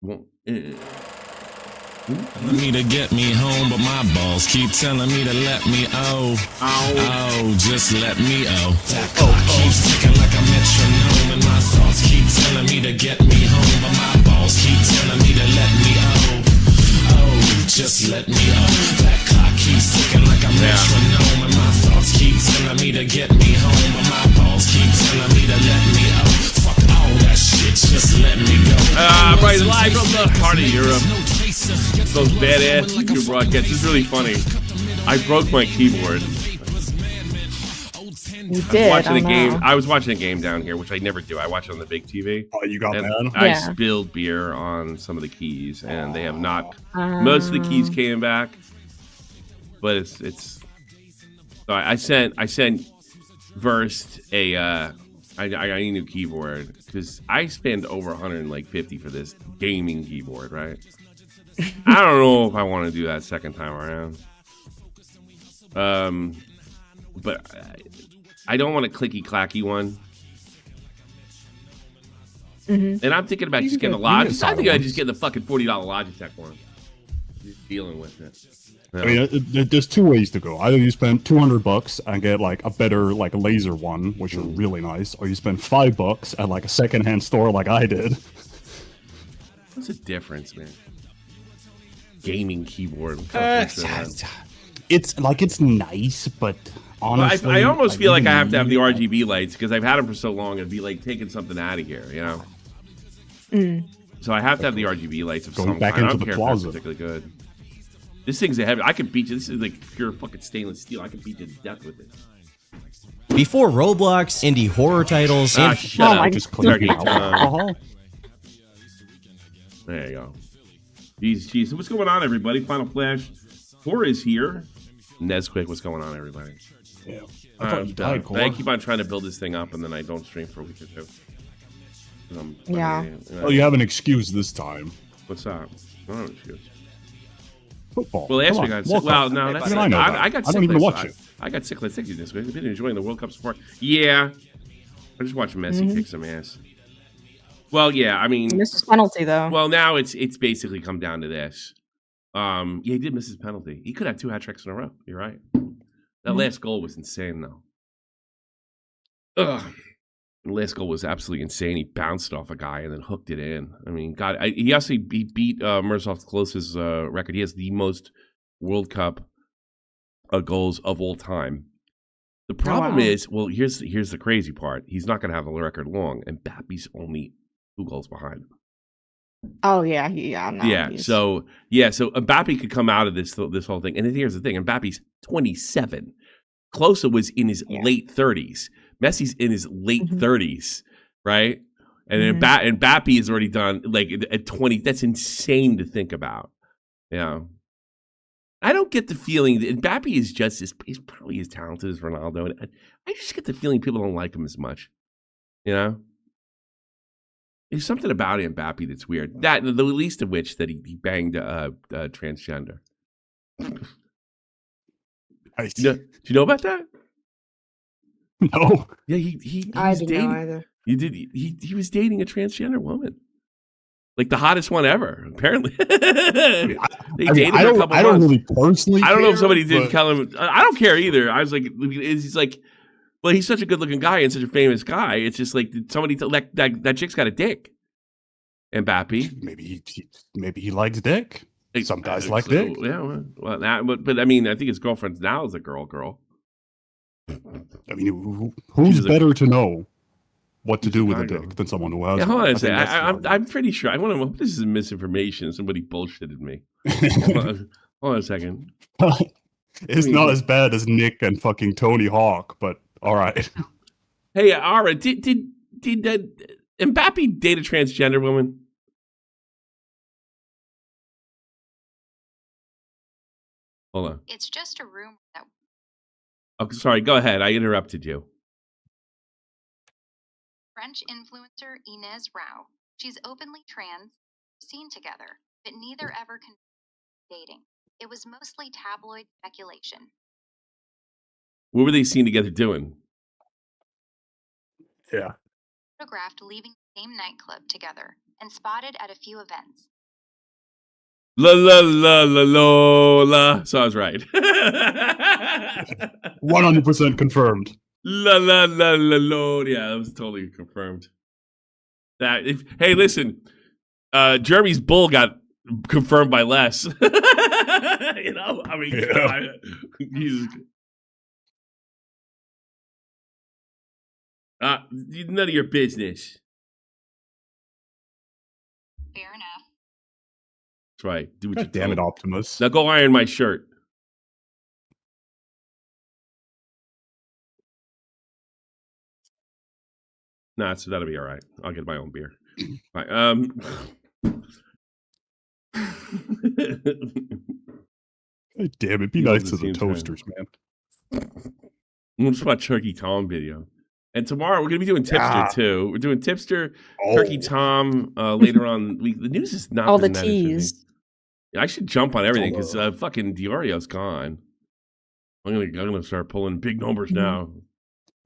Well, Want me to get me home, but my balls keep telling me to let me just let me That clock keeps ticking like a metronome, and my thoughts keep telling me to get me home, but my balls keep telling me to let me just let me That clock keeps ticking like a metronome, and my thoughts keep telling me to get me home, but my balls keep telling me to let me Fuck all that shit, just let me go. Right, live from the part of Europe. Those badass YouTube broadcasts. It's really funny. I broke my keyboard. You did. I was watching a game down here, which I never do. I watch it on the big TV. Oh, you got that? I spilled beer on some of the keys, and they have not. Most of the keys came back, but it's. So I sent Verst I need a new keyboard because I spend over 150 for this gaming keyboard, right? I don't know if I want to do that second time around. But I don't want a clicky-clacky one. And I'm thinking about just getting a Logitech. I think I just get the fucking $40 Logitech one. Just dealing with it. Yeah. I mean, there's two ways to go. Either you spend $200 and get like a better like laser one, which are really nice, or you spend $5 at like a secondhand store like I did. What's the difference, man? Gaming keyboard. It's like it's nice, but honestly, I almost feel like I have to have the RGB lights because I've had them for so long. It'd be like taking something out of here, you know. So I have to have the RGB lights of some kind. I don't care if that's particularly good. This thing's a heavy. I could beat you. This is like pure fucking stainless steel. I could beat you to death with it. Before Roblox, indie horror titles, shut up. Just there you go. Jeez. So what's going on, everybody? Final Flash 4 is here. Nesquik, what's going on, everybody? Yeah. I keep on trying to build this thing up, and then I don't stream for a week or two. Oh, you have an excuse this time. What's that? I don't have an excuse. Football. Well, last week I got well, no, that's I know that. I got I don't even watch it. I got sick this week. I've been enjoying the World Cup sport. Yeah. I just watched Messi kick some ass. Well, yeah, I mean, missed his penalty though. Well, now it's basically come down to this. Yeah, he did miss his penalty. He could have 2 hat tricks in a row. You're right. That last goal was insane, though. The last goal was absolutely insane. He bounced off a guy and then hooked it in. I mean, God, he beat Miroslav Klose's record. He has the most World Cup goals of all time. The problem is, well, here's the crazy part. He's not going to have the record long, and Mbappe's only 2 goals behind him. Oh yeah, So Mbappe could come out of this whole thing, and here's the thing: Mbappe's 27. Klose was in his late 30s. Messi's in his late 30s, right? And Mbappe is already done like at 20. That's insane to think about. Yeah, I don't get the feeling that Mbappe is he's probably as talented as Ronaldo, and I just get the feeling people don't like him as much. You know. There's something about Mbappe that's weird. That the least of which that he banged a transgender. Do you know about that? No. Yeah, he I was didn't dating. know either. He was dating a transgender woman, like the hottest one ever. Apparently, they dated for a couple months. I don't really personally. I don't know if somebody did tell him. I don't care either. I was like, he's like. Well, he's such a good-looking guy and such a famous guy. It's just like somebody that chick's got a dick. Mbappe. Maybe he likes dick. Some guys like dick. Yeah, but I mean, I think his girlfriend now is a girl. I mean, who's better to know what to do with a dick than someone who has? Yeah, hold on a second. I'm pretty sure. I want to. This is misinformation. Somebody bullshitted me. Hold on a second. It's not as bad as Nick and fucking Tony Hawk, but. All right. Hey, Ara, did Mbappe date a transgender woman? Hold on. It's just a rumor that. Oh, sorry. Go ahead. I interrupted you. French influencer Inez Rao. She's openly trans, seen together, but neither ever confirmed dating. It was mostly tabloid speculation. What were they seen together doing? Yeah. Photographed leaving the same nightclub together and spotted at a few events. La la la la la la. So I was right. 100% confirmed. La la la la la. Yeah, that was totally confirmed. Hey, listen, Jeremy's bull got confirmed by Les. You know, I mean, Yeah. None of your business. Fair enough. That's right. Do what you God damn it, told. Optimus. Now go iron my shirt. Nah, so that'll be all right. I'll get my own beer. All right. God damn it, be You nice love to the the same time. toasters, man. We'll just watch Turkey Tom video. And tomorrow we're gonna be doing Tipster too. We're doing Tipster, Turkey Tom later on. The news is not All the been that interesting. teas. I should jump on everything because fucking Diorio's gone. I'm gonna start pulling big numbers now.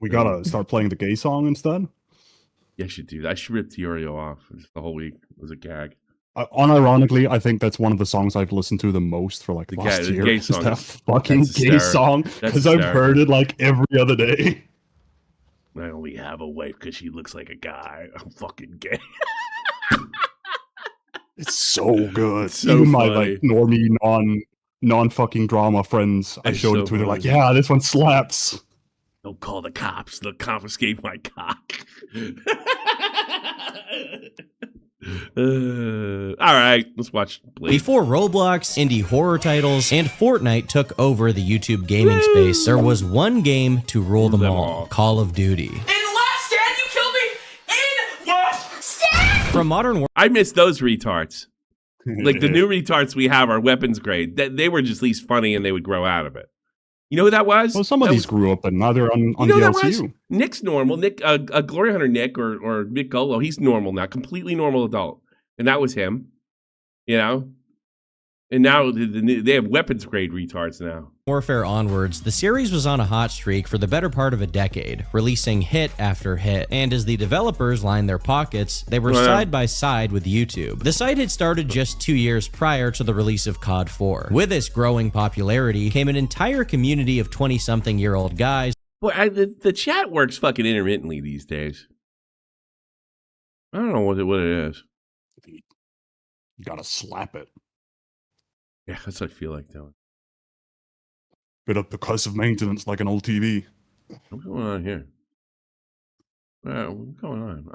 We gotta start playing the gay song instead. Yeah, I should do that. I should rip Diorio off just the whole week as a gag. Unironically, I think that's one of the songs I've listened to the most for like last year. Gay Is song. that fucking That's gay song? Because I've heard it like every other day. I only have a wife because she looks like a guy. I'm fucking gay. It's so good. It's so Even my funny. like normie non fucking drama friends, I It's showed so it to. They're like, funny. yeah, this one slaps. Don't call the cops. They'll confiscate my cock. All right, let's watch Blade. Before Roblox, indie horror titles, and Fortnite took over the YouTube gaming space, there was one game to rule them all: Call of Duty. In Last Stand, you killed me! In Last Stand! From Modern I miss those retards. Like the new retards we have are weapons grade. They were just least funny and they would grow out of it. You know who that was? Well, some of That these grew up, but now they're on You know who that was? DLCU. Nick's normal. Nick, Glory Hunter Nick or Nick Golo, he's normal now, completely normal adult. And that was him, you know? And now they have weapons grade retards now. Warfare onwards, the series was on a hot streak for the better part of a decade, releasing hit after hit. And as the developers lined their pockets, they were side by side with YouTube. The site had started just 2 years prior to the release of COD 4. With its growing popularity came an entire community of 20-something-year-old guys. Boy, the chat works fucking intermittently these days. I don't know what it is. You gotta slap it. Yeah, that's what I feel like doing. Bit of percussive maintenance like an old TV. What's going on here? What's going on?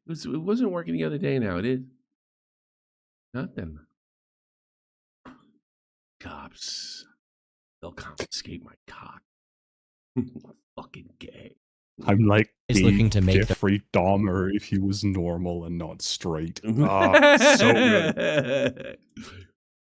It wasn't working the other day. Now it is. Nothing. Cops. They'll confiscate my cock. Fucking gay. I'm like looking to make Jeffrey Dahmer if he was normal and not straight. So good.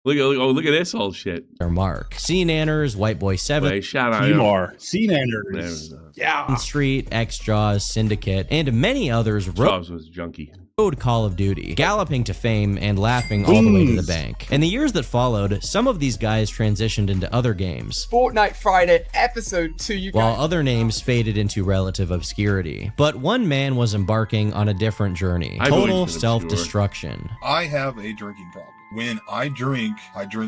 Look at this old shit. Their mark. C-Nanners, White Boy 7, Play, shout out. Timar, C-Nanners. Yeah. Street, X-Jaws, Syndicate, and many others Jaws was junky. rode Call of Duty, galloping to fame and laughing all the way to the bank. In the years that followed, some of these guys transitioned into other games, Fortnite Friday, episode 2, you while guys. other names faded into relative obscurity. But one man was embarking on a different journey: I've always total been obscure. self-destruction. I have a drinking problem. When I drink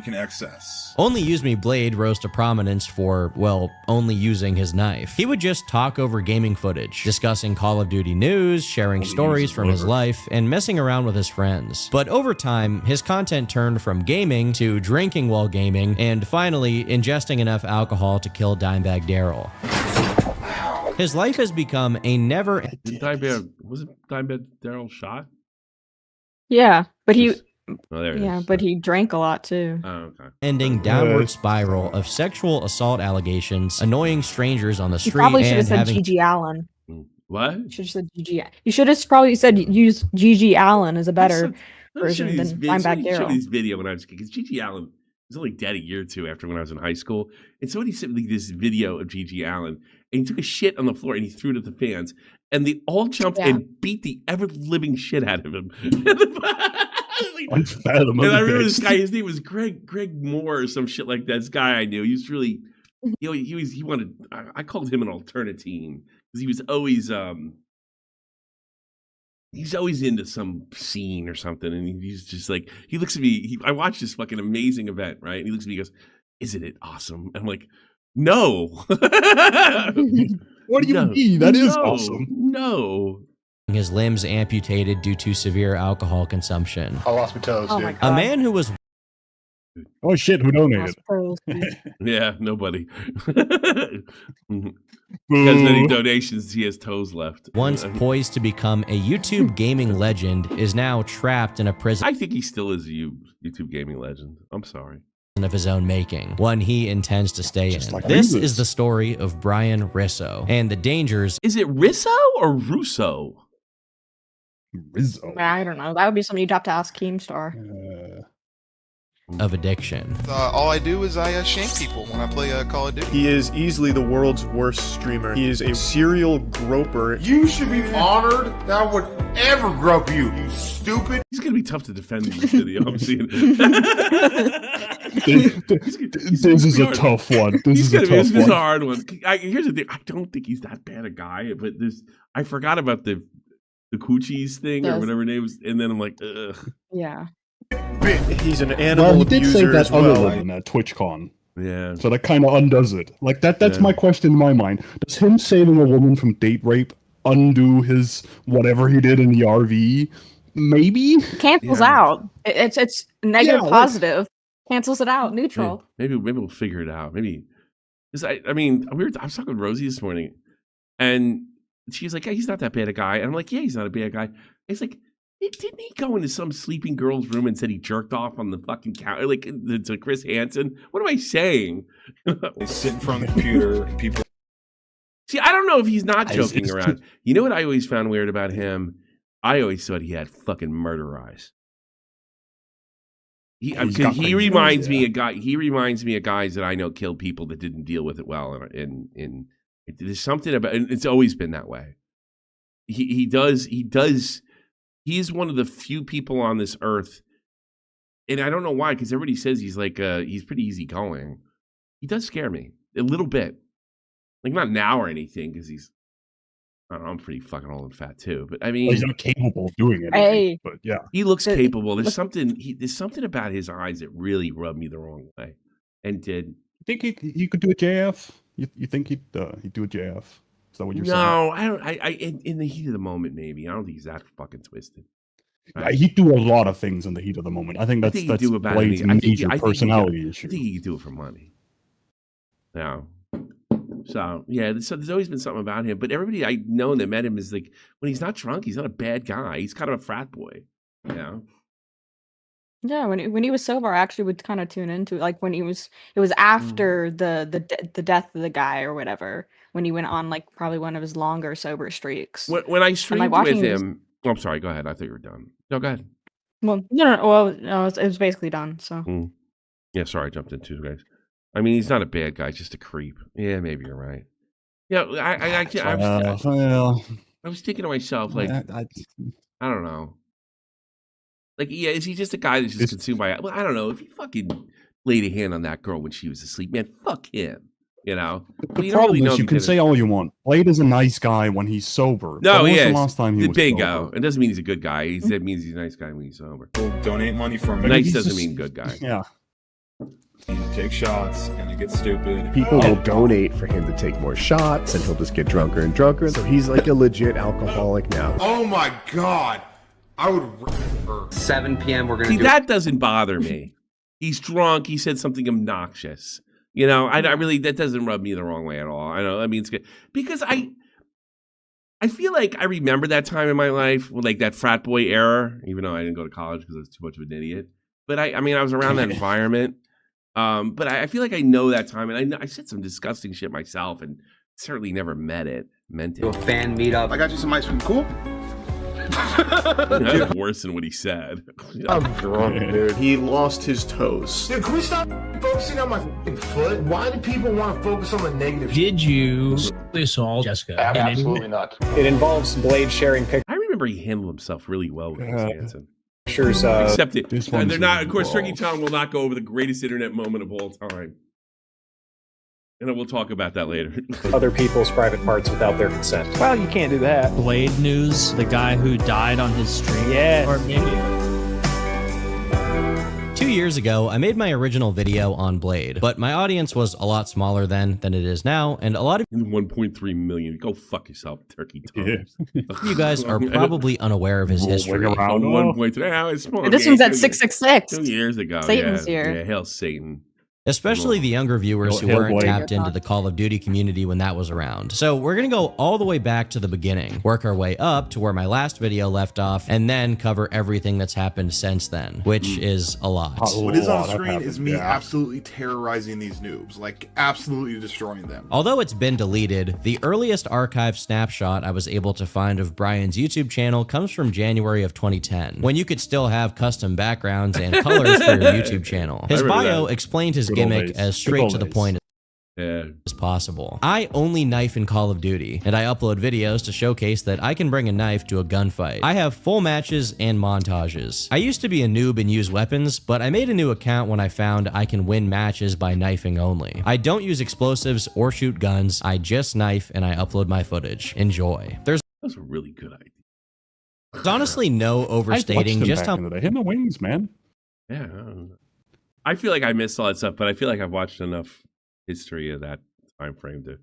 in excess. OnlyUseMeBlade rose to prominence for, well, only using his knife. He would just talk over gaming footage, discussing Call of Duty news, sharing stories from his life, and messing around with his friends. But over time, his content turned from gaming to drinking while gaming, and finally, ingesting enough alcohol to kill Dimebag Daryl. His life has become a never... Was it Dimebag Daryl shot? Yeah, but he Oh, there it yeah, is. but he drank a lot too. Oh, okay. ending downward spiral of sexual assault allegations, annoying strangers on the You street, probably should have and said having... Gigi Allen. What? You should have said Gigi. You should have probably said use Gigi Allen as a better version than Dimebag Show me Daryl. this video when I was a kid. Because Gigi Allen was only dead a year or two after when I was in high school. And somebody sent me this video of Gigi Allen. And he took a shit on the floor and he threw it at the fans. And they all jumped and beat the ever-living shit out of him. And I remember this guy, his name was Greg Moore or some shit like that. This guy I knew. He was really, he wanted, I called him an alternatine because he was always, He's always into some scene or something, and he's just like, he looks at me. I watched this fucking amazing event, right? And he looks at me and goes, "Isn't it awesome?" And I'm like, "No." What do you mean? That is awesome. No. His limbs amputated due to severe alcohol consumption. I lost my toes, Oh dude. my God. A man who was Oh shit! Who donated? Yeah, nobody. Because many donations, he has toes left. once poised to become a YouTube gaming legend is now trapped in a prison I think he still is a YouTube gaming legend. I'm sorry. of his own making, one he intends to stay in. like This Reeves. is the story of Brian Risso and the dangers Is it Risso or Russo? Rizzo. I don't know. That would be something you'd have to ask Keemstar. of addiction. All I do is I shank people when I play Call of Duty. He is easily the world's worst streamer. He is a serial groper. You should be honored that I would ever grope you, you stupid. He's going to be tough to defend in this video. I'm seeing This is a tough one. This is a tough This is a one. hard one. Here's the thing. I don't think he's that bad a guy, but I forgot about the coochies thing or Yes. whatever it is, and then I'm like, ugh. Yeah. He's an animal Well, he did say abuser that as well. other woman at TwitchCon. Yeah. So that kind of undoes it. Like that's my question in my mind. Does him saving a woman from date rape undo his whatever he did in the RV? Maybe. Cancels out. It's negative, Yeah, like- positive. Cancels it out. Neutral. Maybe we'll figure it out. Maybe. Because I mean, I was talking with Rosie this morning, and she's like, "Hey, he's not that bad a guy." And I'm like, "Yeah, he's not a bad guy." It's like, didn't he go into some sleeping girl's room and said he jerked off on the fucking counter, like to Chris Hansen? What am I saying? They sit in front of the computer and people. See, I don't know if he's not I joking just- around. You know what I always found weird about him? I always thought he had fucking murder eyes. He reminds me of guy. He reminds me of guys that I know killed people that didn't deal with it well. And there's something about, and it's always been that way. He does. He is one of the few people on this earth, and I don't know why, because everybody says he's like he's pretty easygoing. He does scare me a little bit, like not now or anything, because I don't know, I'm pretty fucking old and fat too. But I mean, He's not capable of doing it. Hey. But yeah, he looks capable. There's something about his eyes that really rubbed me the wrong way, and did. you think he could do a JF? You think he'd do a JF? Is that what you're saying? No, I don't. In the heat of the moment, maybe. I don't think he's that fucking twisted. Yeah, he'd do a lot of things in the heat of the moment. I think that's he'd do about Blade's anything. major personality I issue. think he could do it for money. No. So yeah, there's always been something about him. But everybody I know that met him is like, when he's not drunk, he's not a bad guy. He's kind of a frat boy. You know? Yeah, when he was sober, I actually would kind of tune into it. Like when it was after the death of the guy or whatever. When he went on like probably one of his longer sober streaks. When I streamed watching with his- him, oh, I'm sorry. Go ahead. I thought you were done. No, go ahead. Well, no. Well, no, it was basically done. So Yeah, sorry, I jumped in too, guys. I mean, he's not a bad guy, just a creep. Yeah, maybe you're right. Yeah, I was thinking to myself, like, I don't know. Like, yeah, is he just a guy that's just consumed by? Well, I don't know. If he fucking laid a hand on that girl when she was asleep, man, fuck him. You know. The problem is, you can say all you want. Blade is a nice guy when he's sober. No, when was yeah. the last time he was bingo. sober? It doesn't mean he's a good guy. It means he's a nice guy when he's sober. Donate money for him. Nice he's doesn't just- mean good guy. Yeah. He takes shots and it gets stupid. People will donate for him to take more shots, and he'll just get drunker and drunker. So he's like a legit alcoholic now. Oh my god. I would her. 7 p.m. We're gonna See, do that doesn't bother me. He's drunk. He said something obnoxious. You know, I really, that doesn't rub me the wrong way at all. I know. I mean, it's good because I feel like I remember that time in my life, like that frat boy era. Even though I didn't go to college because I was too much of an idiot. But I mean, I was around that environment. But I feel like I know that time, and I said some disgusting shit myself, and certainly never meant it. a fan meetup. I got you some ice cream. Cool? That's worse than what he said. I'm drunk, dude. He lost his toes. Dude, can we stop focusing on my f***ing foot? Why do people want to focus on the negative? Did you sexually assault Jessica? Absolutely not. It involves Blade sharing I remember he handled himself really well with Chris Hansen. pictures. Except it, this they're one's not. Of course, Tricky involved. Tom will not go over the greatest internet moment of all time. And we'll talk about that later. other people's private parts without their consent. Well, you can't do that. Blade News, the guy who died on his stream. Yes. Or maybe 2 years ago, I made my original video on Blade, but my audience was a lot smaller then than it is now, and a lot of 1.3 million. Go fuck yourself, turkey tongue. you guys are probably unaware of his history. 1.3. Now it's small. This one's at 666. 2 years ago. Satan's yeah. here. Yeah, hail Satan. Especially the younger viewers who weren't tapped into the Call of Duty community when that was around. So we're gonna go all the way back to the beginning, work our way up to where my last video left off, and then cover everything that's happened since then, which is a lot. What is on screen is me absolutely terrorizing these noobs, like absolutely destroying them. Although it's been deleted, the earliest archive snapshot I was able to find of Brian's YouTube channel comes from January of 2010, when you could still have custom backgrounds and colors for your YouTube channel. His bio explained his gimmick as straight to the point as possible. I only knife in Call of Duty, and I upload videos to showcase that I can bring a knife to a gunfight. I have full matches and montages. I used to be a noob and use weapons, but I made a new account when I found I can win matches by knifing only. I don't use explosives or shoot guns, I just knife and I upload my footage. Enjoy. That's a really good idea. There's honestly no overstating just how hit the wings, man. Yeah. I feel like I missed all that stuff, but I feel like I've watched enough history of that time frame to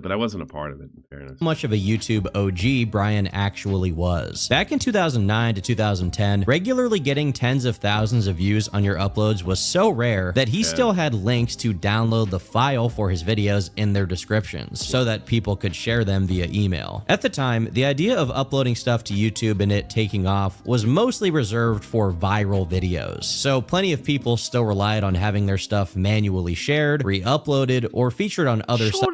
but I wasn't a part of it, in fairness. much of a YouTube OG Brian actually was. Back in 2009 to 2010, regularly getting tens of thousands of views on your uploads was so rare that he still had links to download the file for his videos in their descriptions so that people could share them via email. At the time, the idea of uploading stuff to YouTube and it taking off was mostly reserved for viral videos, so plenty of people still relied on having their stuff manually shared, re-uploaded, or featured on other sites.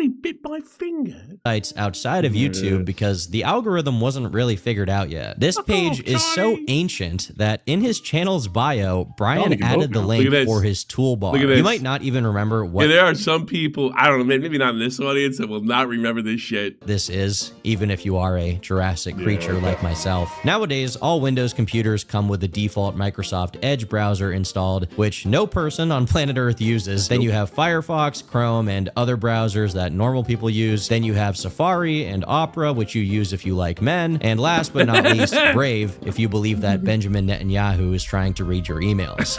My finger. Sites outside of YouTube because the algorithm wasn't really figured out yet. This page is so ancient that in his channel's bio, Brian added the link for his toolbar. You might not even remember what. Yeah, there are some people, I don't know, maybe not in this audience, that will not remember this shit. This is, even if you are a Jurassic creature like myself. Nowadays, all Windows computers come with the default Microsoft Edge browser installed, which no person on planet Earth uses. Then you have Firefox, Chrome, and other browsers that normal people use. Then you have Safari and Opera, which you use if you like men. And last but not least, Brave, if you believe that Benjamin Netanyahu is trying to read your emails.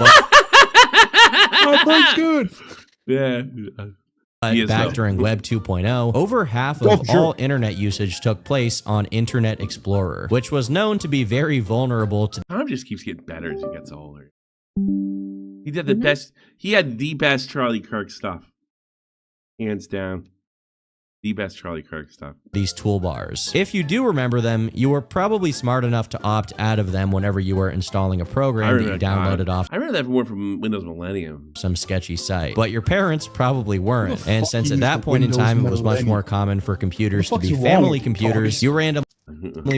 Oh, Brave's good. Yeah. Back during Web 2.0, over half of all internet usage took place on Internet Explorer, which was known to be very vulnerable to. Tom just keeps getting better as he gets older. He did the best. He had the best Charlie Kirk stuff, hands down. The best Charlie Kirk stuff. These toolbars. If you do remember them, you were probably smart enough to opt out of them whenever you were installing a program that you downloaded off. I remember that more from Windows Millennium. Some sketchy site. But your parents probably weren't. And since at that point in time it was much more common for computers to be family computers, you randomly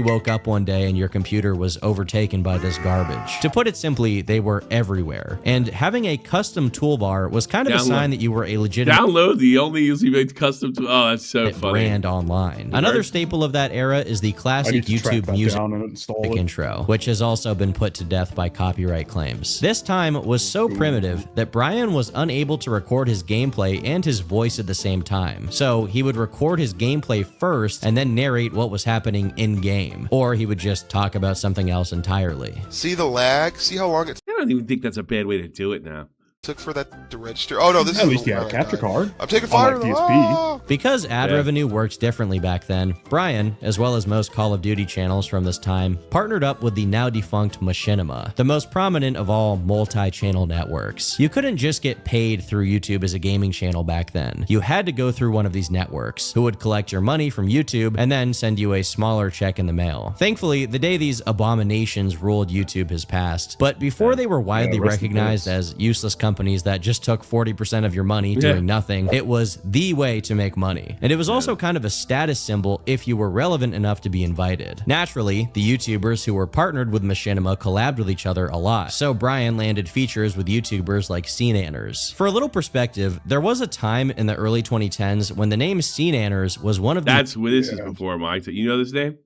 woke up one day and your computer was overtaken by this garbage. To put it simply, they were everywhere. And having a custom toolbar was kind of a sign that you were a legitimate download the OnlyUseMeBlade custom tool. Oh, that's so funny. Brand online. Another staple of that era is the classic YouTube music intro, which has also been put to death by copyright claims. This time was so primitive that Brian was unable to record his gameplay and his voice at the same time. So he would record his gameplay first and then narrate what was happening in-game, or he would just talk about something else entirely. See the lag? See how long it I don't even think that's a bad way to do it now. took for that to register? Oh no, this is at least you had a capture card. I'm taking fire. PSP. Because ad revenue works differently back then, Brian, as well as most Call of Duty channels from this time, partnered up with the now defunct Machinima, the most prominent of all multi-channel networks. You couldn't just get paid through YouTube as a gaming channel back then. You had to go through one of these networks, who would collect your money from YouTube and then send you a smaller check in the mail. Thankfully, the day these abominations ruled YouTube has passed, but before they were widely recognized as useless companies that just took 40% of your money doing nothing, it was the way to make money. And it was also kind of a status symbol if you were relevant enough to be invited. Naturally, the YouTubers who were partnered with Machinima collabed with each other a lot, so Brian landed features with YouTubers like SceneAnners. For a little perspective, there was a time in the early 2010s when the name SceneAnners was one of this is before my time. You know this name?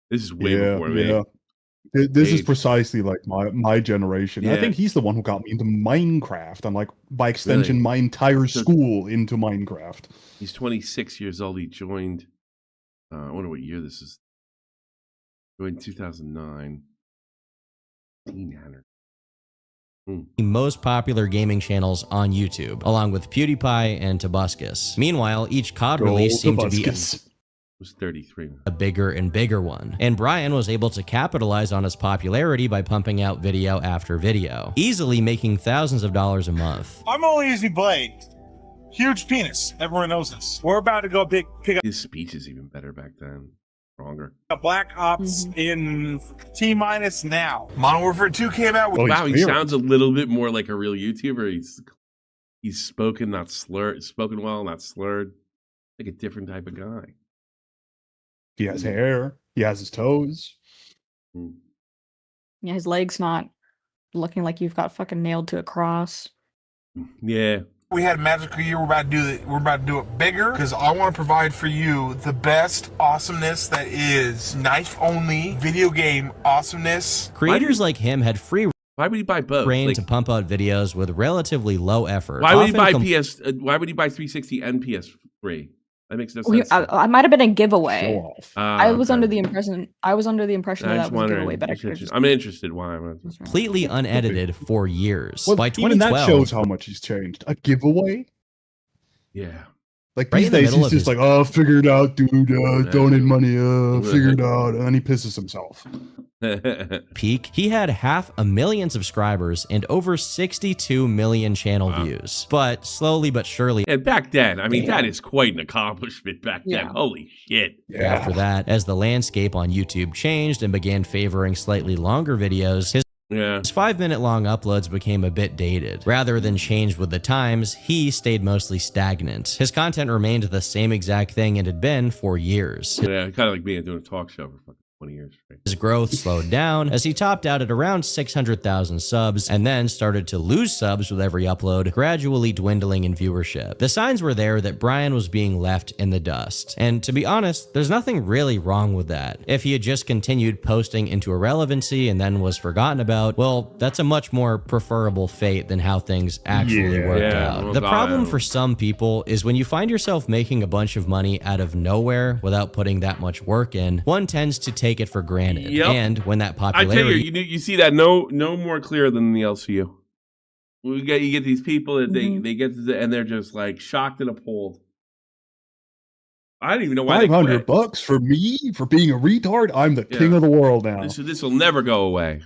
This is way before me. This is age. precisely like my generation. Yeah. I think he's the one who got me into Minecraft, and like by extension, Really? my entire So- school into Minecraft. He's 26 years old. He joined. I wonder what year this is. Joined 2009. Teenager. The most popular gaming channels on YouTube, along with PewDiePie and Tobuscus. Meanwhile, each COD release seemed to be Was 33. a bigger and bigger one, and Brian was able to capitalize on his popularity by pumping out video after video, easily making thousands of dollars a month. I'm OnlyUseMeBlade. Huge penis. Everyone knows this. We're about to go pick up His speech is even better back then. Stronger. a Black Ops in T-minus now. Modern Warfare 2 came out with... Wow, he sounds a little bit more like a real YouTuber. He's spoken, not slurred. Spoken well, not slurred. Like a different type of guy. He has hair. He has his toes. Yeah, his leg's not looking like you've got fucking nailed to a cross. Yeah. We had a magical year. We're about to do it. We're about to do it bigger because I want to provide for you the best awesomeness that is knife only video game awesomeness. Creators like him had free Why would he buy both? reign Like, to pump out videos with relatively low effort. why would he often buy why would he buy 360 and PS3? That makes no Well, sense. I might have been a giveaway. Show off. I was Okay. under the impression. I was under the impression I that just was a wondering. giveaway, but I could have just. I'm interested. Why? completely unedited for years. Well, By even that 2012, shows how much he's changed. A giveaway? Yeah. Like Right these in the days, middle he's of just his- like, "Oh, figure it out, dude. Don't need money. Figure it out," and then he pisses himself. peak, he had 500,000 subscribers and over 62 million channel views. But slowly but surely, And back then, I mean, that is quite an accomplishment back then. Yeah. Holy shit. after that, as the landscape on YouTube changed and began favoring slightly longer videos, his Yeah. 5-minute long uploads became a bit dated. Rather than change with the times, he stayed mostly stagnant. His content remained the same exact thing it had been for years. Yeah, kind of like being doing a talk show for fucking 20 years straight. His growth slowed down as he topped out at around 600,000 subs and then started to lose subs with every upload, gradually dwindling in viewership. The signs were there that Brian was being left in the dust. And to be honest, there's nothing really wrong with that. If he had just continued posting into irrelevancy and then was forgotten about, well, that's a much more preferable fate than how things actually worked out. well, The problem God. for some people is when you find yourself making a bunch of money out of nowhere without putting that much work in, one tends to take it for granted. Yep. And when that I tell popularity you see that no more clear than the LCU. You get these people that they get to and they're just like shocked and appalled. I don't even know why they quit. $500 for me for being a retard. I'm the king of the world now. This will never go away.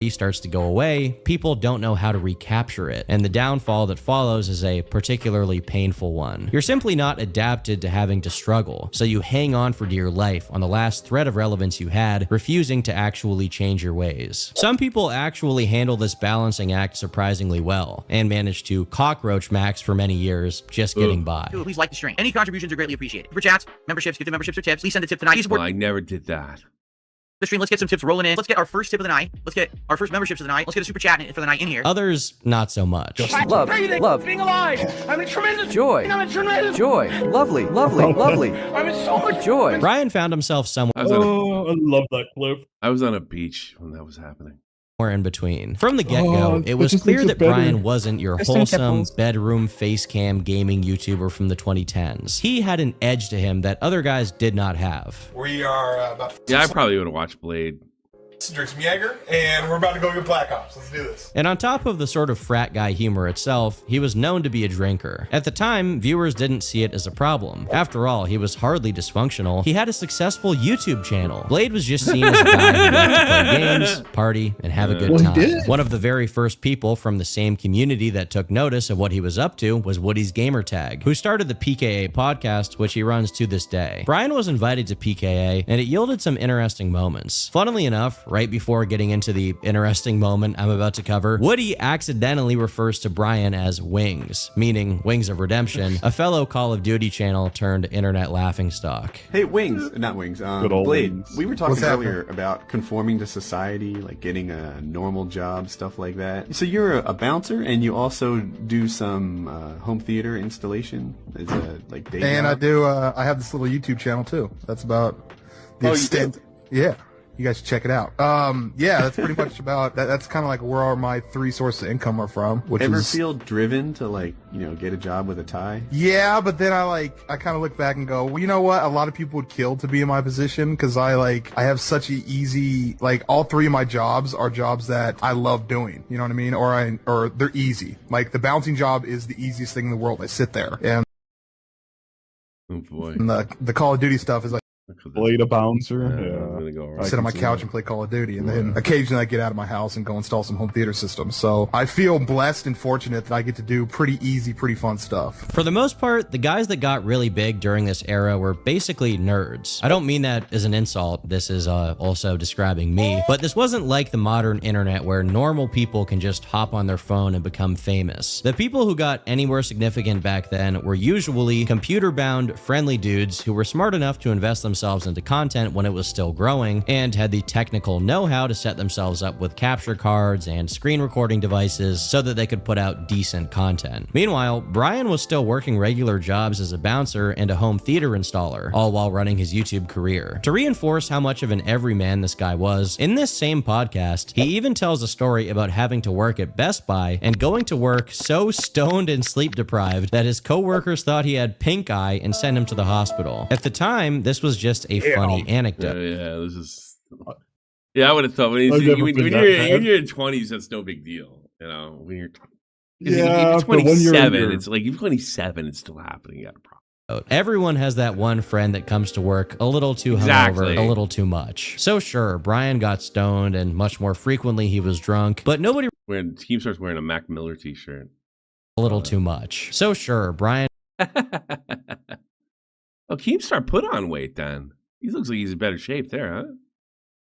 starts to go away, people don't know how to recapture it, and the downfall that follows is a particularly painful one. You're simply not adapted to having to struggle, so you hang on for dear life on the last thread of relevance you had, refusing to actually change your ways. Some people actually handle this balancing act surprisingly well, and manage to cockroach max for many years, just getting by. Please like the stream. Any contributions are greatly appreciated. Super chats, memberships, give the memberships or tips. Please send a tip tonight. Please support Well, I never did that. the stream. Let's get some tips rolling in. Let's get our first tip of the night. Let's get our first memberships of the night. Let's get a super chat for the night in here. Others, not so much. Love, love, being alive. I'm in tremendous joy, I'm in tremendous joy, lovely, lovely, lovely. I'm in so much joy. Brian found himself somewhere. I love that clip. I was on a beach when that was happening. In between. From the get-go, it was clear that Brian wasn't your wholesome bedroom face cam gaming YouTuber from the 2010s. He had an edge to him that other guys did not have. We are about to Yeah, I probably would have watched Blade. drink some Jaeger, and we're about to go get Black Ops. Let's do this. And on top of the sort of frat guy humor itself, he was known to be a drinker. At the time, viewers didn't see it as a problem. After all, he was hardly dysfunctional. He had a successful YouTube channel. Blade was just seen as a guy who liked to play games, party, and have a good time. One of the very first people from the same community that took notice of what he was up to was Woody's Gamertag, who started the PKA podcast, which he runs to this day. Brian was invited to PKA, and it yielded some interesting moments. Funnily enough, right before getting into the interesting moment I'm about to cover, Woody accidentally refers to Brian as Wings, meaning Wings of Redemption, a fellow Call of Duty channel turned internet laughingstock. Hey, not Wings, Good old Blade, Wings. we were talking What's happening? earlier about conforming to society, like getting a normal job, stuff like that. So you're a bouncer, and you also do some home theater installation as a like day And job? I do. I have this little YouTube channel too. That's about the Oh, you extent. do? Yeah. You guys should check it out. Yeah, that's pretty much about that. That's kind of like where all my 3 sources of income are from. Which Ever is, feel driven to, like, you know, get a job with a tie? yeah, but then I kind of look back and go, well, you know what? A lot of people would kill to be in my position because I have such an easy, like, all 3 of my jobs are jobs that I love doing. You know what I mean? Or they're easy. Like, the bouncing job is the easiest thing in the world. I sit there and, oh boy. And the Call of Duty stuff is like, Blade a bouncer. I'm gonna go sit on my couch and play Call of Duty, and then occasionally I get out of my house and go install some home theater systems. So I feel blessed and fortunate that I get to do pretty easy, pretty fun stuff. For the most part, the guys that got really big during this era were basically nerds. I don't mean that as an insult, this is also describing me, but this wasn't like the modern internet where normal people can just hop on their phone and become famous. The people who got anywhere significant back then were usually computer-bound, friendly dudes who were smart enough to invest themselves into content when it was still growing and had the technical know-how to set themselves up with capture cards and screen recording devices so that they could put out decent content. Meanwhile, Brian was still working regular jobs as a bouncer and a home theater installer, all while running his YouTube career. To reinforce how much of an everyman this guy was, in this same podcast, he even tells a story about having to work at Best Buy and going to work so stoned and sleep deprived that his coworkers thought he had pink eye and sent him to the hospital. At the time, this was just a funny anecdote. This is. Yeah, I would have thought when you're in your 20s, that's no big deal. You know, when you're 27, it's like you're 27, it's still happening. You got a problem. Everyone has that one friend that comes to work a little too hungover, a little too much. So sure, Brian got stoned, and much more frequently he was drunk, but nobody. When Keemstar's wearing a Mac Miller t-shirt, a little too much. So sure, Brian. Oh, Keemstar put on weight then. He looks like he's in better shape there, huh?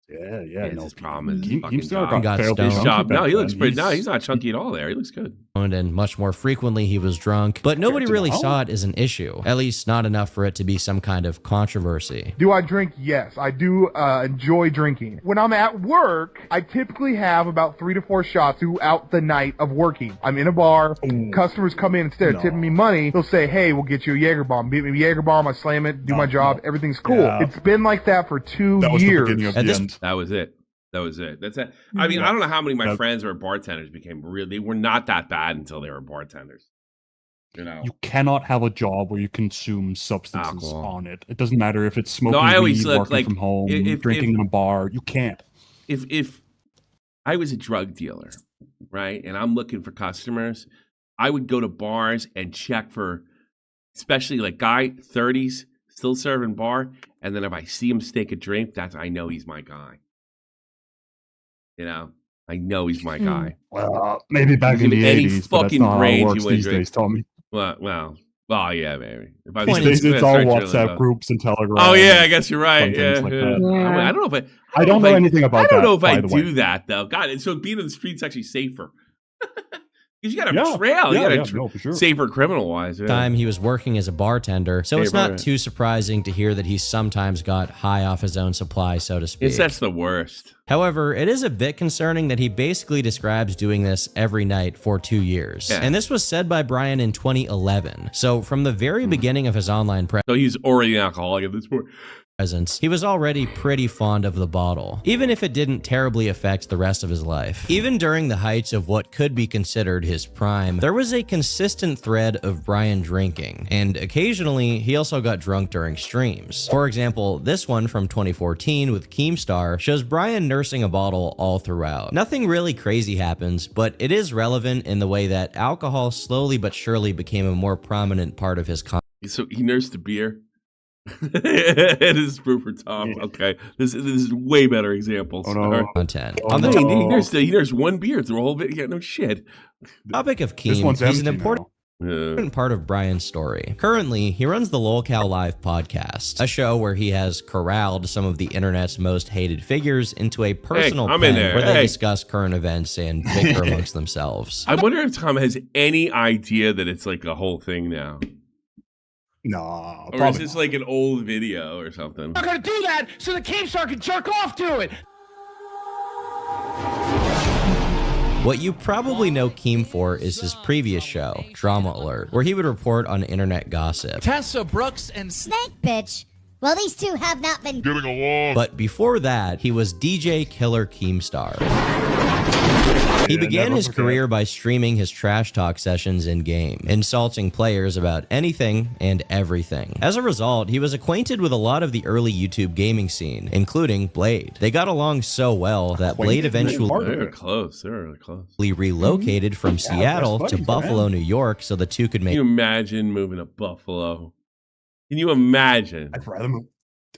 Yeah. No, his problem is Keemstar got stoned. No, he looks pretty. No, he's not chunky at all there. He looks good. And much more frequently he was drunk, but nobody really saw it as an issue. At least not enough for it to be some kind of controversy. Do I drink? Yes, I do enjoy drinking. When I'm at work, I typically have about 3 to 4 shots throughout the night of working. I'm in a bar. Customers come in, instead of tipping me money, they'll say, hey, we'll get you a Jaeger bomb. Beat me a Jaeger bomb, I slam it, do my job, everything's cool. Yeah. It's been like that for 2 years. That was it. That's it. I mean, I don't know how many of my friends were bartenders they were not that bad until they were bartenders. You know, you cannot have a job where you consume substances on it. It doesn't matter if it's smoking weed, working from home, drinking in a bar. You can't. If I was a drug dealer, right, and I'm looking for customers, I would go to bars and check for, especially like guy 30s still serving bar, and then if I see him stake a drink, I know he's my guy. You know, I know he's my guy. Well, maybe back in the 80s, but that's not how it works these days, Tommy. Well, yeah, maybe. These days, it's all WhatsApp groups and Telegram. Oh, yeah, I guess you're right. Yeah. Like I don't know if I don't know anything about that. I don't know if I do that, though. God, so being in the street's actually safer. Because you got a trail. You got for sure. Safer criminal-wise. Yeah. Time he was working as a bartender, so it's not too surprising to hear that he sometimes got high off his own supply, so to speak. That's the worst. However, it is a bit concerning that he basically describes doing this every night for 2 years. Yeah. And this was said by Brian in 2011. So from the very beginning of his online presence. So he's already an alcoholic at this point. He was already pretty fond of the bottle, even if it didn't terribly affect the rest of his life. Even during the heights of what could be considered his prime, there was a consistent thread of Brian drinking, and occasionally he also got drunk during streams. For example, this one from 2014 with Keemstar shows Brian nursing a bottle all throughout. Nothing really crazy happens, but it is relevant in the way that alcohol slowly but surely became a more prominent part of his content. So he nursed a beer? It is proof for Tom. Okay, this is way better examples. Content. He nursed one beer through a whole bit. Yeah, no shit. Topic of Keem, he's an important part of Brian's story. Currently, he runs the LolCal Live podcast, a show where he has corralled some of the internet's most hated figures into a personal pen where they discuss current events and bicker amongst themselves. I wonder if Tom has any idea that it's like a whole thing now. No, or is this like an old video or something? I'm not gonna do that so the Keemstar can jerk off to it. What you probably know Keem for is his previous show, Drama Alert, where he would report on internet gossip. Tessa Brooks and Snake Bitch Well, these two have not been getting along. But before that, he was DJ Killer Keemstar. He began his career by streaming his trash talk sessions in-game, insulting players about anything and everything. As a result, he was acquainted with a lot of the early YouTube gaming scene, including Blade. They got along so well that Blade eventually They're close. They're really close. relocated from Seattle to Buffalo, New York, so the two could make. Can you imagine moving to Buffalo? Can you imagine?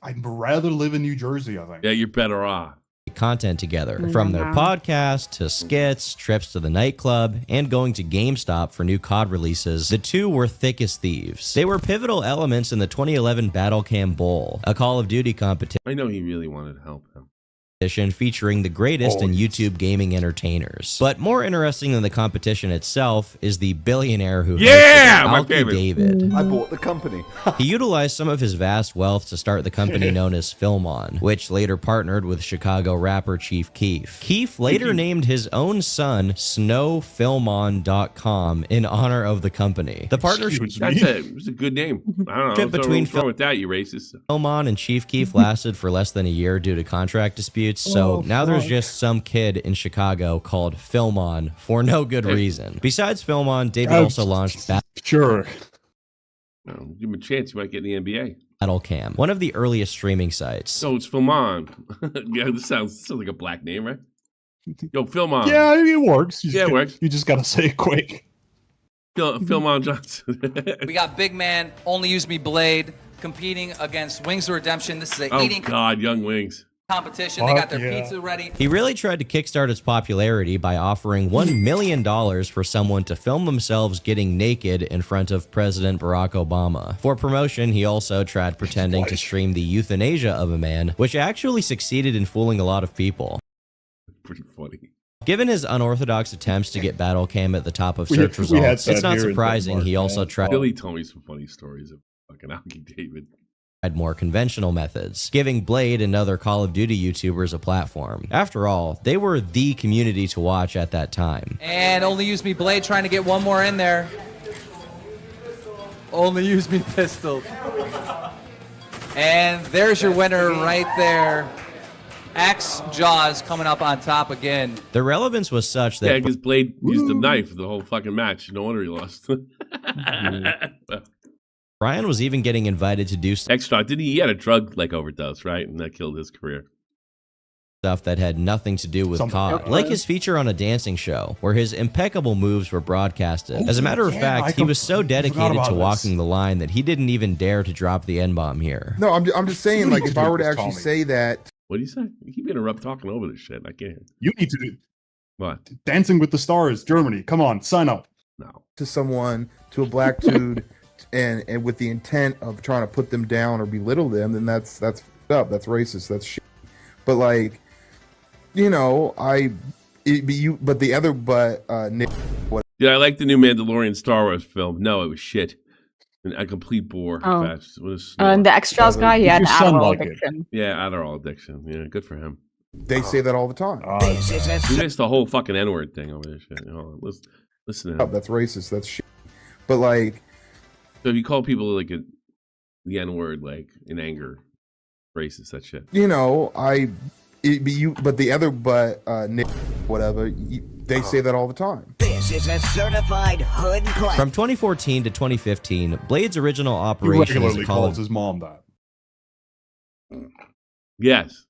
I'd rather live in New Jersey, I think. Yeah, you're better off. Content together, from their podcast to skits, trips to the nightclub, and going to GameStop for new COD releases. The two were thick as thieves. They were pivotal elements in the 2011 Battlecam Bowl, a Call of Duty competition. I know he really wanted to help him. Featuring the greatest in YouTube gaming entertainers. But more interesting than the competition itself is the billionaire who my favorite. David. I bought the company. He utilized some of his vast wealth to start the company known as Filmon, which later partnered with Chicago rapper Chief Keef. Keef later named his own son SnowFilmon.com in honor of the company. The partnership It's a good name. I don't know. between what's wrong with that, you racist. Filmon and Chief Keef lasted for less than a year due to contract disputes. So now there's just some kid in Chicago called Filmon for no good reason. Besides Filmon, David also launched Sure. Give him a chance. You might get in the NBA. Battlecam, one of the earliest streaming sites. So it's Filmon. Yeah, this sounds like a black name, right? Yo, Filmon. Yeah, it works. It works. You just gotta say it quick. Filmon Johnson. We got big man, OnlyUseMeBlade, competing against Wings of Redemption. This is a eating Young Wings. competition. They got their pizza ready. He really tried to kickstart its popularity by offering $1 million for someone to film themselves getting naked in front of President Barack Obama. For promotion, he also tried pretending to stream the euthanasia of a man, which actually succeeded in fooling a lot of people. Pretty funny. Given his unorthodox attempts to get Battlecam at the top of search results, it's not surprising he also tried. Billy told me some funny stories of fucking Alki David. More conventional methods, giving Blade and other Call of Duty YouTubers a platform. After all, they were the community to watch at that time. And OnlyUseMeBlade trying to get one more in there. OnlyUseMePistol. And there's your winner right there. Axe Jaws coming up on top again. The relevance was such that because Blade used a knife the whole fucking match. No wonder he lost. Brian was even getting invited to do extra. Didn't he? He had a drug overdose, right? And that killed his career. Stuff that had nothing to do with COD, like his feature on a dancing show where his impeccable moves were broadcasted. As a matter of fact, he was so dedicated to walking the line that he didn't even dare to drop the N-bomb here. No, I'm just saying, like, if I were to actually say that. What do you say? You keep interrupting, talking over this shit. I can't. You need to do what? Dancing with the Stars, Germany. Come on, sign up. No. To someone, to a black dude. And with the intent of trying to put them down or belittle them, then that's up. That's racist. That's shit. But like, you know, Nick. Yeah, I like the new Mandalorian Star Wars film. No, it was shit. A complete bore. And the extras guy, he had Adderall addiction. Yeah, Adderall addiction. Yeah, good for him. They say that all the time. You missed the whole fucking N-word thing over this shit. Listen to him. That's racist. That's shit. But like. So if you call people like the N-word, like in anger, racist, that shit. You know, Nick, whatever, they say that all the time. This is a certified hood class. From 2014 to 2015, Blade's original operation regularly calls his mom that. Yes.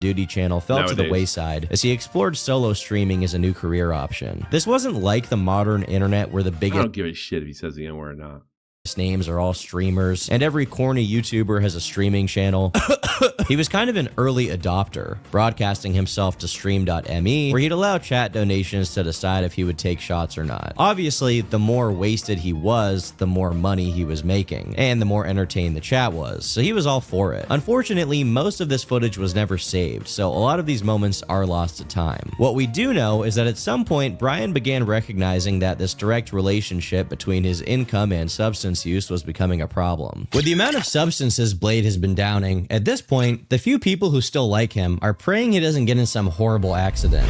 Duty channel fell to the wayside as he explored solo streaming as a new career option. This wasn't like the modern internet where the biggest. I don't give a shit if he says the N-word or not. Names are all streamers, and every corny YouTuber has a streaming channel. He was kind of an early adopter, broadcasting himself to stream.me, where he'd allow chat donations to decide if he would take shots or not. Obviously, the more wasted he was, the more money he was making, and the more entertained the chat was, so he was all for it. Unfortunately, most of this footage was never saved, so a lot of these moments are lost to time. What we do know is that at some point, Brian began recognizing that this direct relationship between his income and substance use was becoming a problem. With the amount of substances Blade has been downing, at this point, the few people who still like him are praying he doesn't get in some horrible accident.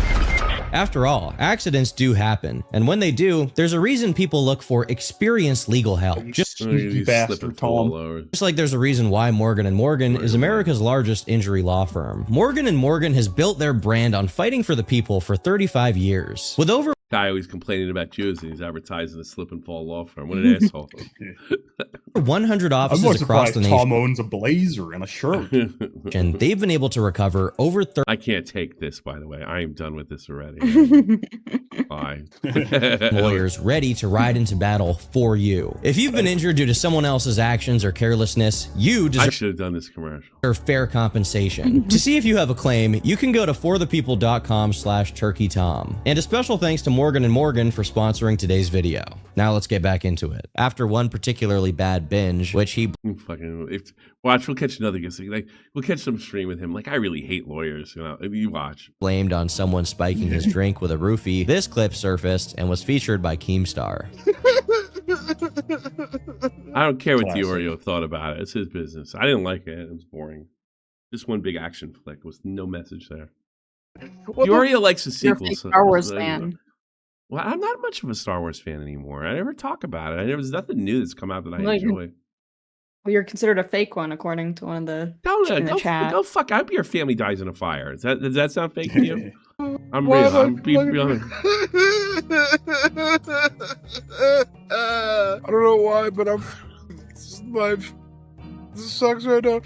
After all, accidents do happen, and when they do, there's a reason people look for experienced legal help. Just like there's a reason why Morgan & Morgan is America's largest injury law firm. Morgan & Morgan has built their brand on fighting for the people for 35 years. With over guy always complaining about Jews and he's advertising a slip and fall law firm. What an asshole. 100 offices across the nation. Tom owns a blazer and a shirt. And they've been able to recover over 30. I can't take this, by the way. I am done with this already. Bye. Lawyers ready to ride into battle for you. If you've been injured due to someone else's actions or carelessness, you deserve. I should have done this commercial. Fair compensation. To see if you have a claim, you can go to forthepeople.com/turkeytom. And a special thanks to Morgan & Morgan for sponsoring today's video. Now let's get back into it. After one particularly bad binge, which he watch, we'll catch another guy. Like we'll catch some stream with him. Like I really hate lawyers. You watch. Blamed on someone spiking his drink with a roofie. This clip surfaced and was featured by Keemstar. I don't care what Diorio thought about it. It's his business. I didn't like it. It was boring. Just one big action flick with no message there. Diorio likes the sequels. You're a Star Wars fan. Well, I'm not much of a Star Wars fan anymore. I never talk about it. There was nothing new that's come out that I enjoy. Well, you're considered a fake one, according to one of the in the chat. Go fuck! I hope your family dies in a fire. Does that sound fake to you? I'm real. I'm being honest. I don't know why, but this sucks right now.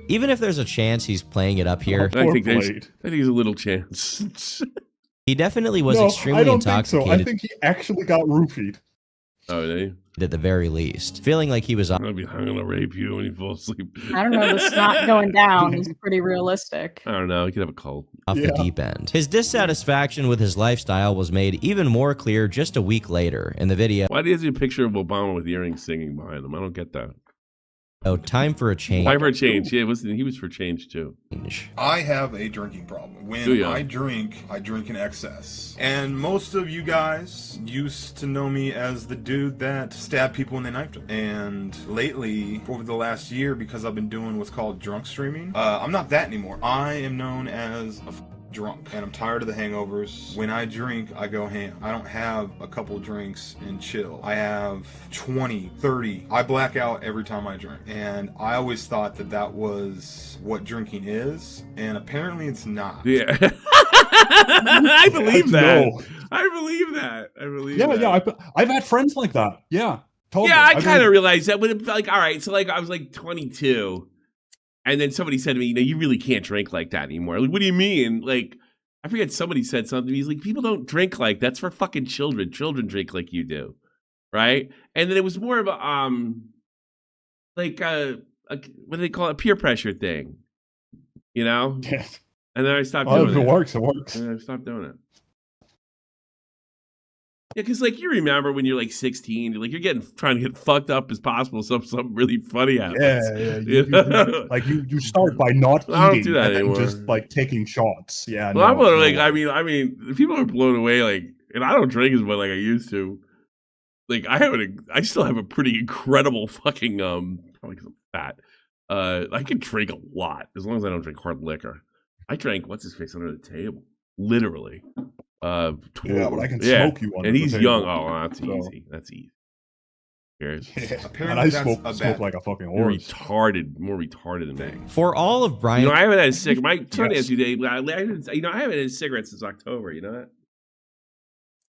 Even if there's a chance he's playing it up here, I think there's a little chance. He definitely was extremely intoxicated. I think he actually got roofied. Oh, they? At the very least, feeling like he was. I'm gonna rape you when you fall asleep. I don't know. The snot going down is pretty realistic. I don't know. He could have a cold. Off the deep end. His dissatisfaction with his lifestyle was made even more clear just a week later in the video. Why does he have a picture of Obama with earrings singing behind him? I don't get that. Oh, time for a change. Time for a change. Yeah, he was for change too. I have a drinking problem. When I drink in excess. And most of you guys used to know me as the dude that stabbed people when they knifed them. And lately, over the last year, because I've been doing what's called drunk streaming, I'm not that anymore. I am known as a drunk, and I'm tired of the hangovers. When I drink, I go ham. I don't have a couple drinks and chill. I have 20, 30. I black out every time I drink, and I always thought that was what drinking is, and apparently it's not. Yeah. I believe that. I believe that. Yeah, I've had friends like that. Yeah, totally. Yeah, I kind of realized that when all right, so I was 22. And then somebody said to me, you really can't drink like that anymore. Like, what do you mean? Like, I forget, somebody said something. He's like, people don't drink like that's for fucking children. Children drink like you do. Right? And then it was more of a, what do they call it? A peer pressure thing. Yes. And then I stopped doing it. It works. It works. And I stopped doing it. Yeah, because you remember when you're 16, you're trying to get fucked up as possible, so something really funny happens. Yeah. You start by not eating, I don't do that and anymore. Just taking shots. Yeah. Well, I mean, people are blown away. And I don't drink as much like I used to. I still have a pretty incredible fucking probably because I'm fat. I can drink a lot as long as I don't drink hard liquor. I drank what's his face under the table, literally. But I can smoke you on. And he's young. Oh, that's easy. That's easy. Yeah. And I smoke like a fucking horse. More retarded than me. For all of Brian, I haven't had a cigarette. My turn asked you today. I haven't had a cigarette since October. You know that?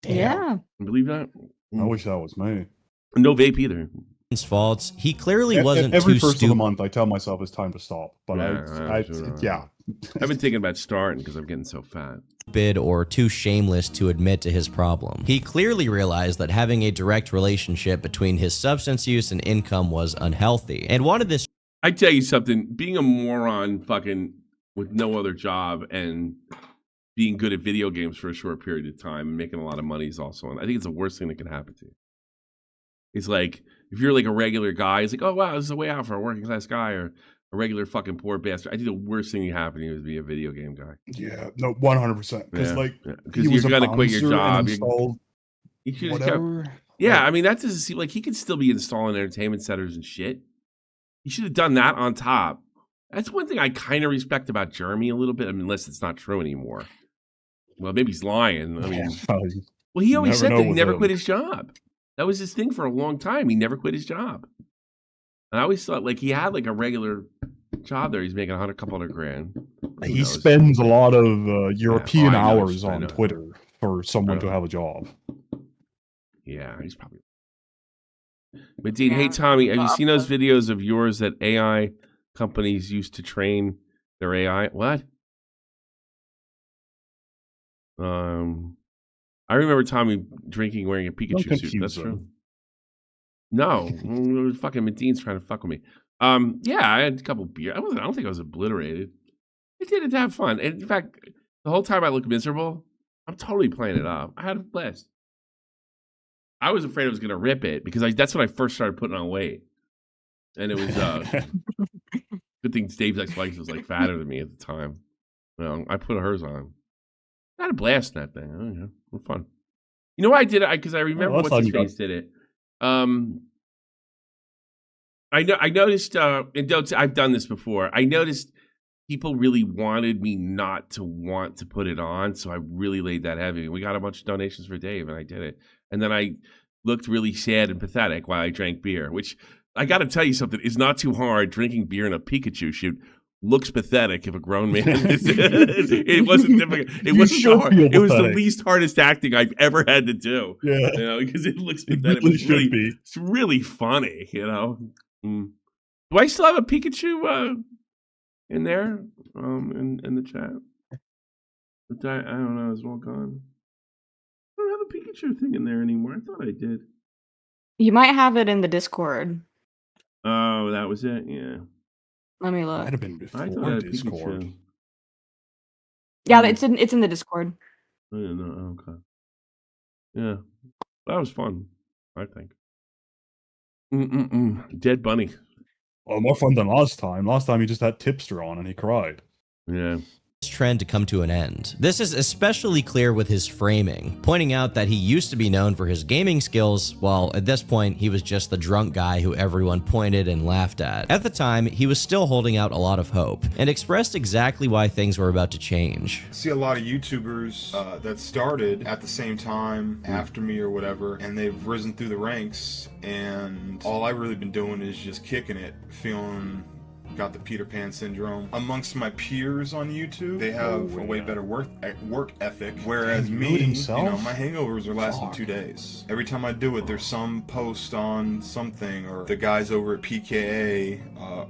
Damn. Yeah. Believe that? I wish that was me. No vape either. Faults. He clearly wasn't every too first stupid. of the month. I tell myself it's time to stop, but I've been thinking about starting because I'm getting so fat. Or too shameless to admit to his problem. He clearly realized that having a direct relationship between his substance use and income was unhealthy, and wanted this. I tell you something, being a moron fucking with no other job and being good at video games for a short period of time and making a lot of money is also, I think it's the worst thing that can happen to you. It's if you're a regular guy, it's oh wow, this is a way out for a working class guy, or a regular fucking poor bastard. I think the worst thing that happened to you is be a video game guy. Yeah, no, 100%. Because you're gonna quit your job. You should whatever. I mean that doesn't seem he could still be installing entertainment centers and shit. You should have done that on top That's one thing I kind of respect about Jeremy a little bit. I mean, unless it's not true anymore. Well, maybe he's lying. I mean, well, he always said that he never quit his job. That was his thing for a long time. He never quit his job. And I always thought like he had like a regular job there. He's making a couple hundred grand. He spends a lot of European hours on Twitter for someone to have a job. Yeah, he's probably. But Dean, hey Tommy, have you seen those videos of yours that AI companies used to train their AI? What? I remember Tommy drinking wearing a Pikachu suit. That's true. No, fucking Medin's trying to fuck with me. Yeah, I had a couple beers. I don't think I was obliterated. I did it to have fun. And in fact, the whole time I look miserable, I'm totally playing it off. I had a blast. I was afraid I was gonna rip it because that's when I first started putting on weight, and it was good thing Dave's ex-wife was like fatter than me at the time. Well, I put hers on. I had a blast in that thing. Oh, yeah, it was fun. You know why I did it? Because I remember what's his face did it. I noticed, and I've done this before. I noticed people really wanted me not to want to put it on, so I really laid that heavy. We got a bunch of donations for Dave, and I did it. And then I looked really sad and pathetic while I drank beer, which I got to tell you something is not too hard. Drinking beer in a Pikachu shoot looks pathetic if a grown man. It wasn't difficult. It wasn't hard. It was the least hardest acting I've ever had to do. Yeah, you know, because it looks pathetic. It's really funny. You know. Do I still have a Pikachu in there? In the chat. But I don't know. It's all gone. I don't have a Pikachu thing in there anymore. I thought I did. You might have it in the Discord. Oh, that was it. Yeah. Let me look. Might have been before Discord. Yeah, it's in the Discord. I didn't know. Okay. Yeah, that was fun. I think. Dead bunny. Well, more fun than last time. Last time he just had Tipster on and he cried. Yeah. Trend to come to an end. This is especially clear with his framing, pointing out that he used to be known for his gaming skills, while at this point he was just the drunk guy who everyone pointed and laughed at. At the time, he was still holding out a lot of hope, and expressed exactly why things were about to change. I see a lot of YouTubers that started at the same time after me or whatever, and they've risen through the ranks, and all I've really been doing is just kicking it, feeling got the Peter Pan syndrome. Amongst my peers on YouTube, they have a way better work ethic, whereas me, you know, my hangovers are lasting 2 days. Every time I do it, there's some post on something, or the guys over at PKA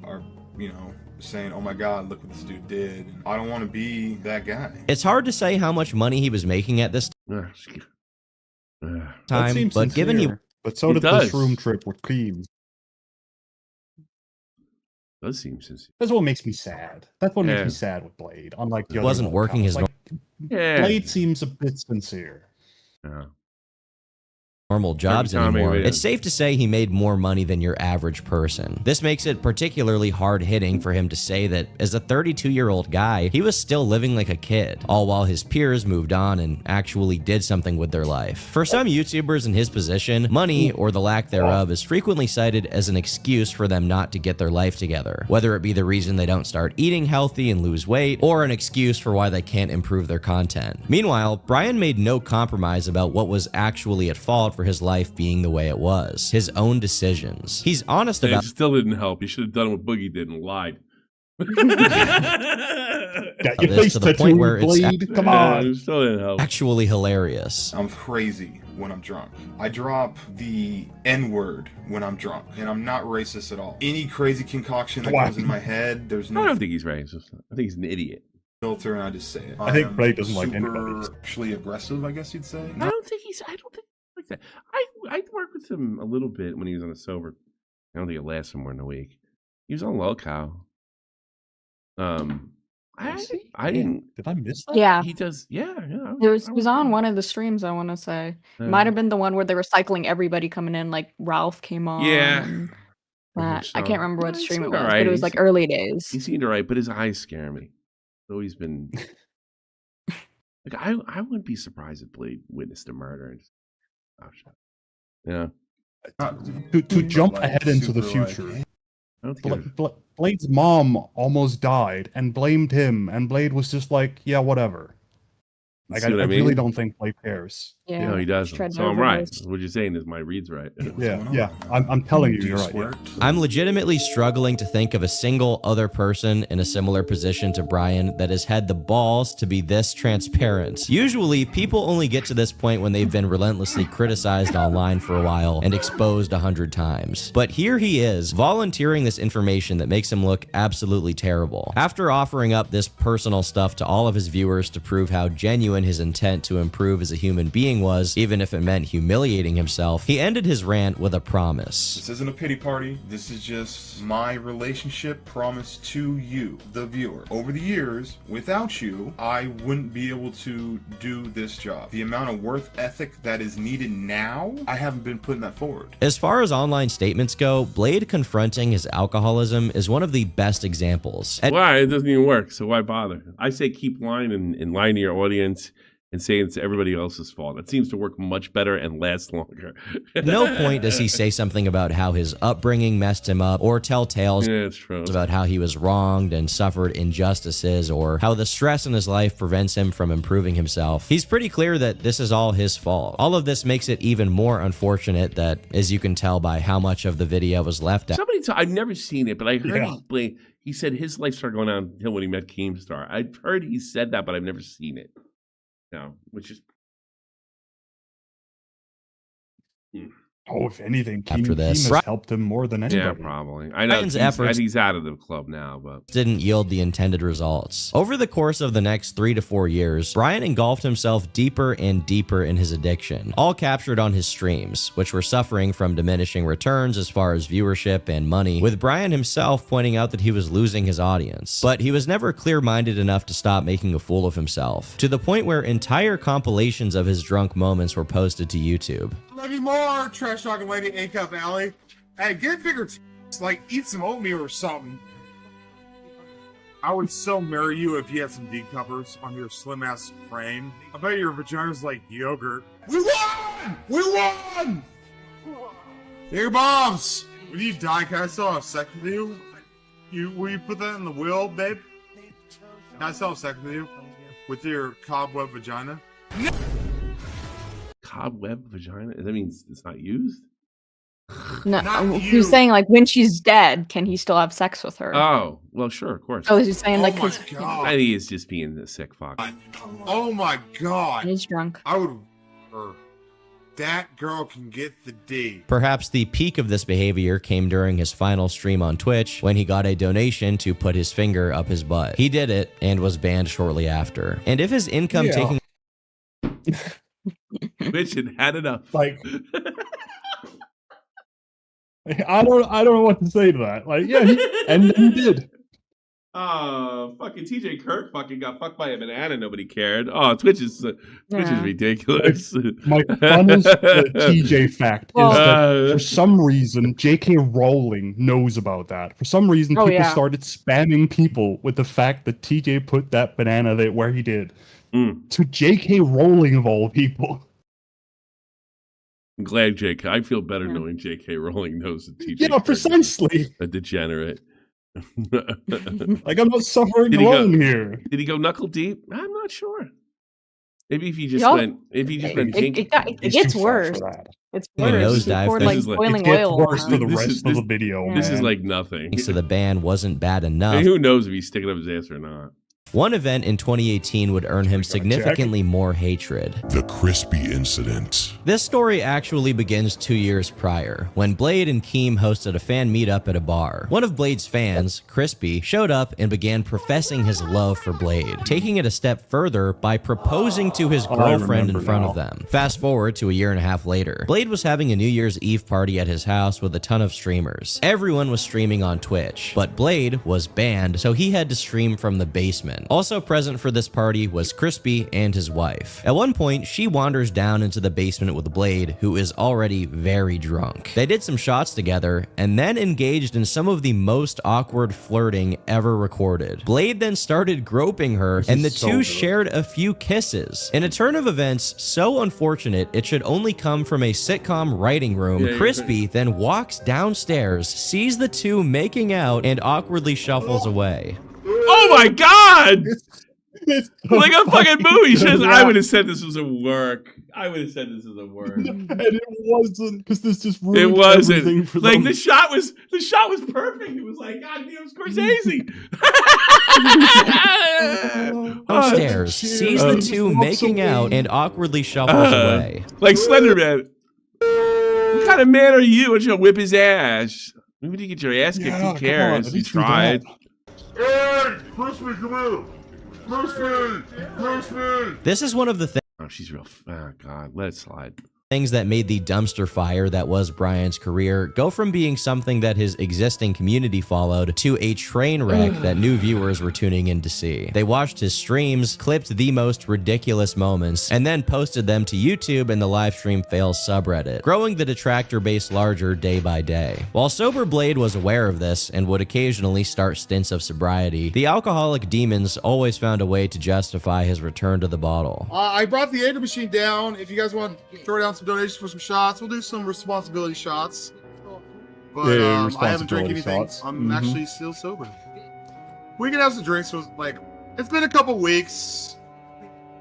are, you know, saying, oh my god, look what this dude did. And I don't want to be that guy. It's hard to say how much money he was making at this time, but given he... But so did the shroom trip with Cream. Does seem sincere. That's what makes me sad. That's what makes me sad with Blade. Unlike the other wasn't working his Blade seems a bit sincere. Yeah. Normal jobs anymore. It's safe to say he made more money than your average person. This makes it particularly hard-hitting for him to say that as a 32-year-old guy, he was still living like a kid, all while his peers moved on and actually did something with their life. For some YouTubers in his position, money, or the lack thereof, is frequently cited as an excuse for them not to get their life together, whether it be the reason they don't start eating healthy and lose weight, or an excuse for why they can't improve their content. Meanwhile, Brian made no compromise about what was actually at fault for his life being the way it was. His own decisions. He's honest about... It still didn't help. He should have done what Boogie did and lied. Got your face to the point where Blade. Come on. It still didn't help. Actually hilarious. I'm crazy when I'm drunk. I drop the N-word when I'm drunk, and I'm not racist at all. Any crazy concoction that goes in my head, there's no... I don't think he's racist. I think he's an idiot. Filter, and I just say it. I think Blade doesn't like anybody. Actually aggressive, I guess you'd say. I don't think like that. I worked with him a little bit when he was on a sober. I don't think it lasted more than a week. He was on Local. I didn't. Did I miss that? Yeah, he does. Yeah. It was on one of the streams. I want to say it might have been the one where they were cycling everybody coming in. Like Ralph came on. Yeah. I can't remember what stream it was, right. but it was like early days. He seemed alright, but his eyes scare me. He's always been. Like I wouldn't be surprised if Blade witnessed a murder. And just, yeah. To jump ahead into the future, Blade's mom almost died and blamed him, and Blade was just like, yeah, whatever. Like, I really don't think Blade cares. Yeah, no, he doesn't. So I'm right. What you're saying is my read's right. Yeah. I'm telling you, you're right. Yeah. I'm legitimately struggling to think of a single other person in a similar position to Brian that has had the balls to be this transparent. Usually, people only get to this point when they've been relentlessly criticized online for a while and exposed 100 times. But here he is, volunteering this information that makes him look absolutely terrible. After offering up this personal stuff to all of his viewers to prove how genuine his intent to improve as a human being was, even if it meant humiliating himself, he ended his rant with a promise. This isn't a pity party. This is just my relationship promise to you, the viewer. Over the years, without you, I wouldn't be able to do this job. The amount of work ethic that is needed now, I haven't been putting that forward. As far as online statements go, Blade confronting his alcoholism is one of the best examples. Why? It doesn't even work, so why bother? I say keep lying and lying to your audience and saying it's everybody else's fault. That seems to work much better and last longer. At no point does he say something about how his upbringing messed him up or tell tales about how he was wronged and suffered injustices or how the stress in his life prevents him from improving himself. He's pretty clear that this is all his fault. All of this makes it even more unfortunate that, as you can tell by how much of the video was left out. I've never seen it, but I heard he said his life started going downhill when he met Keemstar. I've heard he said that, but I've never seen it. No, which is if anything, after this has helped him more than anybody. Yeah, probably. I know he's out of the club now, but didn't yield the intended results. Over the course of the next 3 to 4 years, Brian engulfed himself deeper and deeper in his addiction, all captured on his streams, which were suffering from diminishing returns as far as viewership and money, with Brian himself pointing out that he was losing his audience. But he was never clear-minded enough to stop making a fool of himself, to the point where entire compilations of his drunk moments were posted to YouTube. Love you more, trash talking lady, A Cup Alley. Hey, get bigger like eat some oatmeal or something. I would so marry you if you had some D covers on your slim ass frame. I bet your vagina's like yogurt. We won! We won! Your bombs! When you die, can I still have sex with you? Will you put that in the will, babe? Can I still have sex with you? With your cobweb vagina? No! Cobweb vagina? That means it's not used? No, he was saying like when she's dead, can he still have sex with her? Oh, well, sure, of course. Oh, is he saying like I think he's just being a sick fuck. Oh my god. He's drunk. I would. That girl can get the D. Perhaps the peak of this behavior came during his final stream on Twitch when he got a donation to put his finger up his butt. He did it and was banned shortly after. And if his income taking Mitch had enough. Like, I don't know what to say to that. Like, yeah, he did. Fucking TJ Kirk fucking got fucked by a banana. Nobody cared. Oh, Twitch is ridiculous. My funnest TJ fact is that for some reason J.K. Rowling knows about that. For some reason, people started spamming people with the fact that TJ put that banana there where he did. To J.K. Rowling of all people. I'm glad J.K. I feel better knowing J.K. Rowling knows that TJ. Yeah, precisely. A degenerate. Like, I'm not suffering alone here. Did he go knuckle deep? I'm not sure. Maybe if he just went. If he just went. It gets worse. It's worse. He poured like boiling oil. Worse for the rest of the video. This is like nothing. So the ban wasn't bad enough. I mean, who knows if he's sticking up his ass or not? One event in 2018 would earn him significantly more hatred. The Crispy Incident. This story actually begins 2 years prior, when Blade and Keem hosted a fan meetup at a bar. One of Blade's fans, Crispy, showed up and began professing his love for Blade, taking it a step further by proposing to his girlfriend in front of them. Fast forward to a year and a half later. Blade was having a New Year's Eve party at his house with a ton of streamers. Everyone was streaming on Twitch, but Blade was banned, so he had to stream from the basement. apartment. Also present for this party was Crispy and his wife. At one point, she wanders down into the basement with Blade, who is already very drunk. They did some shots together and then engaged in some of the most awkward flirting ever recorded. Blade then started groping her, and the two shared a few kisses. In a turn of events so unfortunate it should only come from a sitcom writing room, Crispy then walks downstairs, sees the two making out, and awkwardly shuffles away. Oh my god! Like a fucking movie. I would have said this was a work. I would have said this was a work. And it wasn't, because this just ruined it wasn't. everything for like them. the shot was perfect. It was like, God damn, Scorsese. Downstairs, sees the two making out, and awkwardly shuffles away. Like Slenderman. What kind of man are you? Why don't you go whip his ass? Maybe you get your ass kicked. Who cares? You tried. Hey, Crispy, come here. Crispy. This is one of the things. Oh, she's real. Oh, God. Let it slide. Things that made the dumpster fire that was Brian's career go from being something that his existing community followed to a train wreck that new viewers were tuning in to see. They watched his streams, clipped the most ridiculous moments, and then posted them to YouTube and the livestream fails subreddit, growing the detractor base larger day by day. While sober Blade was aware of this and would occasionally start stints of sobriety, the alcoholic demons always found a way to justify his return to the bottle. I brought the Ager machine down. If you guys want to throw down some donations for some shots, we'll do some responsibility shots. But I haven't drank anything. Shots. I'm actually still sober. We can have some drinks. Like, it's been a couple weeks.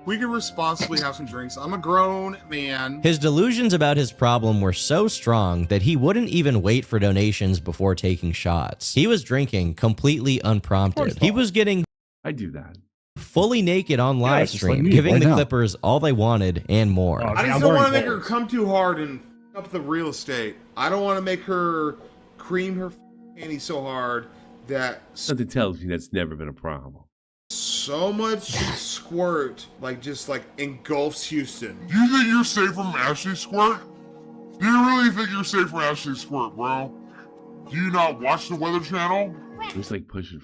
We can responsibly have some drinks. I'm a grown man. His delusions about his problem were so strong that he wouldn't even wait for donations before taking shots. He was drinking completely unprompted. He was getting I do that. fully naked on live stream, giving the Clippers all they wanted and more. I just don't want to make her come too hard and f up the real estate. I don't want to make her cream her panties so hard that Something tells me that's never been a problem. so much squirt just engulfs Houston. Do you think you're safe from Ashley Squirt? Do you really think you're safe from Ashley Squirt, bro? Do you not watch the Weather Channel? It's like pushing.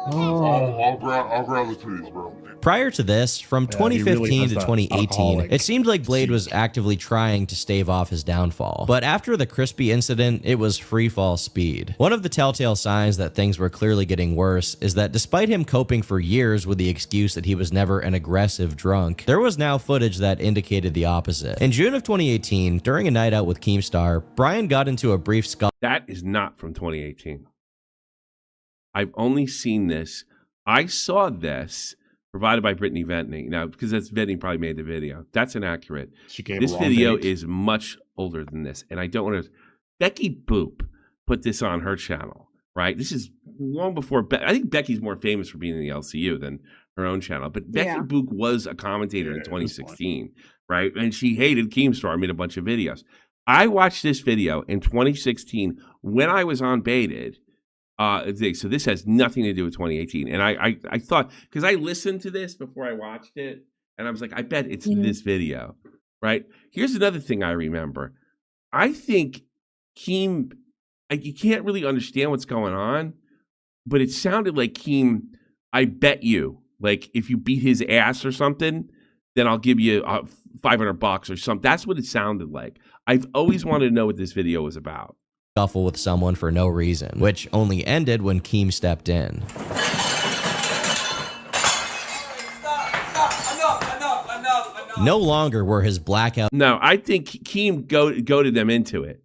I'll grab the titties, bro. Prior to this, from 2015 to 2018, alcoholic it seemed like Blade was actively trying to stave off his downfall. But after the Crispy incident, it was free fall speed. One of the telltale signs that things were clearly getting worse is that despite him coping for years with the excuse that he was never an aggressive drunk, there was now footage that indicated the opposite. In June of 2018, during a night out with Keemstar, Brian got into a brief scuffle. That is not from 2018. I've only seen this. I saw this provided by Brittany Ventney. Now, because that's Ventney probably made the video. That's inaccurate. This video is much older than this, and I don't want to. Becky Boop put this on her channel, right? This is long before. I think Becky's more famous for being in the LCU than her own channel. But Becky Boop was a commentator in 2016, right? And she hated Keemstar, made a bunch of videos. I watched this video in 2016 when I was on Baited. So this has nothing to do with 2018. And I thought, because I listened to this before I watched it, and I was like, I bet it's this video, right? Here's another thing I remember. I think Keem, you can't really understand what's going on, but it sounded like Keem, I bet you, like if you beat his ass or something, then I'll give you $500 or something. That's what it sounded like. I've always wanted to know what this video was about. Scuffle with someone for no reason, which only ended when Keem stepped in. No longer were his blackout. No, I think Keem goaded them into it,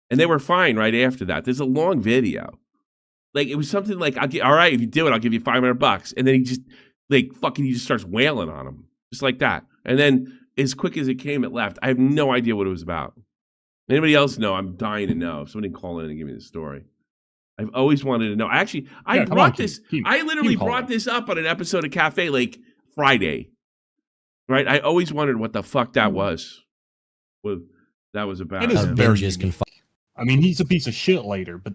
and they were fine right after that. There's a long video, like it was something like, all right, if you do it, I'll give you $500, and then he just he just starts wailing on him, just like that, and then as quick as it came, it left. I have no idea what it was about. Anybody else know? I'm dying to know. Somebody call in and give me the story. I've always wanted to know. Actually, I brought this. I literally brought this up on an episode of Cafe like Friday. Right? I always wondered what the fuck that was. What that was about. It is very I mean, he's a piece of shit later, but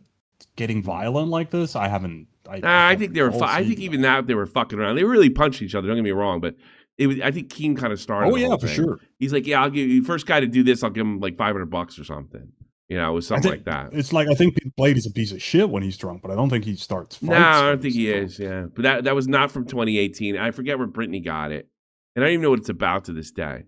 getting violent like this, I haven't. I think they were. I think even now they were fucking around. They really punched each other. Don't get me wrong, but. I think Keem kind of started. Oh yeah, for sure. He's like, yeah, I'll give you first guy to do this. I'll give him like $500 or something. You know, it was something like that. It's like, I think Blade is a piece of shit when he's drunk, but I don't think he starts fights. No, I don't think he is, yeah. But that was not from 2018. I forget where Brittany got it. And I don't even know what it's about to this day.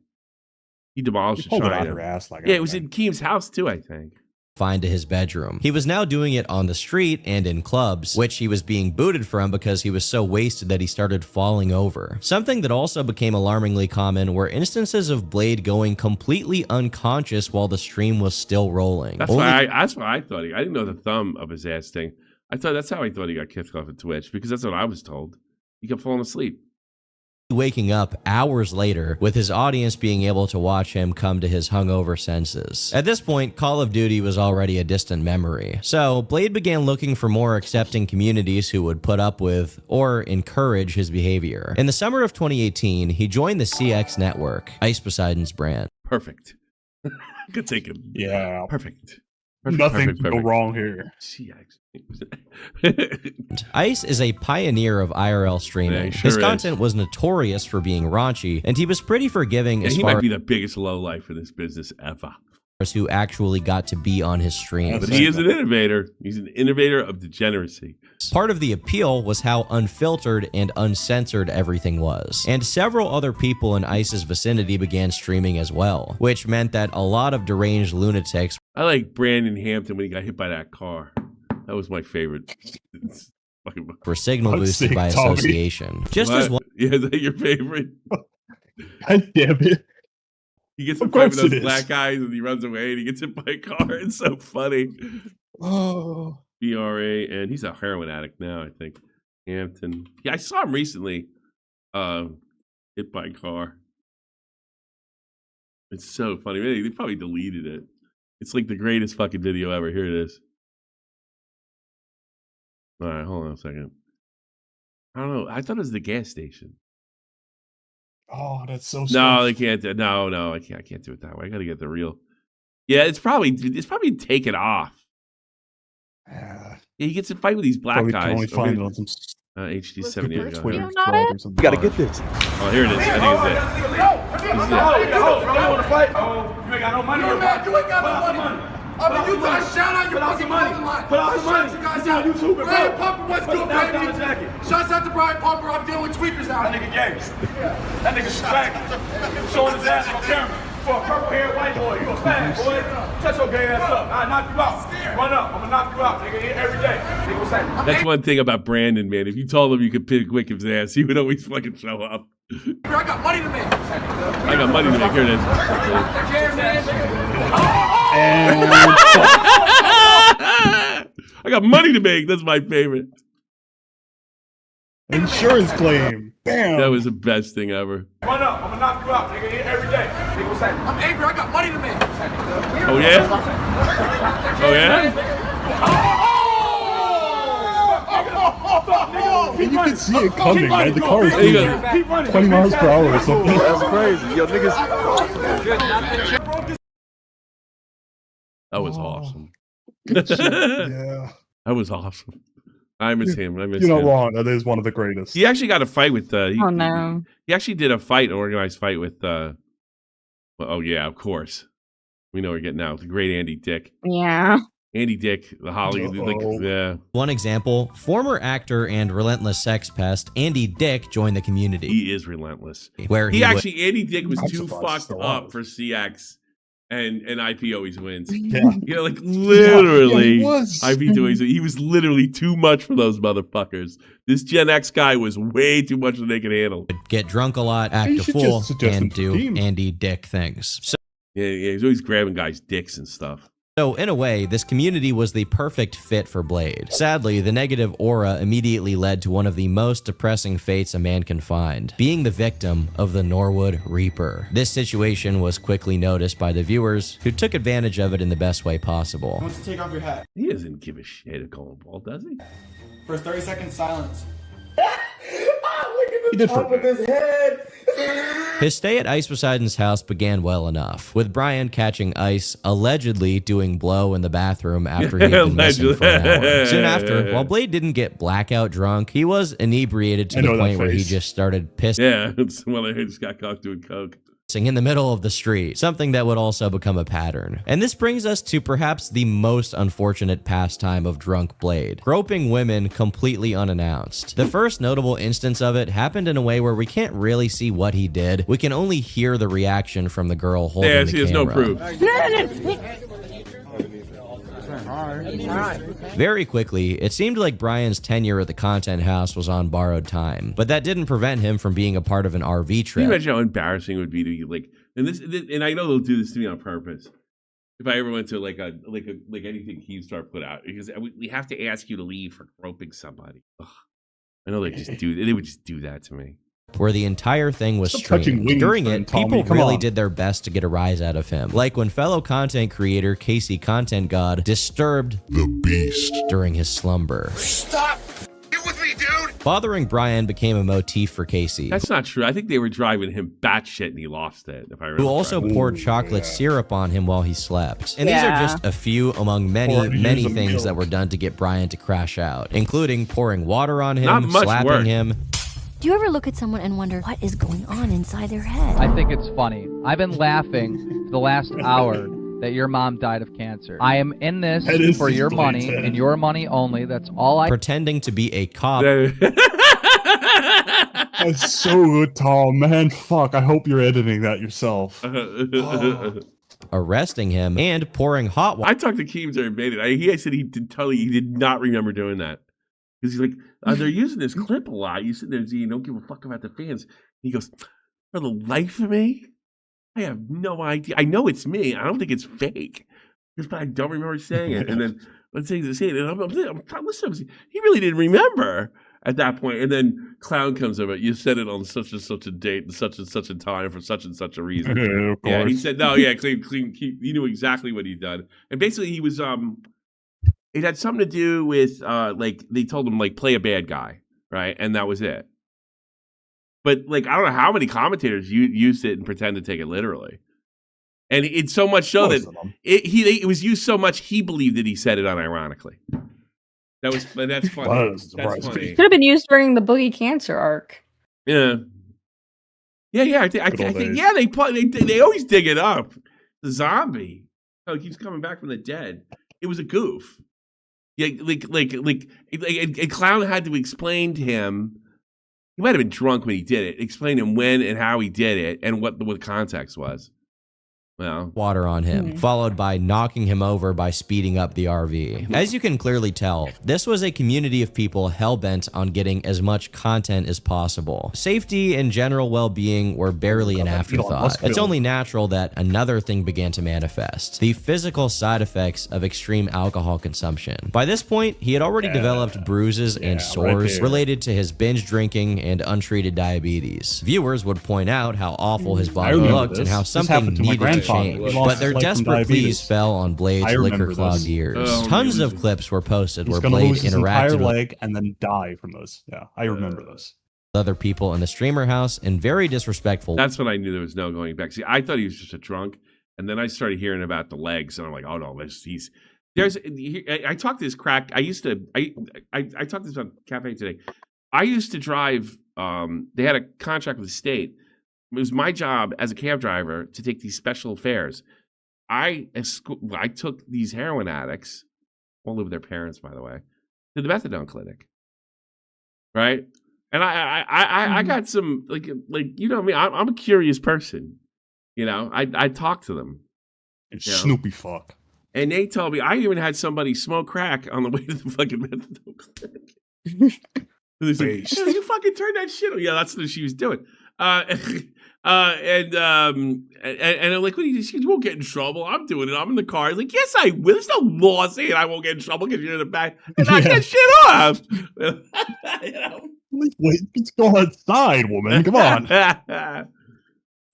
He demolished the pulled it out China. her ass like yeah, it was in Keem's house too, I think. Confined to his bedroom. He was now doing it on the street and in clubs, which he was being booted from because he was so wasted that he started falling over. Something that also became alarmingly common were instances of Blade going completely unconscious while the stream was still rolling. That's why I thought I didn't know the thumb of his ass thing. That's how I thought he got kicked off of Twitch, because that's what I was told. He kept falling asleep. Waking up hours later with his audience being able to watch him come to his hungover senses. At this point, Call of Duty was already a distant memory, so Blade began looking for more accepting communities who would put up with or encourage his behavior. In the summer of 2018, he joined the CX network, Ice Poseidon's brand. Perfect. Could take him. Yeah. Perfect. Nothing can go wrong here. Ice is a pioneer of IRL streaming. Yeah, sure his content was notorious for being raunchy, and he was pretty forgiving as he far might be the biggest lowlife in this business ever. as who actually got to be on his stream. But he is an innovator. He's an innovator of degeneracy. Part of the appeal was how unfiltered and uncensored everything was. And several other people in Ice's vicinity began streaming as well, which meant that a lot of deranged lunatics. I like Brandon Hampton when he got hit by that car. That was my favorite. Were signal boosted by association. Just as one. Yeah, is that your favorite? God damn it. He gets a fight with those black guys and he runs away and he gets hit by a car. It's so funny. Oh. BRA, and he's a heroin addict now, I think. Hampton. Yeah, I saw him recently. Hit by a car. It's so funny. They probably deleted it. It's like the greatest fucking video ever. Here it is. All right, hold on a second. I don't know. I thought it was the gas station. Oh, that's so. No, they can't. No, I can't do it that way. I got to get the real. Yeah, it's probably taken off. Yeah, he gets in a fight with these black guys. Only find it on some HD 7 years ago. You gotta get this. Oh, here it is. I think it's it. You want to fight? You ain't got no money. You ain't got no money. I'm in Utah. Shout out your fucking clothing line. Put out some money. You guys out. YouTube, Brian Pumper, what's good, baby? Shouts out to Brian Pumper. I'm dealing with tweakers out. That nigga gay. That nigga's fat. Showing his ass on camera. For a purple-haired white boy, you a fat boy. Shut your gay ass up. I'll knock you out. Run up. I'm gonna knock you out, nigga, every day. Nigga, what's that? That's one thing about Brandon, man. If you told him you could pick Wickham's ass, he would always fucking show up. I got money to make. I got money to make. Here it is. I got money to make. That's my favorite. Insurance claim. Bam. That was the best thing ever. Run up. I'm gonna knock you out, nigga, every day. Nigga, what's that? I'm angry. I got money to make. Oh, yeah? Oh, yeah? And you can see it coming, man. The car is moving 20 miles per hour or something. That's crazy. Yo, niggas. That was awesome. Yeah. That was awesome. I miss him. You're not wrong. That is one of the greatest. He actually got a fight with. Oh no! He actually did a fight, an organized fight with. Well, oh yeah, of course. We know we're getting out. The great Andy Dick. Yeah. Andy Dick, the Hollywood. Like, yeah. One example: former actor and relentless sex pest Andy Dick joined the community. He is relentless. Where Andy Dick was too fucked up for CX. And IP always wins. Yeah. You know, like literally, yeah, he was literally too much for those motherfuckers. This Gen X guy was way too much than they could handle. Get drunk a lot, act a fool, and do Andy Dick things. So, yeah, he's always grabbing guys' dicks and stuff. So in a way, this community was the perfect fit for Blade. Sadly, the negative aura immediately led to one of the most depressing fates a man can find, being the victim of the Norwood Reaper. This situation was quickly noticed by the viewers, who took advantage of it in the best way possible. I want you to take off your hat. He doesn't give a shit at Colin Ball, does he? For 30 seconds silence. He did for his head. His stay at Ice Poseidon's house began well enough, with Brian catching Ice allegedly doing blow in the bathroom after he had been missing for an hour. Soon after, while Blade didn't get blackout drunk, he was inebriated to the point where he just started pissing. Yeah, it's when I just got caught doing coke. in the middle of the street, something that would also become a pattern. And this brings us to perhaps the most unfortunate pastime of Drunk Blade, groping women completely unannounced. The first notable instance of it happened in a way where we can't really see what he did. We can only hear the reaction from the girl holding the camera. There's no proof. Very quickly, it seemed like Brian's tenure at the content house was on borrowed time, but that didn't prevent him from being a part of an RV trip. Can you imagine how embarrassing it would be to be like, and I know they'll do this to me on purpose. If I ever went to like anything Keemstar put out, because we have to ask you to leave for groping somebody. Ugh. I know they would just do that to me. Where the entire thing was streamed. During it, people really did their best to get a rise out of him. Like when fellow content creator Casey Content God disturbed the beast during his slumber. Stop! Get with me, dude! Bothering Brian became a motif for Casey. That's not true. I think they were driving him batshit and he lost it. If I remember. Who also poured chocolate syrup on him while he slept. And these are just a few among many things that were done to get Brian to crash out, including pouring water on him, slapping him. Do you ever look at someone and wonder what is going on inside their head? I think it's funny. I've been laughing for the last hour that your mom died of cancer. I am in this for your money and your money only. That's all I... Pretending to be a cop. That's so good, Tom. Man, fuck. I hope you're editing that yourself. Arresting him and pouring hot water. I talked to Keems and made it. He said he did not remember doing that. Because he's like, they're using this clip a lot. You sit there and you don't give a fuck about the fans. He goes, for the life of me, I have no idea. I know it's me. I don't think it's fake. But I don't remember saying it. And then let's say it. And I'm listening. He really didn't remember at that point. And then Clown comes over. You said it on such and such a date and such a time for such and such a reason. Yeah, he said no. Yeah, clean. He knew exactly what he'd done. And basically, he was It had something to do with like they told him like play a bad guy, right? And that was it. But like I don't know how many commentators used it and pretend to take it literally. And it's so much so that it was used so much he believed that he said it unironically. That's funny. That's funny. Could have been used during the Boogie Cancer arc. Yeah. I think yeah, they always dig it up. The zombie. Oh, he keeps coming back from the dead. It was a goof. Yeah, like a Clown had to explain to him. He might have been drunk when he did it. Explain to him when and how he did it and what the context was. Well, water on him, followed by knocking him over by speeding up the RV. As you can clearly tell, this was a community of people hell-bent on getting as much content as possible. Safety and general well-being were barely an afterthought. It's only natural that another thing began to manifest: the physical side effects of extreme alcohol consumption. By this point, he had already developed bruises and sores related to his binge drinking and untreated diabetes. Viewers would point out how awful his body looked and how something needed to change, but their desperate pleas fell on Blade's liquor-clogged ears. Tons of clips were posted where Blade interacted with leg and then die from those. Yeah, I remember those. Other people in the streamer house in very disrespectful. That's when I knew there was no going back. See, I thought he was just a drunk, and then I started hearing about the legs, and I'm like, oh no, I talked to this crack. I talked to this on Cafe today. I used to drive. They had a contract with the state. It was my job as a cab driver to take these special fares. I took these heroin addicts, all live with their parents, by the way, to the methadone clinic, right? And I got some like you know me. I'm a curious person, you know. I talk to them. It's Snoopy fuck. And they told me I even had somebody smoke crack on the way to the fucking methadone clinic. They're like, yeah, you fucking turned that shit on. Yeah, that's what she was doing. And I'm like, you won't get in trouble. I'm doing it. I'm in the car. Like, yes, I will. There's no law saying I won't get in trouble because you're in the back. Knock that shit off. You know? Wait, let's go outside, woman. Come on.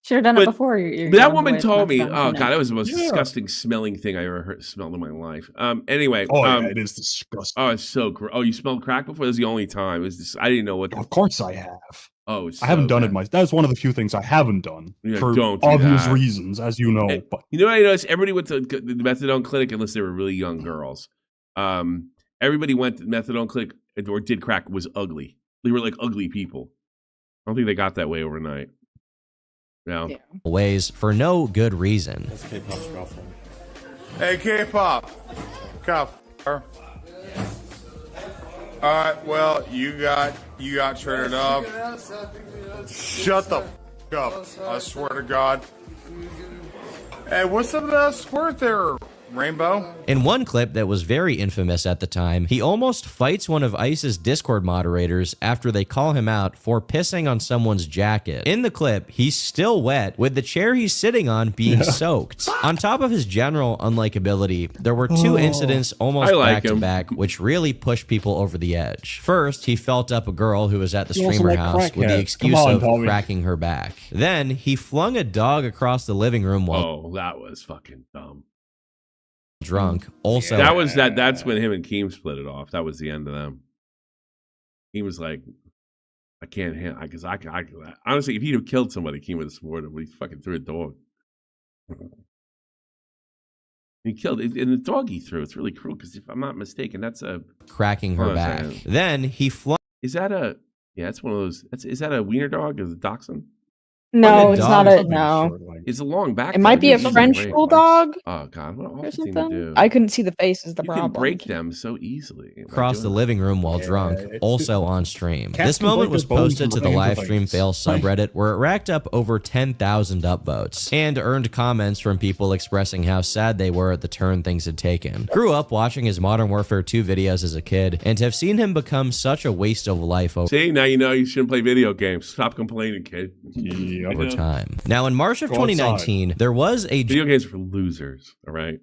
Should have done it before. That woman told me, oh god, that was the most disgusting smelling thing I ever smelled in my life. Anyway, it is disgusting. Oh, it's so gross. Oh, you smelled crack before? That was the only time. It was just, I didn't know what. Of course, I have. Oh, I haven't done it myself. That was one of the few things I haven't done for obvious reasons, as you know. But you know what I noticed? Everybody went to the methadone clinic unless they were really young girls. Everybody went to the methadone clinic or did crack was ugly. They were like ugly people. I don't think they got that way overnight. Yeah. ways for no good reason. That's K-pop's girlfriend. Hey, K-pop. Alright, well, you got traded up. Shut the f up. I swear to God. Hey, what's up with that squirt there, Rainbow? In one clip that was very infamous at the time, he almost fights one of ICE's Discord moderators after they call him out for pissing on someone's jacket. In the clip, he's still wet, with the chair he's sitting on being soaked. On top of his general unlikability, there were two incidents almost back to back, which really pushed people over the edge. First, he felt up a girl who was at the streamer house with the excuse of cracking her back. Then, he flung a dog across the living room while that was fucking dumb. Drunk. Also, that's when him and Keem split it off. That was the end of them. He was like, I can't handle, because I honestly, if he'd have killed somebody, Keem would have supported him, but he fucking threw a dog. He killed it, and the dog he threw. It's really cruel because if I'm not mistaken, that's a cracking her back. Then he flung. Is that a? Yeah, it's one of those. Is that a wiener dog? Is it dachshund? No, it's not a no. It's a long back. It might be a French bulldog. Oh God, what an Or awful thing to something. do. I couldn't see the face is the You problem. can break them so easily. Across the living room while drunk, also on stream. This moment was posted to the livestream fail subreddit, where it racked up over 10,000 upvotes and earned comments from people expressing how sad they were at the turn things had taken. Grew up watching his Modern Warfare 2 videos as a kid and have seen him become such a waste of life See, now you know you shouldn't play video games. Stop complaining, kid. over time. Now, in March of 2019, there was a video games for losers, all right?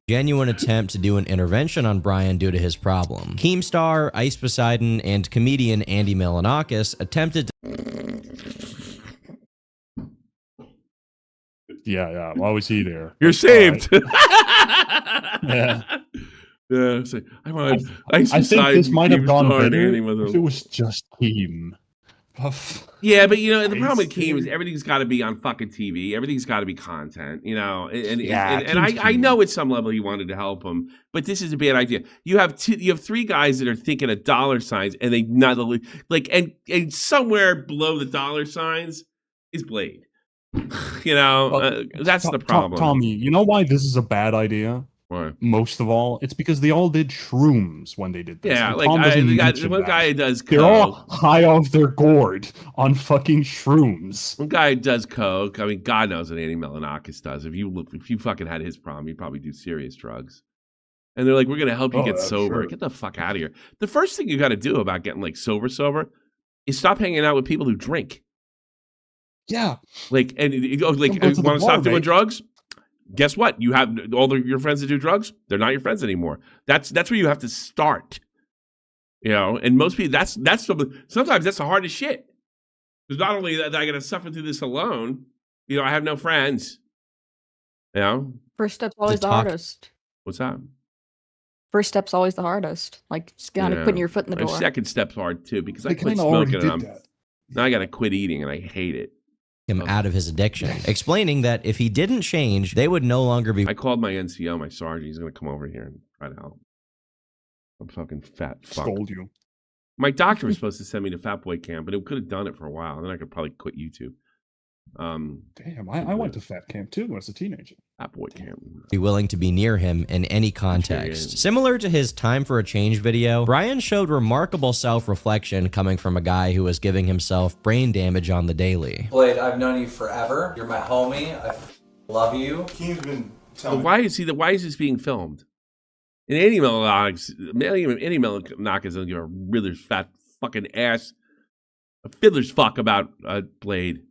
Genuine attempt to do an intervention on Brian due to his problem. Keemstar, Ice Poseidon, and comedian Andy Milonakis attempted to... Yeah. Why was he there? You're saved. Yeah. Yeah. So I think this might have gone better if if it was just Keem. Yeah, but you know the problem with Keem is everything's got to be on fucking TV. Everything's got to be content, you know. And I know at some level he wanted to help him, but this is a bad idea. You have three guys that are thinking of dollar signs, and they not like and somewhere below the dollar signs is Blade. You know, that's the problem. Tommy, you know why this is a bad idea? Why? Most of all, it's because they all did shrooms when they did this. Yeah, and like Tom doesn't one mention guy that. does coke. They're all high off their gourd on fucking shrooms. One guy does coke. I mean, God knows what Andy Milonakis does. If you fucking had his problem, you'd probably do serious drugs. And they're like, we're gonna help you get sober. Sure. Get the fuck out of here. The first thing you got to do about getting like sober is stop hanging out with people who drink. Yeah. Like, and you want to stop doing drugs? Guess what? You have your friends that do drugs. They're not your friends anymore. That's where you have to start. You know, and most people sometimes that's the hardest shit. Because not only that I got to suffer through this alone, you know, I have no friends. You know, First step's always the hardest. What's that? First step's always the hardest. Like just kind of putting your foot in the door. My second step's hard too because I quit smoking and now I got to quit eating and I hate it. Him out of his addiction, explaining that if he didn't change, they would no longer be. I called my NCO, my sergeant. He's going to come over here and try to help. I'm fucking fat fuck. Scold you. My doctor was supposed to send me to Fat Boy Camp, but it could have done it for a while. Then I could probably quit YouTube. Damn, I went to Fat Camp too when I was a teenager. Fat Boy Camp. Be willing to be near him in any context. Similar to his Time for a Change video, Brian showed remarkable self-reflection coming from a guy who was giving himself brain damage on the daily. Blade, I've known you forever. You're my homie. I love you. Keem's been telling me. Why is this being filmed? And Andy Milonakis doesn't give a really fat fucking ass a fiddler's fuck about Blade.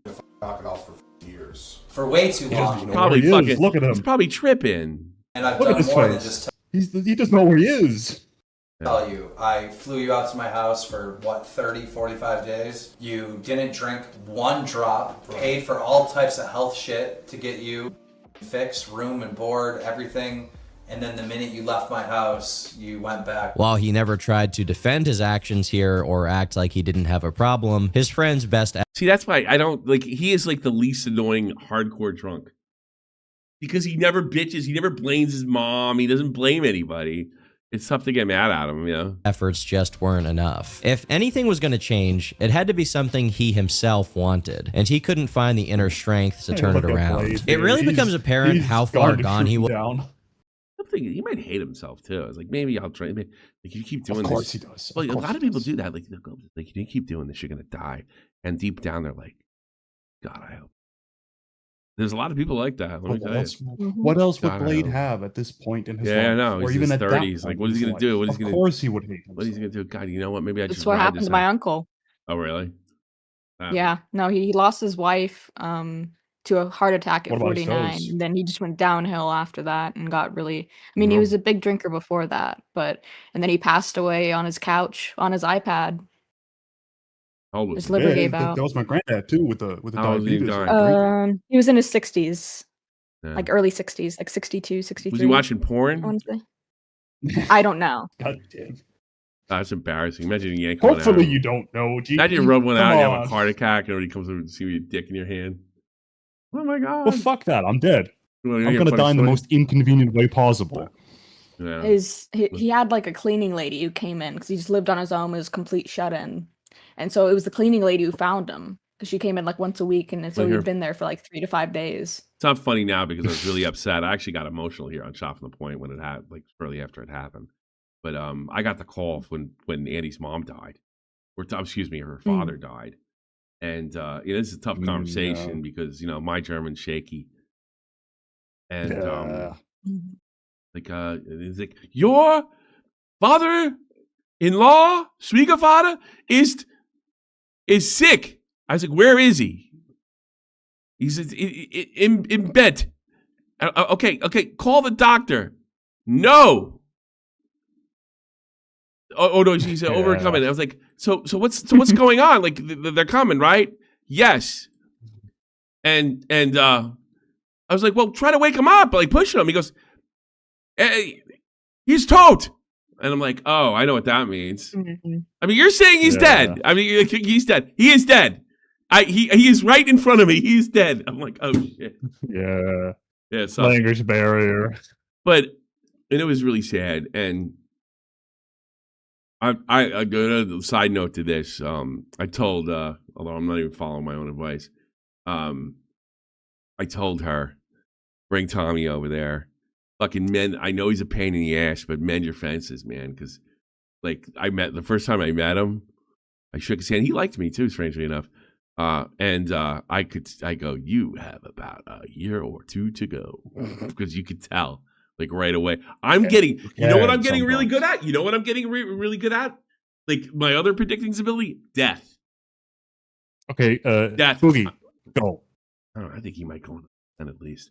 Knock it off for years. For way too long. Probably fucking. Look at him. He's probably tripping. And I've Look at done his more than face. just He doesn't know where he is. tell you. I flew you out to my house for, 30, 45 days. You didn't drink one drop. Paid for all types of health shit to get you fixed, room and board, everything. And then the minute you left my house, you went back. While he never tried to defend his actions here or act like he didn't have a problem, his friend's best... See, that's why I don't... Like, he is like the least annoying hardcore drunk. Because he never bitches. He never blames his mom. He doesn't blame anybody. it's tough to get mad at him, you know? Efforts just weren't enough. If anything was going to change, it had to be something he himself wanted, and he couldn't find the inner strength to turn it around. It really becomes apparent how far gone he was. I'm thinking he might hate himself too. I was like, maybe I'll try. Like, you keep doing this. Of course he does. Well, a lot of people do that. Like, you keep doing this, you're gonna die. And deep down, they're like, God, I hope. There's a lot of people like that. What else would Blade have at this point in his life? I know. Or He's even in his at 30s. Like, what is he gonna do? What is he gonna? Of course, he would hate himself. What is he gonna do? God, you know what? Maybe I just. That's what happened to my uncle. Oh, really? Yeah. No, he lost his wife to a heart attack at 49. And then he just went downhill after that and got really. I mean, he was a big drinker before that, and then he passed away on his couch on his iPad. His liver gave out. That was my granddad too, with the diabetes. He was in his 60s, like early 60s, like 62, 63. Was he watching porn? I don't know. God damn. That's embarrassing. Imagine you yank one out. Hopefully you don't know. Imagine you rub one out and you have a heart attack and everybody comes over to see your dick in your hand. Oh my God. Well, fuck that. I'm dead. Well, I'm going to die in the most inconvenient way possible. Yeah. He had like a cleaning lady who came in because he just lived on his own, was complete shut-in. And so it was the cleaning lady who found him because she came in like once a week, and so he'd been there for like 3 to 5 days. It's not funny now because I was really upset. I actually got emotional here on Shop from the Point when it had like shortly after it happened. But I got the call when Andy's mom died, or excuse me, her father died, and this is a tough conversation because my German's shaky, and it's like your father-in-law, Schwiegervater, is sick. I was like, where is he? He's in bed. Okay, call the doctor. No. Oh no, she said overcoming. I was like, so what's going on? Like they're coming, right? Yes. And I was like, well, try to wake him up, like pushing him. He goes, hey, he's tot. And I'm like, oh, I know what that means. Mm-hmm. I mean, you're saying he's dead. I mean, he's dead. He is dead. He is right in front of me. He's dead. I'm like, oh shit. Yeah. So, language barrier. And it was really sad. And I go to side note to this. I told, although I'm not even following my own advice, I told her, bring Tommy over there. Fucking men, I know he's a pain in the ass, but mend your fences, man. Because, like, the first time I met him, I shook his hand. He liked me too, strangely enough. I go, you have about a year or 2 to go, because you could tell, like, right away. I'm getting, you know what I'm getting really good at? You know what I'm getting really good at? Like, my other predicting ability, death. Okay, death. Boogie, go. I don't know, I think he might go on 10 at least.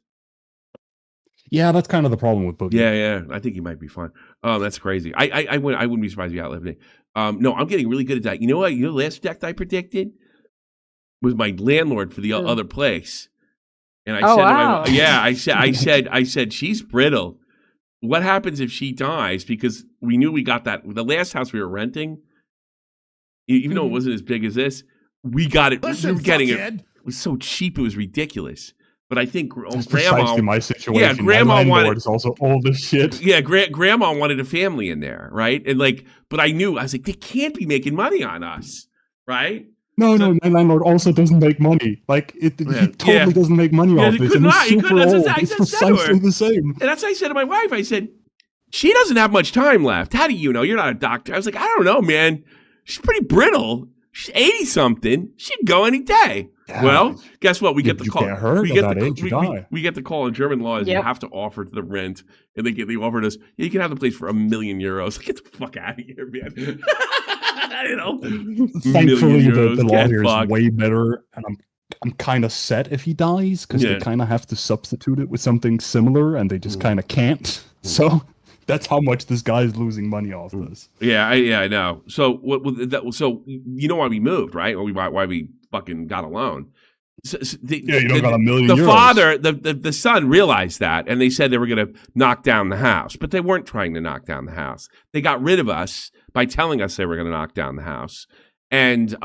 Yeah, that's kind of the problem with Boogie. Yeah, I think he might be fine. That's crazy. I wouldn't be surprised if he outlived me. No, I'm getting really good at that. You know what? The last death I predicted was my landlord for the other place, and I said, I said she's brittle. What happens if she dies? Because we knew we got that the last house we were renting, even though it wasn't as big as this, we got it. We were getting it. It was so cheap, it was ridiculous. But I think Grandma, my situation. Yeah, Grandma wanted is also old as shit. Yeah, Grandma wanted a family in there, right? And but I was like, they can't be making money on us, right? No, my landlord also doesn't make money. Like he totally doesn't make money off this. And he's super old. It's precisely the same. And that's what I said to my wife. I said, she doesn't have much time left. How do you know? You're not a doctor. I was like, I don't know, man. She's pretty brittle. She's 80-something. She'd go any day. Yeah. Well, guess what? We get the call. We get the call in German law is you have to offer to the rent, and they offered us. You can have the place for €1 million. Get the fuck out of here, man. Thankfully, the law here is way better, and I'm kind of set if he dies because they kind of have to substitute it with something similar, and they just kind of can't. So that's how much this guy is losing money off this. Yeah, I know. So So you know why we moved, right? Or why we fucking got a loan. You don't got €1 million. The father, the son realized that, and they said they were going to knock down the house, but they weren't trying to knock down the house. They got rid of us by telling us they were going to knock down the house, and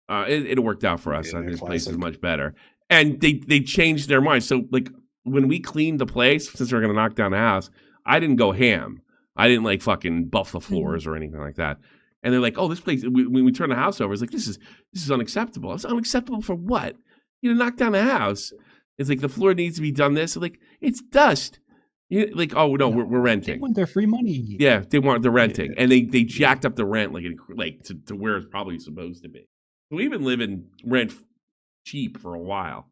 it worked out for us. I think the place is much better, and they changed their mind. So like when we cleaned the place, since we were going to knock down the house, I didn't go ham. I didn't like fucking buff the floors or anything like that. And they're like, oh, this place, when we turn the house over, it's like, this is unacceptable. It's unacceptable for what? You know, knock down the house. It's like, the floor needs to be done this. Like, it's dust. Like, oh, no, we're renting. They want their free money. Yeah, they're renting. And they jacked up the rent to where it's probably supposed to be. So we've been living rent cheap for a while,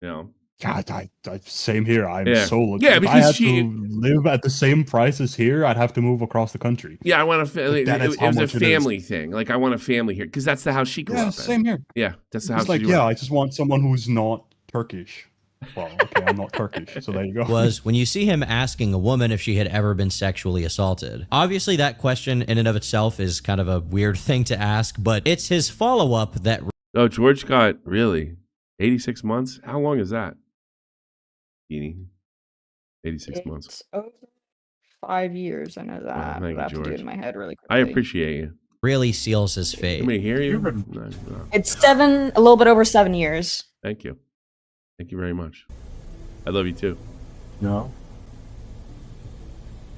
you know. God, same here. I'm so lucky. Yeah, if because I had to live at the same price as here, I'd have to move across the country. Yeah, I want to. It was a family thing. Like, I want a family here because that's the house she grew up in. Same here. Yeah, that's the house. Like, I just want someone who's not Turkish. Well, okay, I'm not Turkish, so there you go. Was when you see him asking a woman if she had ever been sexually assaulted. Obviously, that question in and of itself is kind of a weird thing to ask, but it's his follow-up that. Oh, George got really 86 months. How long is that? 86 months. It's over 5 years. I know that. I have to do it in my head really quickly. I appreciate you. Really seals his fate. Let me hear you. No. It's a little bit over 7 years. Thank you. Thank you very much. I love you too. No.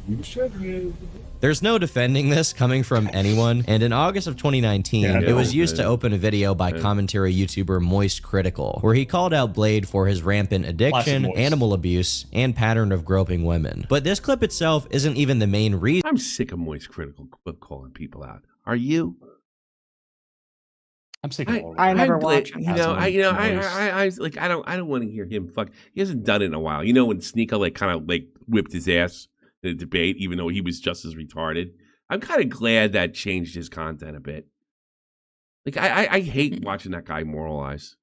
You should. There's no defending this coming from anyone, and in August of 2019, it was used to open a video by commentary YouTuber Moist Critical, where he called out Blade for his rampant addiction, animal abuse, and pattern of groping women. But this clip itself isn't even the main reason. I'm sick of Moist Critical calling people out. Are you? I'm sick of all I never watch him. I don't want to hear him fuck. He hasn't done it in a while. You know when Sneeko kind of whipped his ass in a debate, even though he was just as retarded. I'm kind of glad that changed his content a bit. Like I hate watching that guy moralize.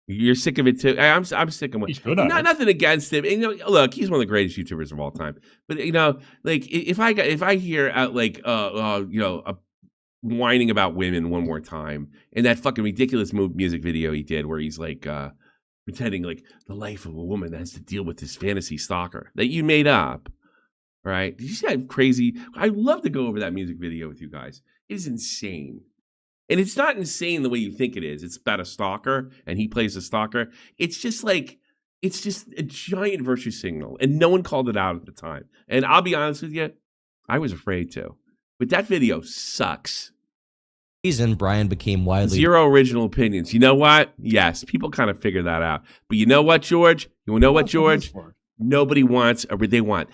You're sick of it too. I'm sick of it. Nothing against him. And, look, he's one of the greatest YouTubers of all time. But if I hear whining about women one more time, and that fucking ridiculous music video he did where he's pretending like the life of a woman that has to deal with this fantasy stalker that you made up. Right? Did you see that crazy? I'd love to go over that music video with you guys. It is insane. And it's not insane the way you think it is. It's about a stalker and he plays a stalker. It's just a giant virtue signal. And no one called it out at the time. And I'll be honest with you, I was afraid to. But that video sucks. Reason Brian became widely. Zero original opinions. You know what? Yes, people kind of figure that out. But you know what, George? You know what, George? Nobody wants, or they want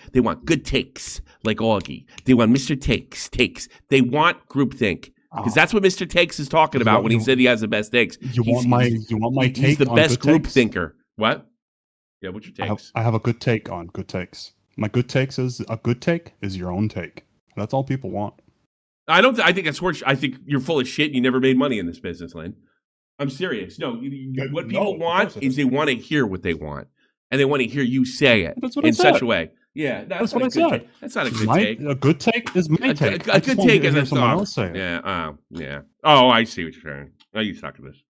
good takes, like Augie. They want Mr. Takes. They want groupthink. Because that's what Mr. Takes is talking about when he said he has the best takes. You want my take? He's the best group takes? thinker. What? Yeah, what's your takes? I have a good take on good takes. My good takes is a good take is your own take. That's all people want. I think that's horse. I think you're full of shit. And you never made money in this business, Lynn. I'm serious. No, what people want is they want to hear what they want. And they want to hear you say it in such a way. Yeah, that's what I said. That's not a good take. A good take is my take. A good take is someone else say it. Yeah, yeah. Oh, I see what you're saying. Oh, you suck at this.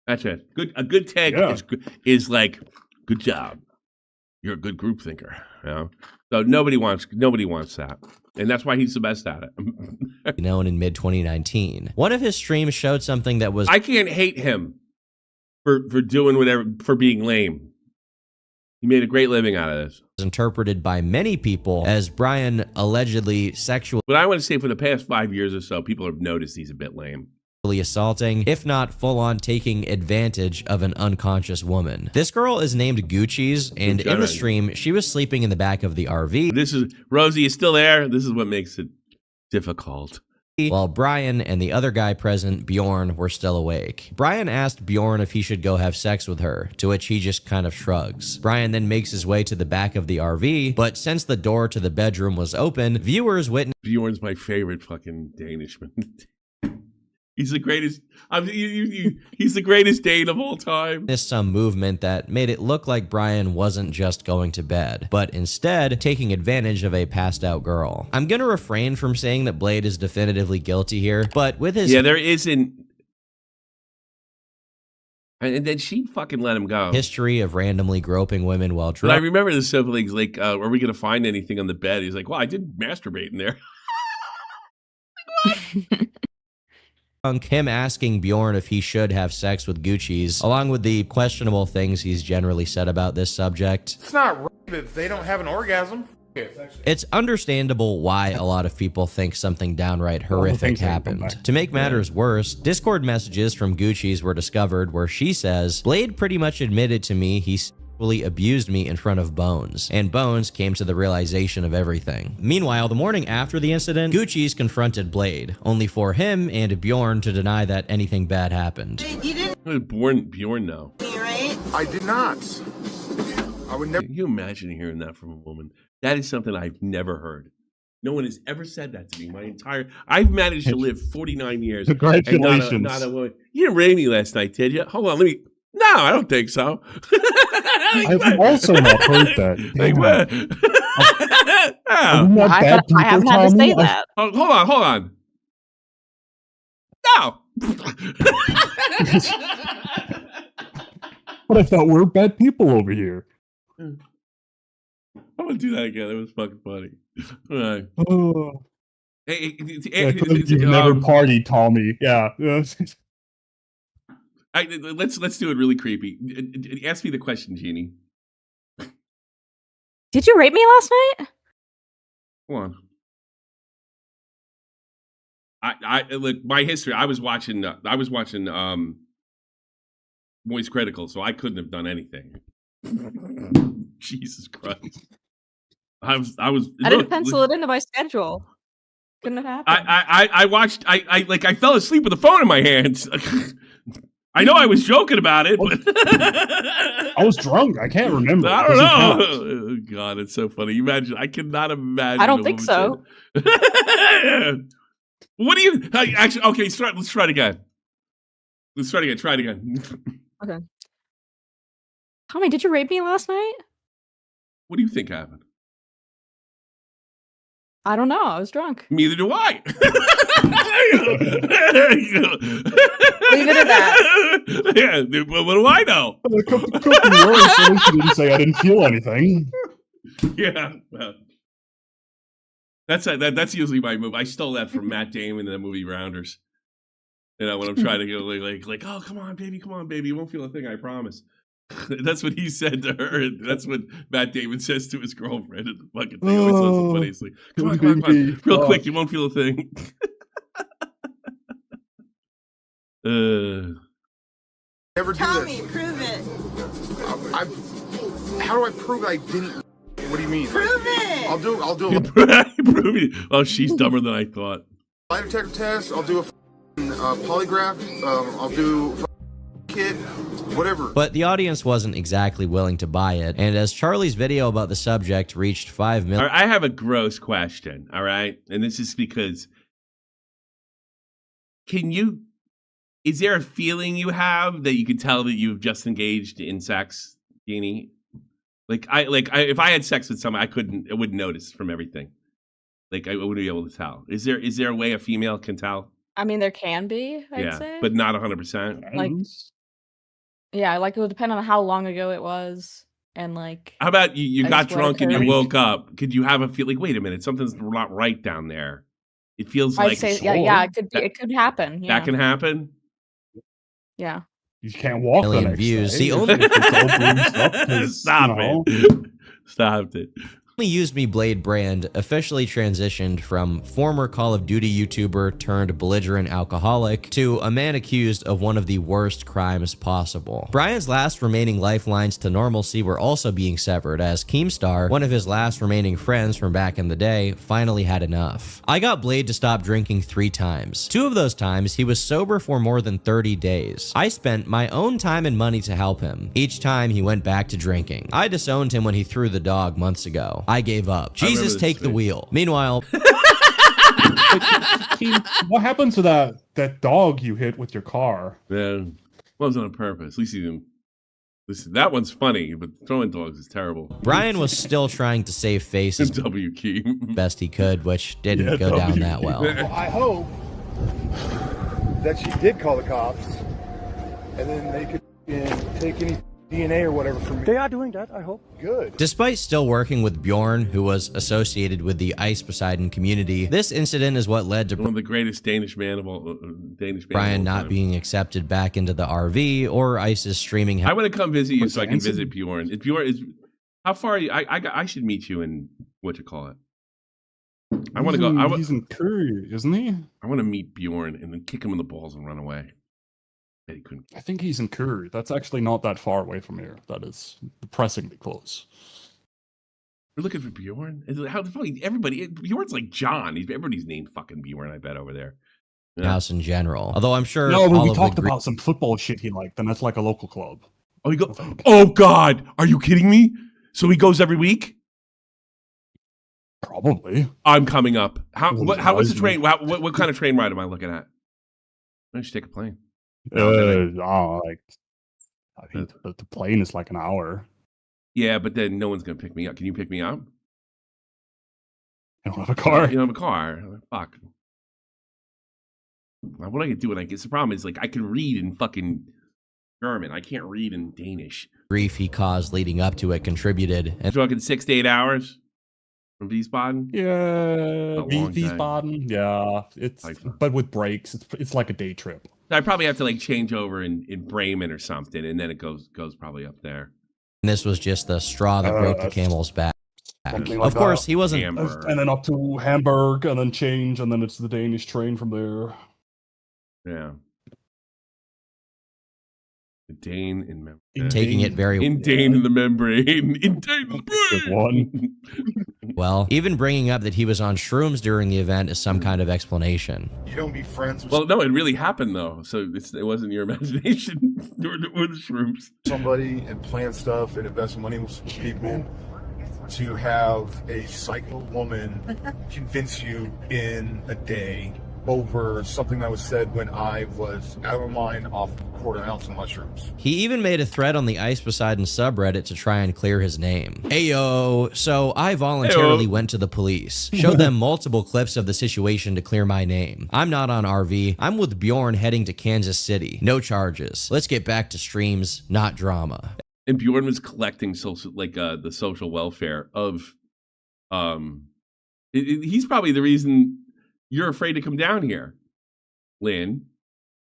That's it. A good take is like, good job. You're a good group thinker. You know? So nobody wants that. And that's why he's the best at it. Known in mid-2019. One of his streams showed something that was... I can't hate him for doing whatever, for being lame. He made a great living out of this. Interpreted by many people as Brian allegedly sexually... But I want to say for the past 5 years or so, people have noticed he's a bit lame. Assaulting, if not full-on taking advantage of an unconscious woman. This girl is named Gucci's, and in the stream, she was sleeping in the back of the RV. This is, Rosie is still there. This is what makes it difficult. While Brian and the other guy present, Bjorn, were still awake. Brian asked Bjorn if he should go have sex with her, to which he just kind of shrugs. Brian then makes his way to the back of the RV, but since the door to the bedroom was open, viewers witnessed... Bjorn's my favorite fucking Danishman. He's the greatest. He's the greatest Dane of all time. There's some movement that made it look like Brian wasn't just going to bed, but instead taking advantage of a passed out girl. I'm gonna refrain from saying that Blade is definitively guilty here, but with his there isn't. And then she fucking let him go. History of randomly groping women while drunk. But I remember the siblings like, "Are we gonna find anything on the bed?" He's like, "Well, I did masturbate in there." Like, what? Him asking Bjorn if he should have sex with Gucci's, along with the questionable things he's generally said about this subject. It's not rape if they don't have an orgasm. It's understandable why a lot of people think something downright horrific happened. To make matters worse, Discord messages from Gucci's were discovered where she says, Blade pretty much admitted to me he sexually abused me in front of Bones, and Bones came to the realization of everything. Meanwhile, the morning after the incident, Gucci's confronted Blade, only for him and Bjorn to deny that anything bad happened. Bjorn now. Right? I did not. I would never. Can you imagine hearing that from a woman? That is something I've never heard. No one has ever said that to me. I've managed to live 49 years. Congratulations. And not a woman. You didn't rape me last night, did you? Hold on, No, I don't think so. I've also not heard that. I haven't had to say that. Hold on. No. But I thought we're bad people over here. I'm gonna do that again. It was fucking funny. All right. Oh. Hey, You've never partied, Tommy. Yeah. Let's do it really creepy. Ask me the question, Jeannie. Did you rape me last night? Come on. I look, my history. I was watching Moist Critical, so I couldn't have done anything. Jesus Christ. I didn't pencil it into my schedule. Couldn't have happened. I fell asleep with the phone in my hands. I know I was joking about it, but I was drunk. I can't remember. I don't know. Oh, God, it's so funny. Imagine. I cannot imagine. I don't think so. What do you actually? Okay, let's try it again. Try it again. Okay. Tommy, did you rape me last night? What do you think happened? I don't know. I was drunk. Neither do I. Leave it at that. Yeah, but what do I know? It could be worse. At least you didn't say I didn't feel anything. Yeah. Well, that's usually my move. I stole that from Matt Damon in the movie Rounders. You know, when I'm trying to go like, oh, come on, baby, you won't feel a thing, I promise. That's what he said to her. And that's what Matt Damon says to his girlfriend. And the fucking thing always says the funniest thing. Come on. Real quick, you won't feel a thing. Never do Tommy, this. prove it. How do I prove I didn't? What do you mean? Prove it. I'll do Prove it. Oh, she's dumber than I thought. Lie detector test. I'll do a polygraph. I'll do a kid. Whatever. But the audience wasn't exactly willing to buy it, and as Charlie's video about the subject reached 5 million... I have a gross question, all right? And this is because... Is there a feeling you have that you could tell that you've just engaged in sex, Jeannie? If I had sex with someone, I wouldn't notice from everything. Like, I wouldn't be able to tell. Is there a way a female can tell? I mean, there can be, I'd say. But not 100%. Like... Yeah, like it would depend on how long ago it was, and like. How about you got drunk and you woke up? Could you have a feel like, wait a minute, something's not right down there? It feels like. I'd say, yeah, it could be. It could happen. Yeah. That can happen. Yeah. You can't walk. Million views. Day. The only Stop it. OnlyUseMeBlade brand officially transitioned from former Call of Duty YouTuber turned belligerent alcoholic to a man accused of one of the worst crimes possible. Brian's last remaining lifelines to normalcy were also being severed as Keemstar, one of his last remaining friends from back in the day, finally had enough. I got Blade to stop drinking 3 times. 2 of those times, he was sober for more than 30 days. I spent my own time and money to help him. Each time, he went back to drinking. I disowned him when he threw the dog months ago. I gave up. Jesus, take the wheel. Meanwhile, what happened to that dog you hit with your car? Man, wasn't on purpose. At least he didn't. Listen, that one's funny, but throwing dogs is terrible. Brian was still trying to save face as best he could, which didn't go down that well. I hope that she did call the cops, and then they could take any DNA or whatever from me. They are doing that, I hope. Good. Despite still working with Bjorn, who was associated with the Ice Poseidon community, this incident is what led to one of the greatest Danish man of all Brian not being accepted back into the RV or Ice's streaming. I want to come visit you so I can visit Bjorn. How far are you? I should meet you in what you call it. I want to go. He's in Curry, isn't he? I want to meet Bjorn and then kick him in the balls and run away. Bet he couldn't. I think he's in Curry. That's actually not that far away from here. That is depressingly close. We're looking for Bjorn. How everybody? Bjorn's like John. Everybody's named fucking Bjorn. I bet over there. Yeah. House in general. Although I'm sure. No, but we talked about some football shit he liked, and that's like a local club. Oh, he go. Oh God, are you kidding me? So he goes every week? Probably. I'm coming up. What's the train? What kind of train ride am I looking at? Why don't you take a plane? I think the plane is like an hour. Yeah, but then no one's gonna pick me up. Can you pick me up? I don't have a car. You don't have a car. Fuck. What I can do when I get the problem is like I can read in fucking German. I can't read in Danish. Grief he caused leading up to it contributed. And talking 6 to 8 hours from Wiesbaden. Yeah, Wiesbaden. Yeah, it's but with breaks, it's like a day trip. I probably have to like change over in Bremen or something, and then it goes probably up there. And this was just the straw that broke the camel's back. Like of course, he wasn't. Hamburg. And then up to Hamburg, and then change, and then it's the Danish train from there. Yeah. The Dane in membrane. Taking it very in Dane in the membrane. In Dane in the membrane. Well, even bringing up that he was on shrooms during the event is some kind of explanation. You don't be friends with Well, no, it really happened though, so it wasn't your imagination or the shrooms. somebody and plan stuff and invest money with people to have a psycho woman convince you in a day over something that was said when I was out of line off a quarter ounce of mushrooms. He even made a thread on the Ice Poseidon subreddit to try and clear his name. Ayo, so I voluntarily went to the police, showed them multiple clips of the situation to clear my name. I'm not on RV, I'm with Bjorn heading to Kansas City. No charges. Let's get back to streams, not drama. And Bjorn was collecting social, like the social welfare of, he's probably the reason you're afraid to come down here, Lynn.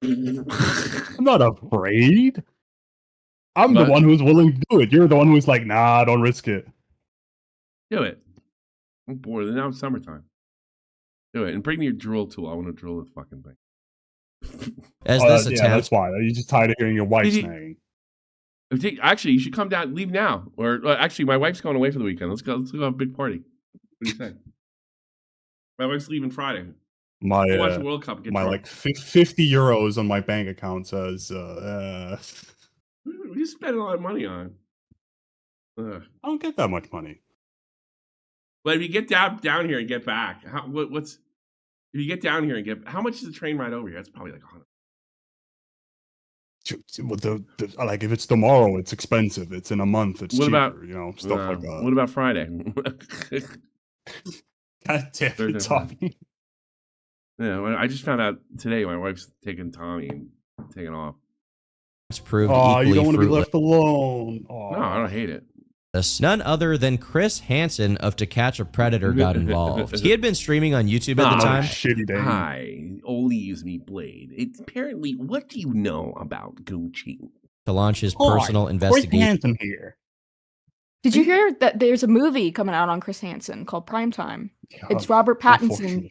I'm not afraid. I'm the one who's willing to do it. You're the one who's like, nah, don't risk it. Do it. I'm bored. Now it's summertime. Do it. And bring me your drill tool. I want to drill the fucking thing. As this attempt, that's why. You're just tired of hearing your wife's name. Actually, you should come down, leave now. Or actually, my wife's going away for the weekend. Let's go have a big party. What do you say? My wife's leaving Friday. My watch the World Cup. My like 50 euros on my bank account says. We spend a lot of money on. I don't get that much money. But if you get down here and get back, if you get down here and how much is the train ride over here? That's probably like 100. Like if it's tomorrow, it's expensive. It's in a month, it's cheaper. Stuff like that. What about Friday? God damn it, Tommy. Yeah, well, I just found out today my wife's taking Tommy and taking off. It's proved equally you don't want to be fruitless. left alone. Oh. No, I don't hate it. None other than Chris Hansen of To Catch a Predator got involved. He had been streaming on YouTube at the time. Shitty day. Hi, OnlyUseMeBlade. It's apparently, what do you know about Gucci? To launch his personal investigation. Chris Hansen here. Did you hear that there's a movie coming out on Chris Hansen called Primetime? It's Robert Pattinson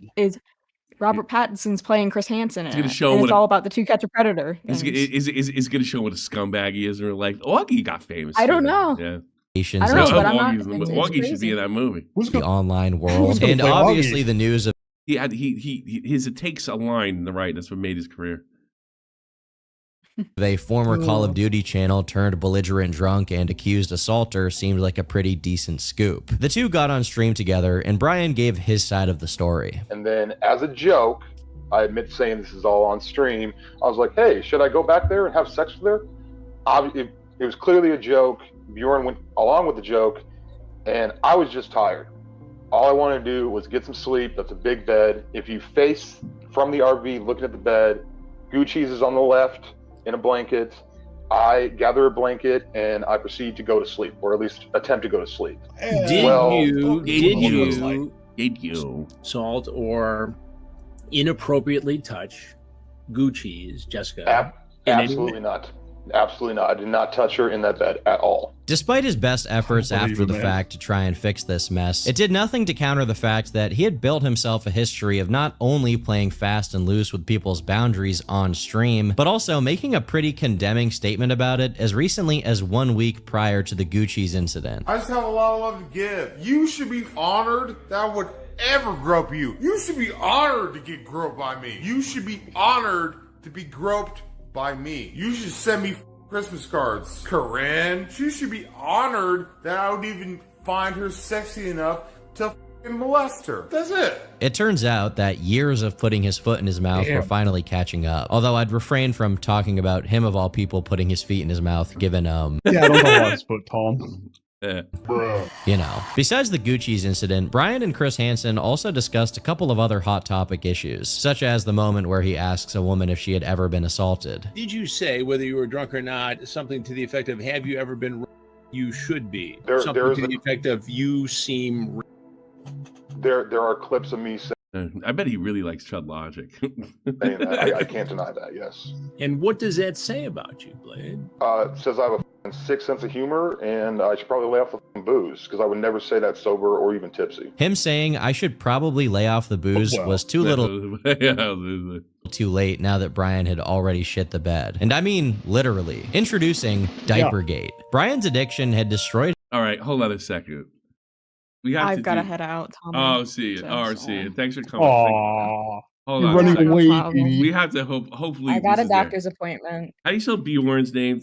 Robert Pattinson's playing Chris Hansen in it. It's all about the To Catch a Predator. Is going to show what a scumbag he is in real life. Augie got famous. I don't know. Yeah. I don't know, but I'm not. Augie should be in that movie. The online world, and obviously the news of his it takes a line in the right. That's what made his career. A former Call of Duty channel turned belligerent drunk and accused assaulter seemed like a pretty decent scoop. The two got on stream together, and Brian gave his side of the story. And then, as a joke, I admit saying this is all on stream, I was like, hey, should I go back there and have sex with her? It was clearly a joke. Bjorn went along with the joke, and I was just tired. All I wanted to do was get some sleep. That's a big bed. If you face from the RV looking at the bed, Gucci's is on the left in a blanket. I gather a blanket and I proceed to go to sleep, or at least attempt to go to sleep. Did you assault or inappropriately touch Gucci's, Jessica? Absolutely not. Absolutely not. I did not touch her in that bed at all. Despite his best efforts after the fact to try and fix this mess, it did nothing to counter the fact that he had built himself a history of not only playing fast and loose with people's boundaries on stream, but also making a pretty condemning statement about it as recently as 1 week prior to the Gucci's incident. I just have a lot of love to give. You should be honored that I would ever grope you. You should be honored to get groped by me. You should be honored to be groped by me. You should send me Christmas cards. Corinne, she should be honored that I would even find her sexy enough to molest her. That's it. It turns out that years of putting his foot in his mouth were finally catching up. Although I'd refrain from talking about him of all people putting his feet in his mouth, given Yeah, I don't know how it's put, Tom. You know. Besides the Gucci's incident, Brian and Chris Hansen also discussed a couple of other hot topic issues, such as the moment where he asks a woman if she had ever been assaulted. Did you say, whether you were drunk or not, something to the effect of, have you ever been you should be? Something to the effect of, you seem... There are clips of me saying I bet he really likes Chud Logic. that. I can't deny that, yes. And what does that say about you, Blade? It says I have a sick sense of humor, and I should probably lay off the booze, because I would never say that sober or even tipsy. Him saying I should probably lay off the booze was too little too late now that Brian had already shit the bed. And I mean literally. Introducing Diapergate. Brian's addiction had destroyed... All right, hold on a second. I've got to head out, Tom. Oh, see it. See it. Thanks for coming. Aww. Hold You're on. running away. We have to hopefully. I got a doctor's appointment. How do you spell Bjorn's name?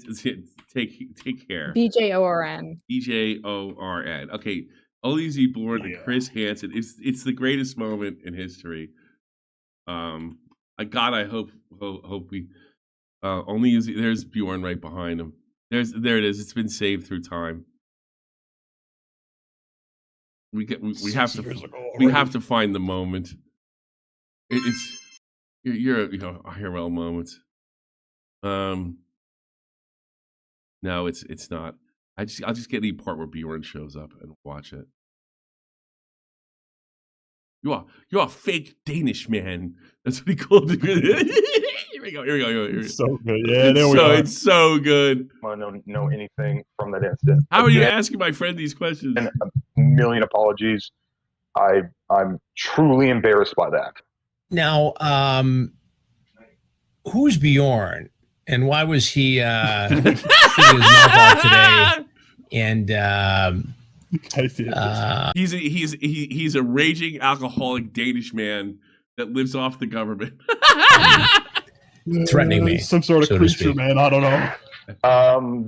Take care. BJORN. BJORN. Okay. OnlyUseMeBlade and Chris Hansen. It's the greatest moment in history. I hope we only use. There's Bjorn right behind him. There it is. It's been saved through time. We have to find the moment. It's you're a IRL moment. No, it's not. I'll just get the part where Bjorn shows up and watch it. You're a fake Danish man. That's what he called it. Here we go. It's so good. Yeah, there we go. It's so good. I don't know anything from that incident. How are you asking my friend these questions? And a million apologies. I'm truly embarrassed by that. Now, who's Bjorn, and why was he shooting his mouth off today? And he's a raging alcoholic Danish man that lives off the government. Threatening me, some sort of creature, man. I don't know. Do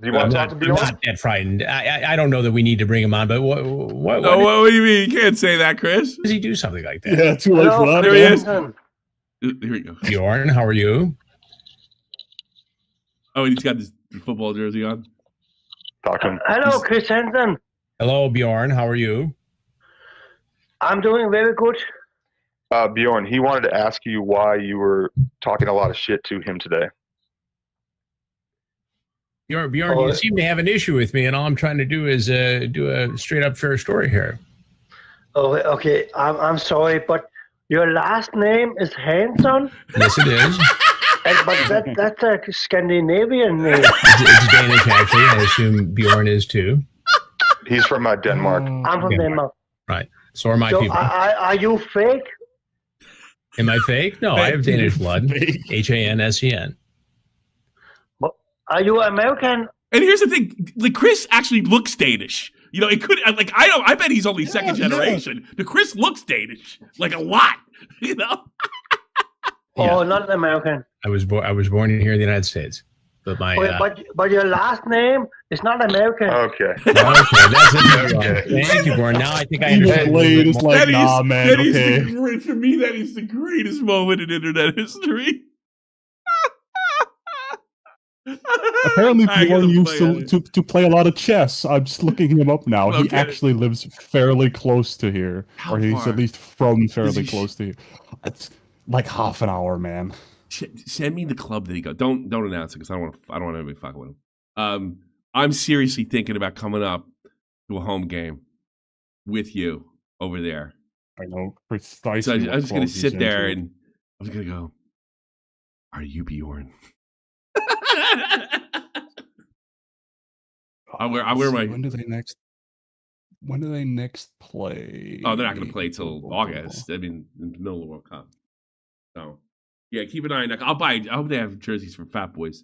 you want to talk to Bjorn? I'm not that frightened. I don't know that we need to bring him on, but what do you mean? You can't say that, Chris. Does he do something like that? Yeah, too late for that. There he is. Here we go. Bjorn, how are you? Oh, and he's got this football jersey on. Talk to him. Hello, Chris Hansen. Hello, Bjorn. How are you? I'm doing very good. Bjorn, he wanted to ask you why you were talking a lot of shit to him today. Bjorn, you seem to have an issue with me, and all I'm trying to do is do a straight up fair story here. Oh, okay. I'm sorry, but your last name is Hansen? Yes, it is. But that's a Scandinavian name. It's Danish, actually. I assume Bjorn is too. He's from Denmark. I'm from Denmark. Right. So are my so people. Are you fake? Am I fake? No, I have Danish blood. Hansen. Are you American? And here's the thing: like Chris actually looks Danish. You know, it could I bet he's only second generation. The Chris looks Danish, like a lot. You know. Oh, not American. I was born here in the United States, but my but your last name is not American. Okay. Okay, that's it. Thank you, Born. Now I think I understand. For me, that is the greatest moment in internet history. Apparently, Bjorn used to play a lot of chess. I'm just looking him up now. Okay. He actually lives fairly close to here, or he's at least from fairly close to here. It's like half an hour, man. Send me the club that he got. Don't announce it because I don't want anybody fucking with him. I'm seriously thinking about coming up to a home game with you over there. I know precisely. So I'm just gonna sit there and I'm just gonna go. Are you Bjorn? I wear my. When do they next? When do they next play? Oh, they're not going to play till August. I mean, in the middle of the World Cup. So, yeah, keep an eye on that. I hope they have jerseys for Fat Boys.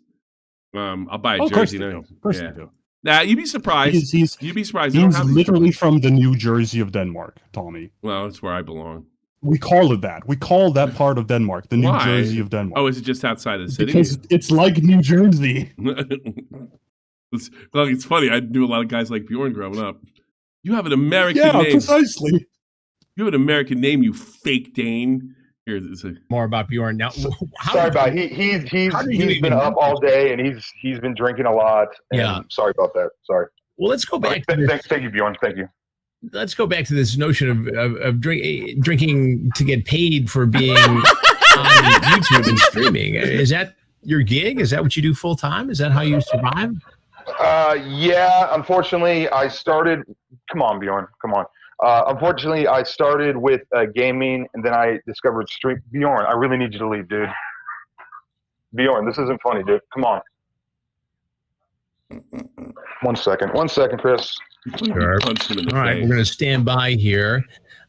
I'll buy a jersey now. Of course they do. Nah, you'd be surprised. You'd be surprised. He's literally from the New Jersey of Denmark, Tommy. Well, that's where I belong. We call it that. We call that part of Denmark the New Jersey of Denmark. Oh, is it just outside of the city? Because it's like New Jersey. It's funny. I knew a lot of guys like Bjorn growing up. You have an American name. Yeah, precisely. You have an American name, you fake Dane. Here's more about Bjorn now. Sorry about he's been up all day and he's been drinking a lot. And sorry about that. Sorry. Well, let's go back. Thank you, Bjorn. Thank you. Let's go back to this notion of drinking to get paid for being on YouTube and streaming. Is that your gig? Is that what you do full time? Is that how you survive? Yeah. Unfortunately, I started. Come on, Bjorn. Come on. Unfortunately, I started with gaming, and then I discovered stream. Bjorn, I really need you to leave, dude. Bjorn, this isn't funny, dude. Come on. 1 second. 1 second, Chris. Sure. All right, we're going to stand by here.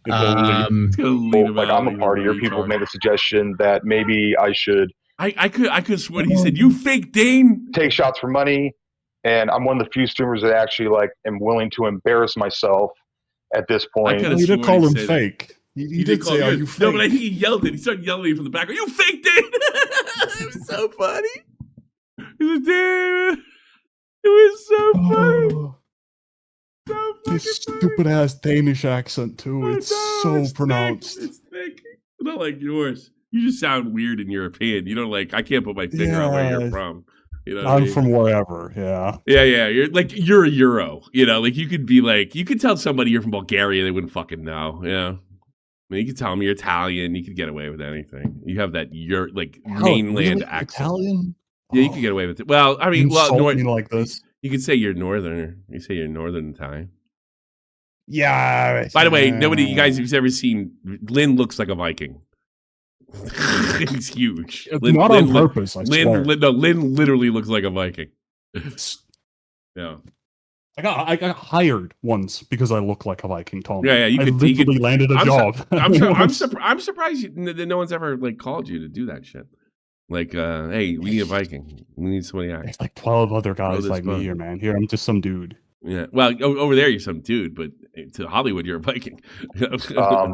I'm a partier. People made a suggestion that maybe I should. I could swear he said, "You fake Dane." Take shots for money, and I'm one of the few streamers that actually am willing to embarrass myself at this point. You did call him fake. He did say, "Are you fake?" No, but I think he yelled it. He started yelling from the back. "Are you fake, Dane?" It was so funny. He was Dane. It was so funny. This stupid ass Danish accent too. It's so pronounced. It's thick. Not like yours. You just sound weird in European. You don't I can't put my finger on where you're from. You know I'm from wherever. Yeah. Yeah. You're a Euro. You could be you could tell somebody you're from Bulgaria, they wouldn't fucking know. Yeah. I mean, you could tell them you're Italian. You could get away with anything. You have that mainland really? accent. Italian? Yeah, you could get away with it. Well, I mean, like this. You could say you're Northerner. You say you're Northern Italian. Yeah. By the way, you guys have ever seen Lynn looks like a Viking. He's huge. Not on purpose. Lynn literally looks like a Viking. Yeah. I got hired once because I look like a Viking, Tom. Yeah. I literally landed a job. I'm surprised that no one's ever called you to do that shit. Hey, we need a Viking. We need somebody else. There's 12 other guys like me here, man. Here, I'm just some dude. Yeah. Well, over there, you're some dude, but to Hollywood, you're a Viking.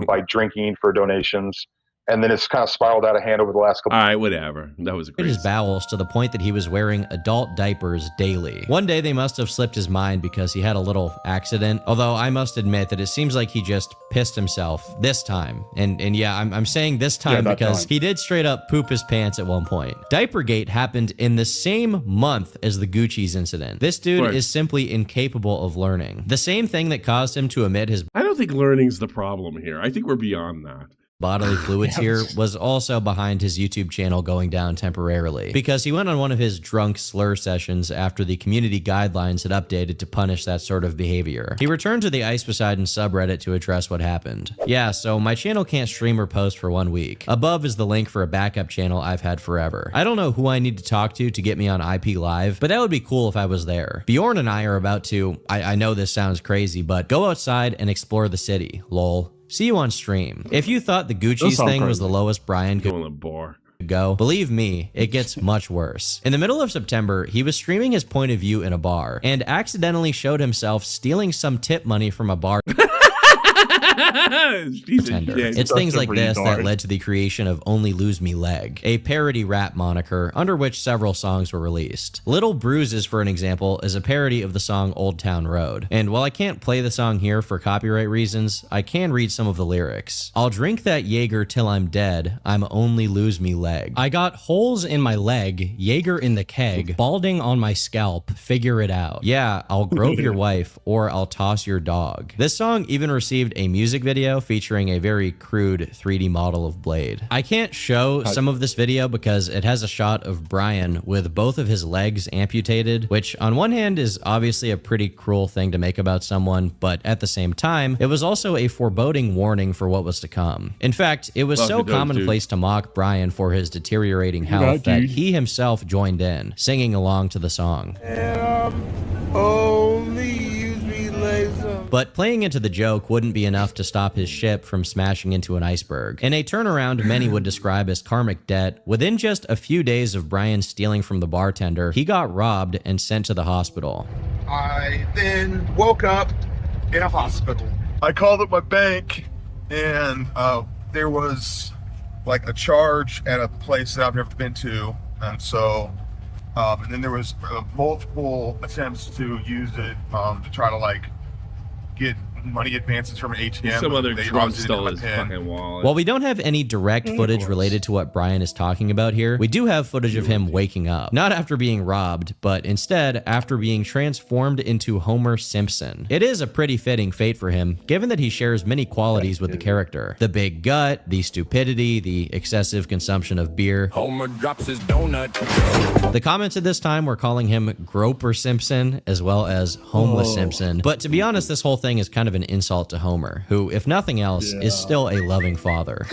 By drinking for donations. And then it's kind of spiraled out of hand over the last couple. All right, whatever. That was great. His bowels to the point that he was wearing adult diapers daily. One day they must have slipped his mind because he had a little accident. Although I must admit that it seems like he just pissed himself this time. And yeah, I'm saying this time because he did straight up poop his pants at one point. Diapergate happened in the same month as the Gucci's incident. This dude is simply incapable of learning. The same thing that caused him to omit his. I don't think learning's the problem here. I think we're beyond that. Bodily fluids here was also behind his YouTube channel going down temporarily because he went on one of his drunk slur sessions after the community guidelines had updated to punish that sort of behavior. He returned to the Ice Poseidon subreddit to address what happened. Yeah, so my channel can't stream or post for 1 week. Above is the link for a backup channel I've had forever. I don't know who I need to talk to get me on IP Live, but that would be cool if I was there. Bjorn and I are about to, I know this sounds crazy, but go outside and explore the city, lol. See you on stream. If you thought the Gucci's thing was the lowest Brian could go, believe me, it gets much worse. In the middle of September, he was streaming his point of view in a bar and accidentally showed himself stealing some tip money from a bar. It's things like this that led to the creation of OnlyUseMeBlade, a parody rap moniker under which several songs were released. Little Bruises, for an example, is a parody of the song Old Town Road. And while I can't play the song here for copyright reasons, I can read some of the lyrics. I'll drink that Jaeger till I'm dead, I'm only lose me leg. I got holes in my leg, Jaeger in the keg, balding on my scalp, figure it out. Yeah, I'll grope your wife, or I'll toss your dog. This song even received a music video featuring a very crude 3D model of Blade. I can't show some of this video because it has a shot of Brian with both of his legs amputated, which on one hand is obviously a pretty cruel thing to make about someone, but at the same time, it was also a foreboding warning for what was to come. In fact, it was so commonplace to mock Brian for his deteriorating health that he himself joined in, singing along to the song. Only use me laser. But playing into the joke wouldn't be enough to stop his ship from smashing into an iceberg. In a turnaround many would describe as karmic debt, within just a few days of Brian stealing from the bartender, he got robbed and sent to the hospital. I then woke up in a hospital. I called up my bank, and there was like a charge at a place that I've never been to, and so and then there was multiple attempts to use it to try to like get money advances from an ATM. Some other drunk stole his fucking wallet. While we don't have any direct footage related to what Brian is talking about here, we do have footage of him waking up. Not after being robbed, but instead after being transformed into Homer Simpson. It is a pretty fitting fate for him, given that he shares many qualities with the character. The big gut, the stupidity, the excessive consumption of beer. Homer drops his donut. The comments at this time were calling him Groper Simpson, as well as Homeless Simpson. But to be honest, this whole thing is kind of an insult to Homer, who, if nothing else, is still a loving father.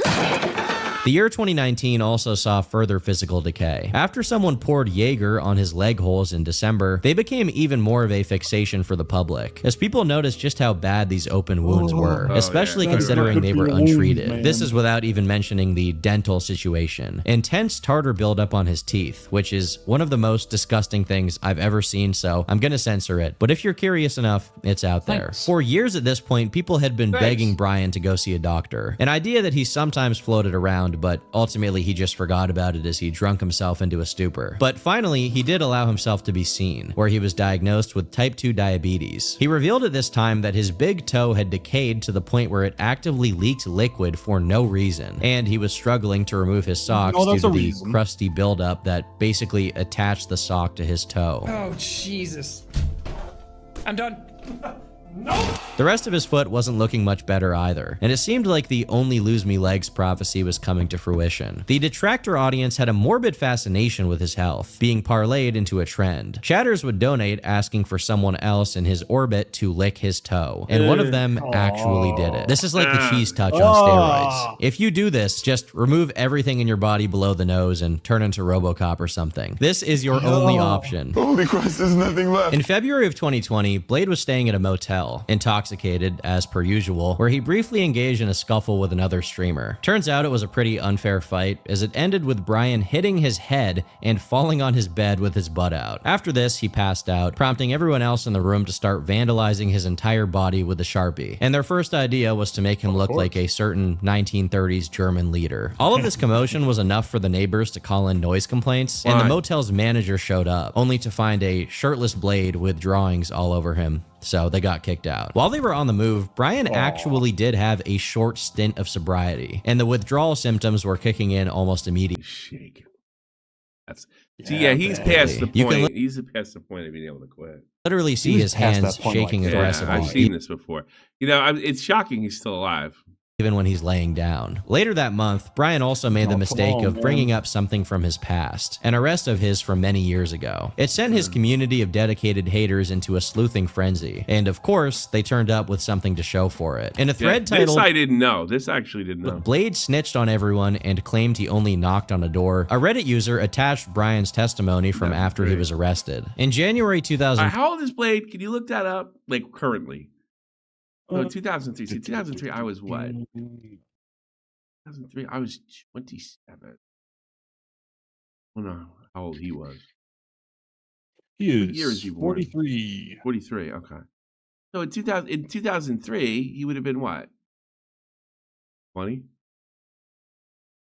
The year 2019 also saw further physical decay. After someone poured Jaeger on his leg holes in December, they became even more of a fixation for the public, as people noticed just how bad these open wounds were, especially considering they were untreated. This is without even mentioning the dental situation. Intense tartar buildup on his teeth, which is one of the most disgusting things I've ever seen, so I'm gonna censor it. But if you're curious enough, it's out there. For years at this point, people had been begging Brian to go see a doctor, an idea that he sometimes floated around, but ultimately he just forgot about it as he drunk himself into a stupor. But finally, he did allow himself to be seen, where he was diagnosed with type 2 diabetes. He revealed at this time that his big toe had decayed to the point where it actively leaked liquid for no reason, and he was struggling to remove his socks due to the crusty buildup that basically attached the sock to his toe. Oh, Jesus. I'm done. The rest of his foot wasn't looking much better either, and it seemed like the Only Lose Me Legs prophecy was coming to fruition. The detractor audience had a morbid fascination with his health, being parlayed into a trend. Chatters would donate asking for someone else in his orbit to lick his toe, and one of them actually did it. This is like the cheese touch on steroids. If you do this, just remove everything in your body below the nose and turn into RoboCop or something. This is your only option. Holy Christ, there's nothing left. In February of 2020, Blade was staying at a motel, intoxicated as per usual, where he briefly engaged in a scuffle with another streamer. Turns out it was a pretty unfair fight, as it ended with Brian hitting his head and falling on his bed with his butt out. After this, he passed out, prompting everyone else in the room to start vandalizing his entire body with a Sharpie. And their first idea was to make him look like a certain 1930s German leader. All of this commotion was enough for the neighbors to call in noise complaints, and the motel's manager showed up, only to find a shirtless Blade with drawings all over him. So they got kicked out. While they were on the move, Brian actually did have a short stint of sobriety, and the withdrawal symptoms were kicking in almost immediately. He's past the point. He's past the point of being able to quit. Literally see his hands shaking aggressively. I've seen this before. You know, it's shocking he's still alive. Even when he's laying down. Later that month, Brian also made the mistake of bringing up something from his past, an arrest of his from many years ago. It sent his community of dedicated haters into a sleuthing frenzy, and of course, they turned up with something to show for it. In a thread titled, "This I didn't know. This I actually didn't know." Blade snitched on everyone and claimed he only knocked on a door. A Reddit user attached Brian's testimony from after he was arrested. In January 2000, how old is Blade? Can you look that up? Like currently. Oh, 2003. See, 2003, I was what? 2003, I was 27. I don't know how old he was. He is what year is he born? 43. 43, okay. So in 2003, he would have been what? 20?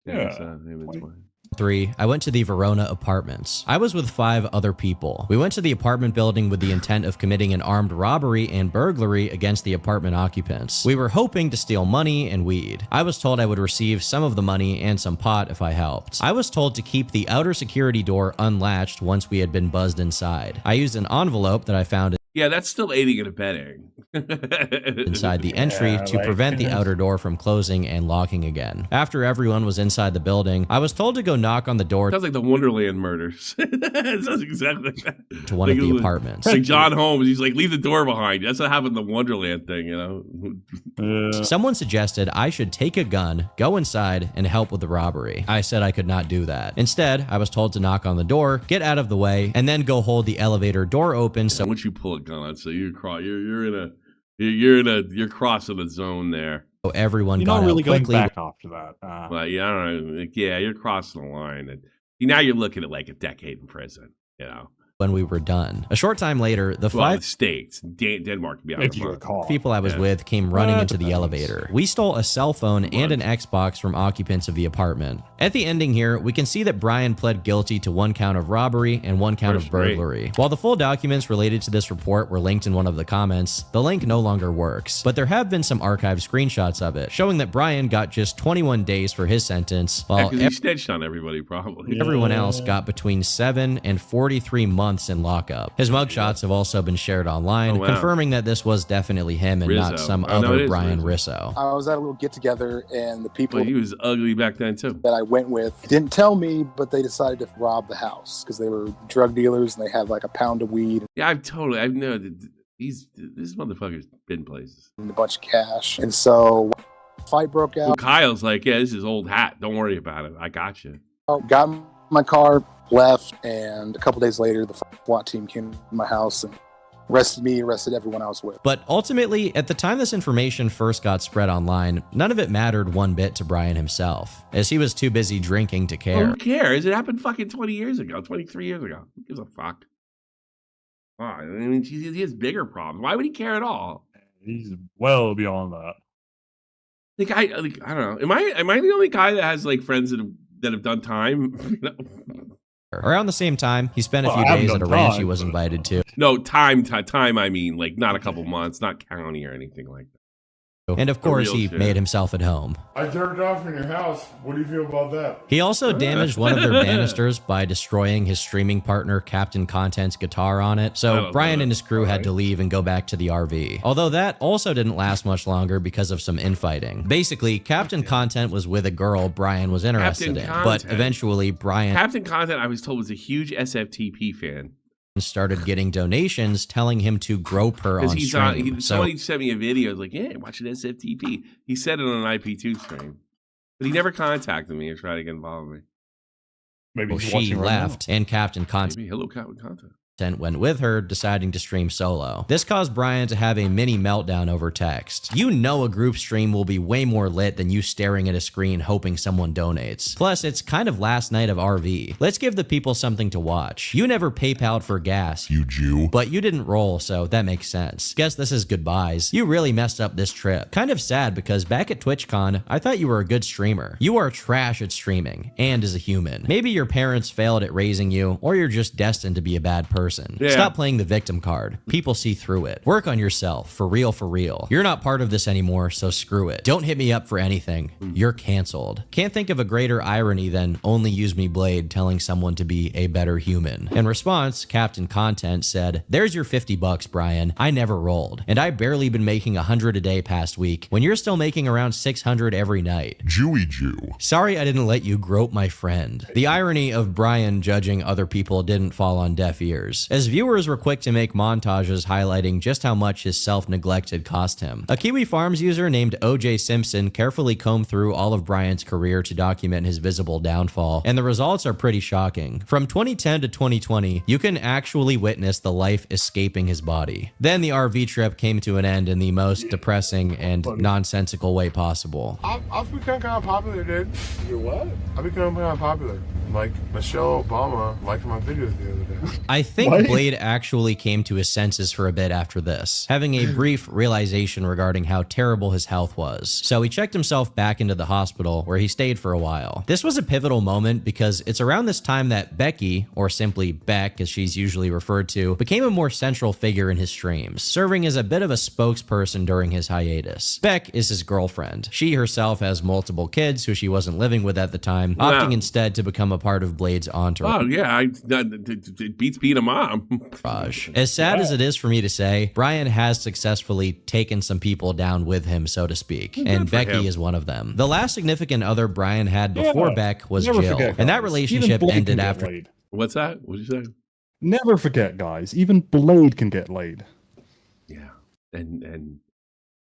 Yeah. So maybe 20. I went to the Verona apartments. I was with 5 other people. We went to the apartment building with the intent of committing an armed robbery and burglary against the apartment occupants. We were hoping to steal money and weed. I was told I would receive some of the money and some pot if I helped. I was told to keep the outer security door unlatched once we had been buzzed inside. I used an envelope that I found. Yeah, that's still aiding and abetting. inside the entry to prevent the outer door from closing and locking again. After everyone was inside the building, I was told to go knock on the door. Sounds like the Wonderland murders. It sounds exactly like that. To one of the apartments. Like John Holmes, he's like, leave the door behind. That's what happened in the Wonderland thing, you know? Someone suggested I should take a gun, go inside, and help with the robbery. I said I could not do that. Instead, I was told to knock on the door, get out of the way, and then go hold the elevator door open. So once you pull a gun out, so you're crossing the zone there. So everyone you're got not really out quickly. going back after that. Well, yeah, I don't know. Like, yeah, you're crossing the line, and now you're looking at like a decade in prison. You know. When we were done. A short time later, the well, 5 states, Denmark, to be honest, people I was with came running into the elevator. We stole a cell phone and an Xbox from occupants of the apartment. At the ending here, we can see that Brian pled guilty to 1 count of robbery and 1 count of burglary. While the full documents related to this report were linked in one of the comments, the link no longer works. But there have been some archived screenshots of it, showing that Brian got just 21 days for his sentence, while he snitched on everybody, probably. Everyone else got between 7 and 43 months in lockup. His mugshots have also been shared online, confirming that this was definitely him and Rizzo. not some other Brian Rizzo. I was at a little get together, and the people he was ugly back then too that I went with didn't tell me, but they decided to rob the house because they were drug dealers and they had like a pound of weed. Yeah, I've known this motherfucker's been places and a bunch of cash, and so fight broke out. Well, Kyle's like, yeah, this is old hat. Don't worry about it. I got you. Got in my car, left, and a couple days later, the SWAT team came to my house and arrested me, arrested everyone I was with. But ultimately, at the time this information first got spread online, none of it mattered one bit to Brian himself, as he was too busy drinking to care. Who cares? It happened fucking 20 years ago, 23 years ago. Who gives a fuck? Oh, I mean, he has bigger problems. Why would he care at all? He's well beyond that. I don't know. Am I the only guy that has like friends that have done time? Around the same time, he spent a few days at a ranch he was invited to. No, time, I mean, like not a couple months, not county or anything like that. And of course, he made himself at home. I jerked off in your house. What do you feel about that? He also damaged one of their banisters by destroying his streaming partner Captain Content's guitar on it. So Brian and his crew had to leave and go back to the RV. Although that also didn't last much longer because of some infighting. Basically, Captain Content was with a girl Brian was interested in. But eventually, Captain Content, I was told, was a huge SFTP fan. Started getting donations telling him to grope her on stream. Somebody sent me a video, like, yeah, watch an SFTP. He said it on an IP2 stream. But he never contacted me or tried to get involved with me. Maybe she left, and Captain Content. Maybe hello, Captain Content. Went with her, deciding to stream solo. This caused Brian to have a mini meltdown over text. You know a group stream will be way more lit than you staring at a screen hoping someone donates. Plus, it's kind of last night of RV. Let's give the people something to watch. You never PayPal'd for gas, you Jew. But you didn't roll, so that makes sense. Guess this is goodbyes. You really messed up this trip. Kind of sad because back at TwitchCon, I thought you were a good streamer. You are trash at streaming, and as a human. Maybe your parents failed at raising you, or you're just destined to be a bad person. Yeah. Stop playing the victim card. People see through it. Work on yourself. For real, for real. You're not part of this anymore, so screw it. Don't hit me up for anything. You're canceled. Can't think of a greater irony than OnlyUseMeBlade telling someone to be a better human. In response, Captain Content said, "There's your $50, Brian. I never rolled. And I barely been making 100 a day past week when you're still making around 600 every night. Jewy Jew. Sorry I didn't let you grope my friend." The irony of Brian judging other people didn't fall on deaf ears, as viewers were quick to make montages highlighting just how much his self-neglect had cost him. A Kiwi Farms user named OJ Simpson carefully combed through all of Brian's career to document his visible downfall, and the results are pretty shocking. From 2010 to 2020, you can actually witness the life escaping his body. Then the RV trip came to an end in the most depressing and nonsensical way possible. I've become kind of popular, dude. You're what? I've become kind of popular. Like Michelle Obama liked my videos the other day. I think Blade actually came to his senses for a bit after this, having a brief realization regarding how terrible his health was. So he checked himself back into the hospital, where he stayed for a while. This was a pivotal moment because it's around this time that Becky, or simply Beck as she's usually referred to, became a more central figure in his streams, serving as a bit of a spokesperson during his hiatus. Beck is his girlfriend. She herself has multiple kids who she wasn't living with at the time, opting instead to become a part of Blade's entourage. Oh, yeah. It beats being a mom. As sad as it is for me to say, Brian has successfully taken some people down with him, so to speak, and Becky is one of them. The last significant other Brian had before Beck was Jill, and that relationship ended after. What's that? What did you say? Never forget, guys. Even Blade can get laid. Yeah, and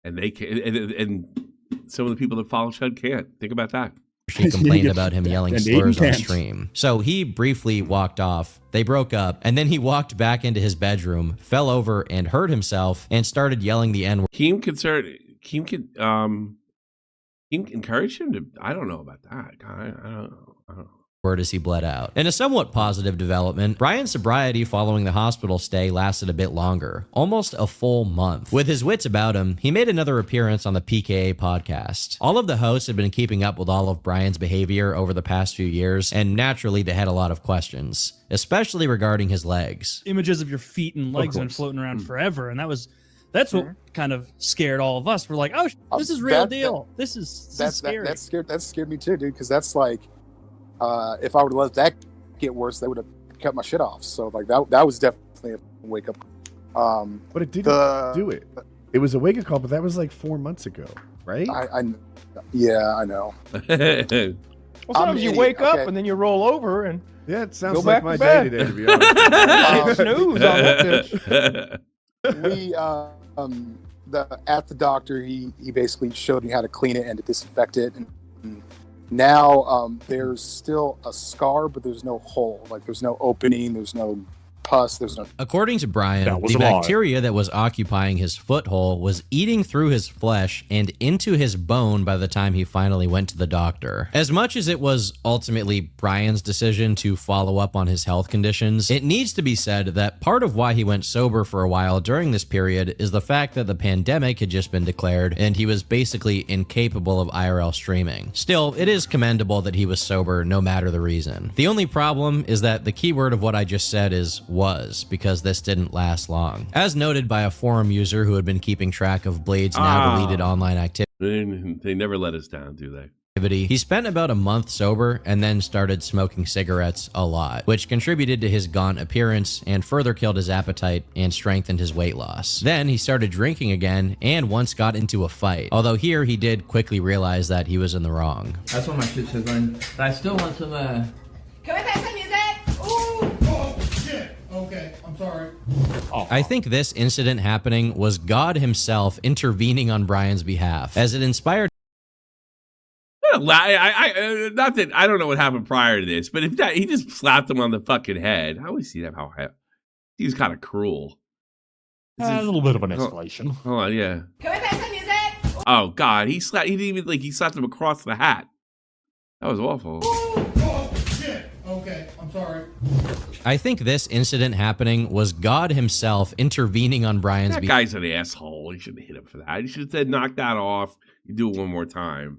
they can, and some of the people that follow Shud can't. Think about that. She complained about him yelling slurs on stream. So he briefly walked off. They broke up, and then he walked back into his bedroom, fell over and hurt himself, and started yelling the N-word. Keem encouraged him to. I don't know about that. I don't know. As he bled out. In a somewhat positive development, Brian's sobriety following the hospital stay lasted a bit longer, almost a full month. With his wits about him, he made another appearance on the PKA podcast. All of the hosts had been keeping up with all of Brian's behavior over the past few years, and naturally they had a lot of questions, especially regarding his legs. Images of your feet and legs have been floating around forever, and that's what kind of scared all of us. We're like, oh, this is real deal. This is scary. That scared me too, dude, because that's like, if I would have let that get worse, they would have cut my shit off. So like that was definitely a wake up. But it didn't do it. It was a wake up call, but that was like 4 months ago, right? Yeah, I know. Well, sometimes you wake up and then you roll over and it sounds like my day today, to be honest. Snooze on that bitch. At the doctor, he basically showed me how to clean it and to disinfect it, and now there's still a scar, but there's no hole. Like there's no opening, there's no pus, there's no. According to Brian, the bacteria that was occupying his foothole was eating through his flesh and into his bone by the time he finally went to the doctor. As much as it was ultimately Brian's decision to follow up on his health conditions, it needs to be said that part of why he went sober for a while during this period is the fact that the pandemic had just been declared and he was basically incapable of IRL streaming. Still, it is commendable that he was sober no matter the reason. The only problem is that the key word of what I just said is was, because this didn't last long. As noted by a forum user who had been keeping track of Blade's now deleted online activity. They never let us down, do they? He spent about a month sober and then started smoking cigarettes a lot, which contributed to his gaunt appearance and further killed his appetite and strengthened his weight loss. Then he started drinking again and once got into a fight, although here he did quickly realize that he was in the wrong. That's what my shit says, but I still want some Can we play some music? Ooh! Oh, shit! Okay, I'm sorry. I think this incident happening was God himself intervening on Brian's behalf, as it inspired. Not that I don't know what happened prior to this, but if that, he just slapped him on the fucking head. I always see that how he was kind of cruel. A little bit of an escalation. Hold on, yeah. Can we play some music? Oh God, he didn't even he slapped him across the hat. That was awful. Oh, shit! Okay, I'm sorry. I think this incident happening was God himself intervening on Brian's behalf. That guy's an asshole. He shouldn't have hit him for that. He should have said, knock that off. You do it one more time.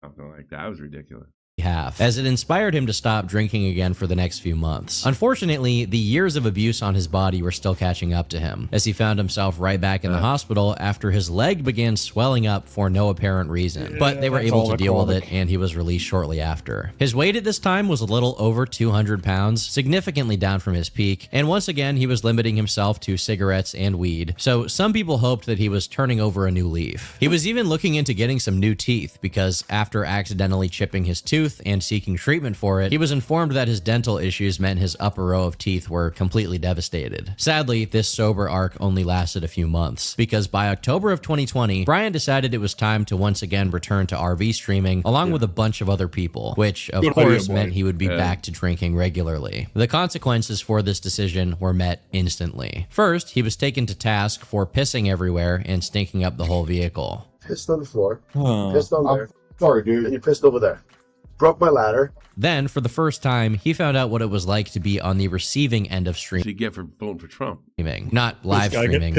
Something like that. That was ridiculous. As it inspired him to stop drinking again for the next few months. Unfortunately, the years of abuse on his body were still catching up to him, as he found himself right back in the hospital after his leg began swelling up for no apparent reason. But they were able to deal with it, and he was released shortly after. His weight at this time was a little over 200 pounds, significantly down from his peak, and once again he was limiting himself to cigarettes and weed, so some people hoped that he was turning over a new leaf. He was even looking into getting some new teeth, because after accidentally chipping his tooth and seeking treatment for it, he was informed that his dental issues meant his upper row of teeth were completely devastated. Sadly, this sober arc only lasted a few months, because by October of 2020, Brian decided it was time to once again return to RV streaming along with a bunch of other people, which of course meant he would be back to drinking regularly. The consequences for this decision were met instantly. First, he was taken to task for pissing everywhere and stinking up the whole vehicle. Pissed on the floor, pissed on there. Sorry, dude. And you pissed over there. Broke my ladder. Then, for the first time, he found out what it was like to be on the receiving end of streaming. You get for voting for Trump. Not live streaming,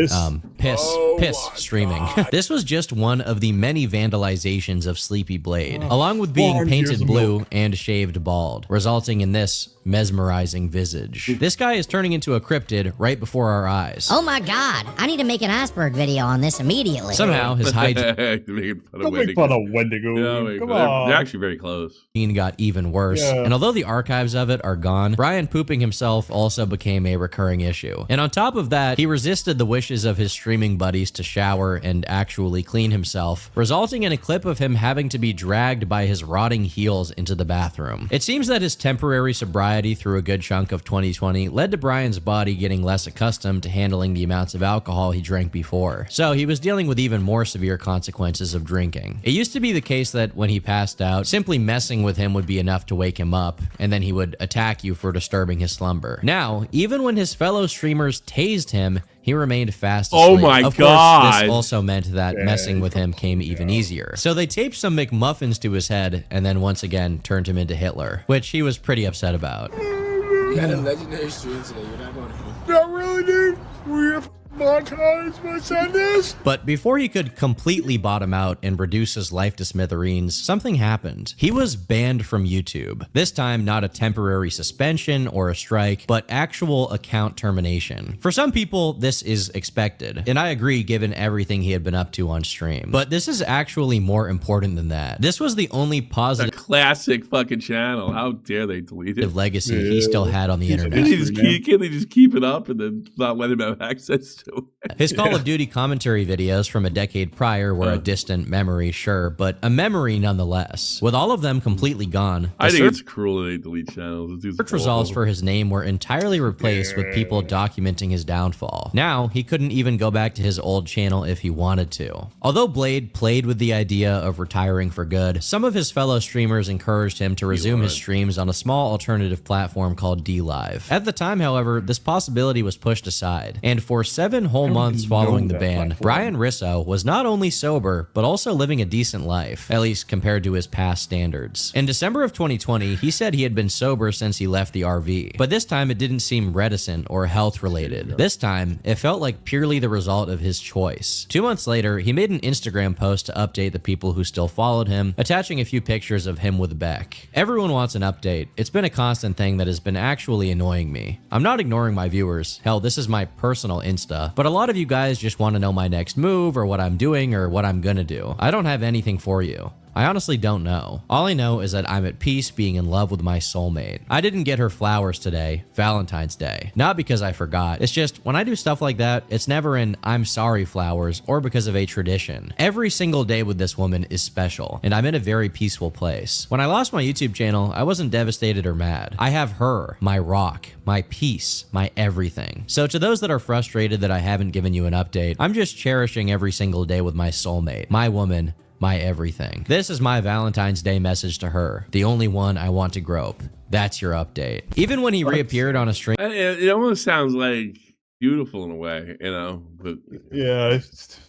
piss streaming. This was just one of the many vandalizations of Sleepy Blade, along with being painted blue and shaved bald, resulting in this mesmerizing visage. This guy is turning into a cryptid right before our eyes. Oh my god, I need to make an Asperg video on this immediately. Somehow his hygiene Don't make fun of Wendigo. Yeah, Come they're on. actually very close. got even worse, Yeah. and although the archives of it are gone, Brian pooping himself also became a recurring issue. And on top of that, he resisted the wishes of his streaming buddies to shower and actually clean himself, resulting in a clip of him having to be dragged by his rotting heels into the bathroom. It seems that his temporary sobriety through a good chunk of 2020 led to Brian's body getting less accustomed to handling the amounts of alcohol he drank before, so he was dealing with even more severe consequences of drinking. It used to be the case that when he passed out, simply messing with him would be enough to wake him up, and then he would attack you for disturbing his slumber. Now, even when his fellow streamers tased him, he remained fast asleep. Oh my Of God. course, this also meant that messing with him came even easier. So they taped some McMuffins to his head and then once again turned him into Hitler, which he was pretty upset about. You had a legendary stream today. You're not going home. Not really, dude. We're montage my sadness. But before he could completely bottom out and reduce his life to smithereens, something happened. He was banned from YouTube. This time, not a temporary suspension or a strike, but actual account termination. For some people, this is expected, and I agree given everything he had been up to on stream. But this is actually more important than that. This was the only positive classic fucking channel. How dare they delete it? Legacy he still had on the internet. Can't they just keep it up and then not let him have access to it? His Call of Duty commentary videos from a decade prior were a distant memory, sure, but a memory nonetheless. With all of them completely gone, I think it's cruel that they delete channels. search results for his name were entirely replaced with people documenting his downfall. Now, he couldn't even go back to his old channel if he wanted to. Although Blade played with the idea of retiring for good, some of his fellow streamers encouraged him to resume his streams on a small alternative platform called DLive. At the time, however, this possibility was pushed aside, and for 7 whole months following the ban, Brian Risso was not only sober, but also living a decent life, at least compared to his past standards. In December of 2020, he said he had been sober since he left the RV, but this time it didn't seem reticent or health related. This time, it felt like purely the result of his choice. 2 months later, he made an Instagram post to update the people who still followed him, attaching a few pictures of him with Beck. Everyone wants an update. It's been a constant thing that has been actually annoying me. I'm not ignoring my viewers. Hell, this is my personal Insta, but a lot of you guys just want to know my next move or what I'm doing or what I'm gonna do. I don't have anything for you. I honestly don't know. All I know is that I'm at peace being in love with my soulmate. I didn't get her flowers today, Valentine's Day. Not because I forgot. It's just when I do stuff like that, it's never an I'm sorry flowers or because of a tradition. Every single day with this woman is special, and I'm in a very peaceful place. When I lost my YouTube channel, I wasn't devastated or mad. I have her, my rock, my peace, my everything. So to those that are frustrated that I haven't given you an update, I'm just cherishing every single day with my soulmate, my woman, my everything. This is my Valentine's Day message to her, the only one I want to grope. That's your update. Even when he reappeared on a stream, it almost sounds like beautiful in a way, you know. But yeah,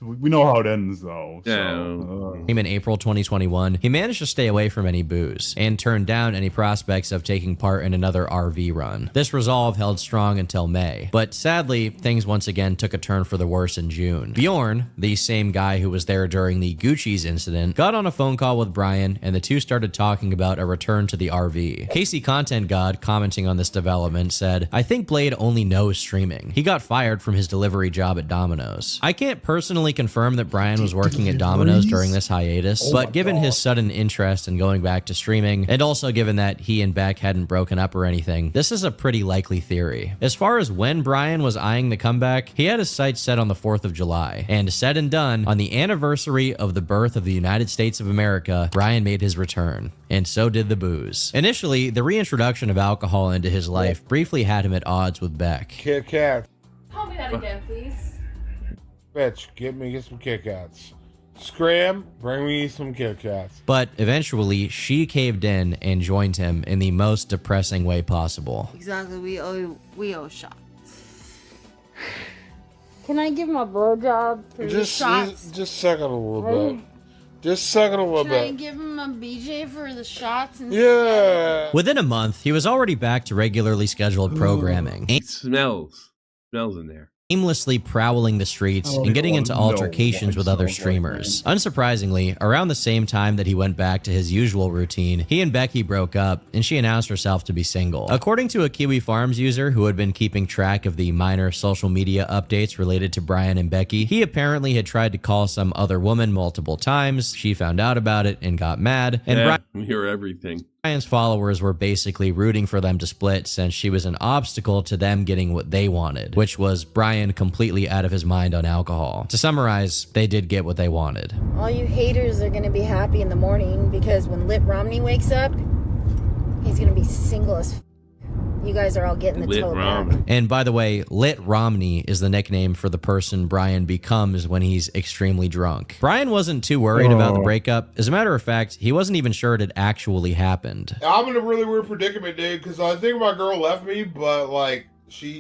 we know how it ends though. Yeah. So, in April 2021, he managed to stay away from any booze and turned down any prospects of taking part in another RV run. This resolve held strong until May, but sadly, things once again took a turn for the worse in June. Bjorn, the same guy who was there during the Gucci's incident, got on a phone call with Brian, and the two started talking about a return to the RV. Casey Content God, commenting on this development, said, "I think Blade only knows streaming. He got fired from his delivery job at Domino's." I can't personally confirm that Brian was working at Domino's during this hiatus, but given his sudden interest in going back to streaming, and also given that he and Beck hadn't broken up or anything, this is a pretty likely theory. As far as when Brian was eyeing the comeback, he had his sights set on the 4th of July, and said and done, on the anniversary of the birth of the United States of America, Brian made his return, and so did the booze. Initially, the reintroduction of alcohol into his life briefly had him at odds with Beck. Kit Kat. Call me that again, please. Bitch, get some Kit Kats. Scram, bring me some Kit Kats. But eventually, she caved in and joined him in the most depressing way possible. Exactly, we owe shots. Can I give him a blowjob for the shots? Just suck it a little bit. Just suck it a little Can I bit. give him a BJ for the shots? Yeah. Within a month, he was already back to regularly scheduled programming. It smells in there. aimlessly prowling the streets and getting into altercations with other streamers. Unsurprisingly, around the same time that he went back to his usual routine, he and Becky broke up, and she announced herself to be single. According to a Kiwi Farms user who had been keeping track of the minor social media updates related to Brian and Becky, he apparently had tried to call some other woman multiple times. She found out about it and got mad, and we hear everything. Brian's followers were basically rooting for them to split since she was an obstacle to them getting what they wanted, which was Brian completely out of his mind on alcohol. To summarize, they did get what they wanted. All you haters are gonna be happy in the morning because when Lit Romney wakes up, he's gonna be single as f. You guys are all getting the toe back. And by the way, Lit Romney is the nickname for the person Brian becomes when he's extremely drunk. Brian wasn't too worried about the breakup. As a matter of fact, he wasn't even sure it had actually happened. I'm in a really weird predicament, dude, because I think my girl left me, but like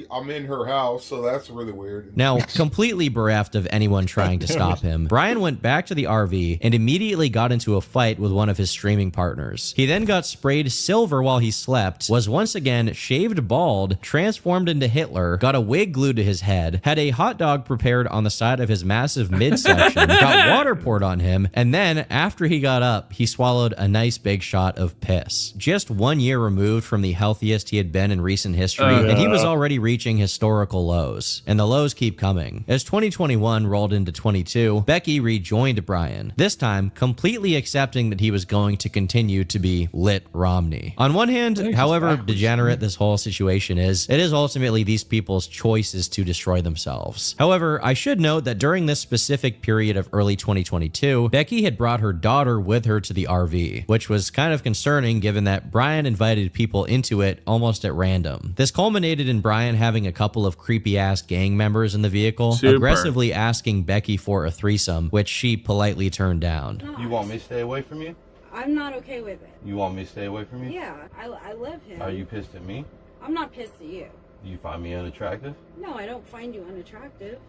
I'm in her house, so that's really weird. Now, completely bereft of anyone trying to stop him, Brian went back to the RV and immediately got into a fight with one of his streaming partners. He then got sprayed silver while he slept, was once again shaved bald, transformed into Hitler, got a wig glued to his head, had a hot dog prepared on the side of his massive midsection, got water poured on him, and then, after he got up, he swallowed a nice big shot of piss. Just 1 year removed from the healthiest he had been in recent history, and he was already reaching historical lows, and the lows keep coming. As 2021 rolled into 22, Becky rejoined Brian, this time completely accepting that he was going to continue to be Lit Romney. On one hand, however degenerate this whole situation is, it is ultimately these people's choices to destroy themselves. However, I should note that during this specific period of early 2022, Becky had brought her daughter with her to the RV, which was kind of concerning given that Brian invited people into it almost at random. This culminated in Brian having a couple of creepy-ass gang members in the vehicle, aggressively asking Becky for a threesome, which she politely turned down. You want me to stay away from you? I'm not okay with it. You want me to stay away from you? Yeah, I love him. Are you pissed at me? I'm not pissed at you. Do you find me unattractive? No, I don't find you unattractive.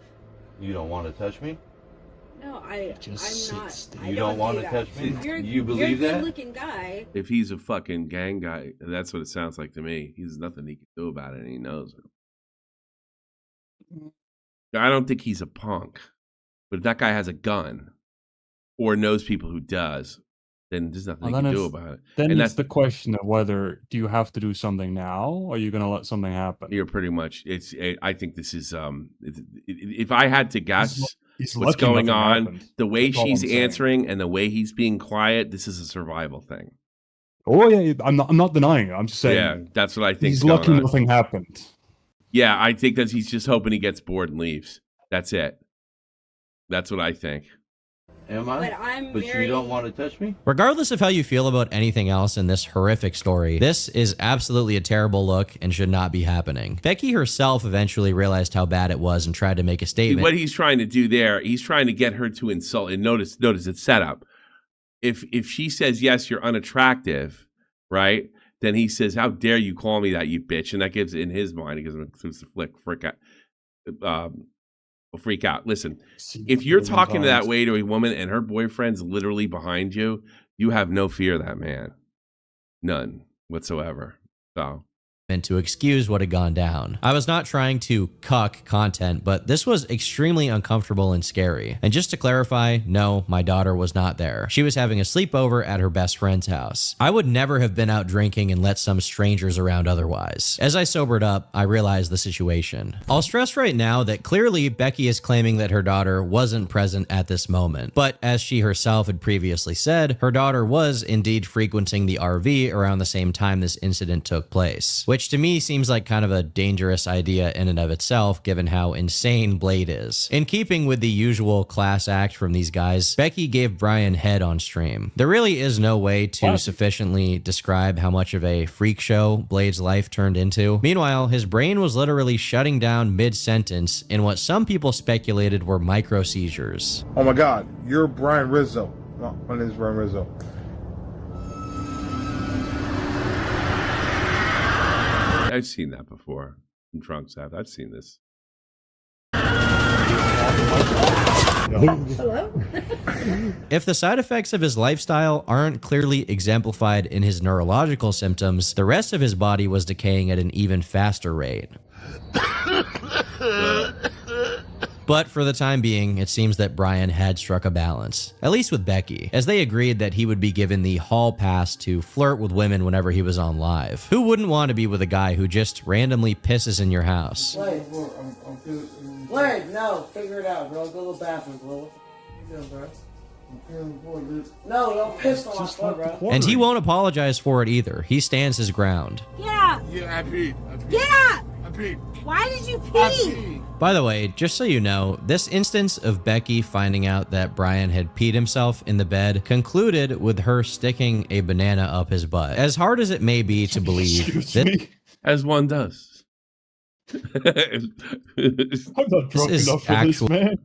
You don't want to touch me? No, I'm not. You don't want to touch me? You believe you're a that? good-looking guy. If he's a fucking gang guy, that's what it sounds like to me. He's nothing he can do about it, and he knows it. I don't think he's a punk, but if that guy has a gun or knows people who does, then there's nothing he can do about it. Then and it's the question of whether do you have to do something now, or are you going to let something happen? You're pretty much. I think this is. If I had to guess he's what's going on, happened. the way That's all she's I'm saying. answering and the way he's being quiet, this is a survival thing. Oh yeah, I'm not denying it. I'm just saying. Yeah, that's what I think. He's lucky nothing happened. Yeah, I think that he's just hoping he gets bored and leaves. That's it. That's what I think. Am I? But you don't want to touch me? Regardless of how you feel about anything else in this horrific story, this is absolutely a terrible look and should not be happening. Becky herself eventually realized how bad it was and tried to make a statement. What he's trying to do there, he's trying to get her to insult. And notice it's set up. If she says, yes, you're unattractive, right? Then he says, how dare you call me that, you bitch? And that gives, in his mind, he gives him a freak out. Listen, if you're talking that way to a woman and her boyfriend's literally behind you, you have no fear of that man. None whatsoever. So. And to excuse what had gone down. I was not trying to cuck content, but this was extremely uncomfortable and scary. And just to clarify, no, my daughter was not there. She was having a sleepover at her best friend's house. I would never have been out drinking and let some strangers around otherwise. As I sobered up, I realized the situation. I'll stress right now that clearly Becky is claiming that her daughter wasn't present at this moment. But as she herself had previously said, her daughter was indeed frequenting the RV around the same time this incident took place, which to me seems like kind of a dangerous idea in and of itself, given how insane Blade is. In keeping with the usual class act from these guys, Becky gave Brian head on stream. There really is no way to sufficiently describe how much of a freak show Blade's life turned into. Meanwhile, his brain was literally shutting down mid-sentence in what some people speculated were micro seizures. Oh my God, you're Brian Rizzo. No, my name is Brian Rizzo. I've seen that before. Drunks have. I've seen this. Hello? If the side effects of his lifestyle aren't clearly exemplified in his neurological symptoms, the rest of his body was decaying at an even faster rate. But for the time being, it seems that Brian had struck a balance, at least with Becky, as they agreed that he would be given the hall pass to flirt with women whenever he was on live. Who wouldn't want to be with a guy who just randomly pisses in your house? Blade, no, figure it out, bro. Go to the bathroom, bro. What the f*** you doing, bro? I'm feeling bored, dude. No, don't piss on my foot, bro. And he won't apologize for it either. He stands his ground. Yeah. Yeah, I peed. Get up! I peed. Why did you pee? By the way, just so you know, this instance of Becky finding out that Brian had peed himself in the bed concluded with her sticking a banana up his butt. As hard as it may be to believe, as one does. I'm not drunk enough for this, man.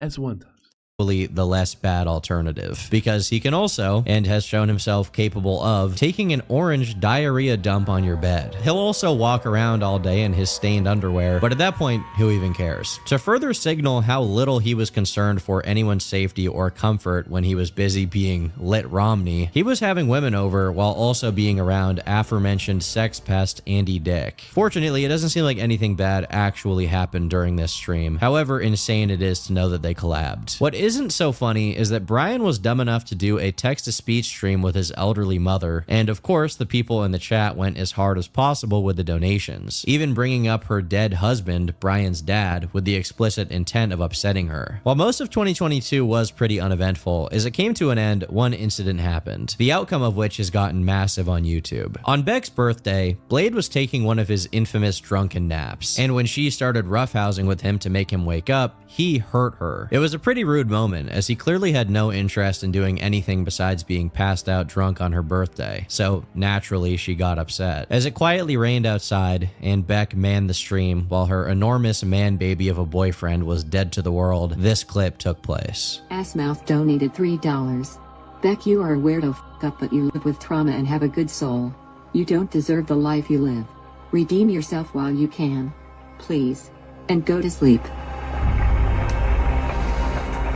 As one does. The less bad alternative, because he can also, and has shown himself capable of, taking an orange diarrhea dump on your bed. He'll also walk around all day in his stained underwear, but at that point, who even cares? To further signal how little he was concerned for anyone's safety or comfort when he was busy being Lit Romney, he was having women over while also being around aforementioned sex pest Andy Dick. Fortunately, it doesn't seem like anything bad actually happened during this stream, however insane it is to know that they collabed. What isn't so funny is that Brian was dumb enough to do a text-to-speech stream with his elderly mother, and of course the people in the chat went as hard as possible with the donations, even bringing up her dead husband, Brian's dad, with the explicit intent of upsetting her. While most of 2022 was pretty uneventful, as it came to an end, one incident happened, the outcome of which has gotten massive on YouTube. On Beck's birthday, Blade was taking one of his infamous drunken naps, and when she started roughhousing with him to make him wake up, he hurt her. It was a pretty rude moment, as he clearly had no interest in doing anything besides being passed out drunk on her birthday, so naturally she got upset. As it quietly rained outside, and Beck manned the stream while her enormous man baby of a boyfriend was dead to the world, this clip took place. Assmouth donated $3. Beck, you are a weirdo up, but you live with trauma and have a good soul. You don't deserve the life you live. Redeem yourself while you can. Please. And go to sleep.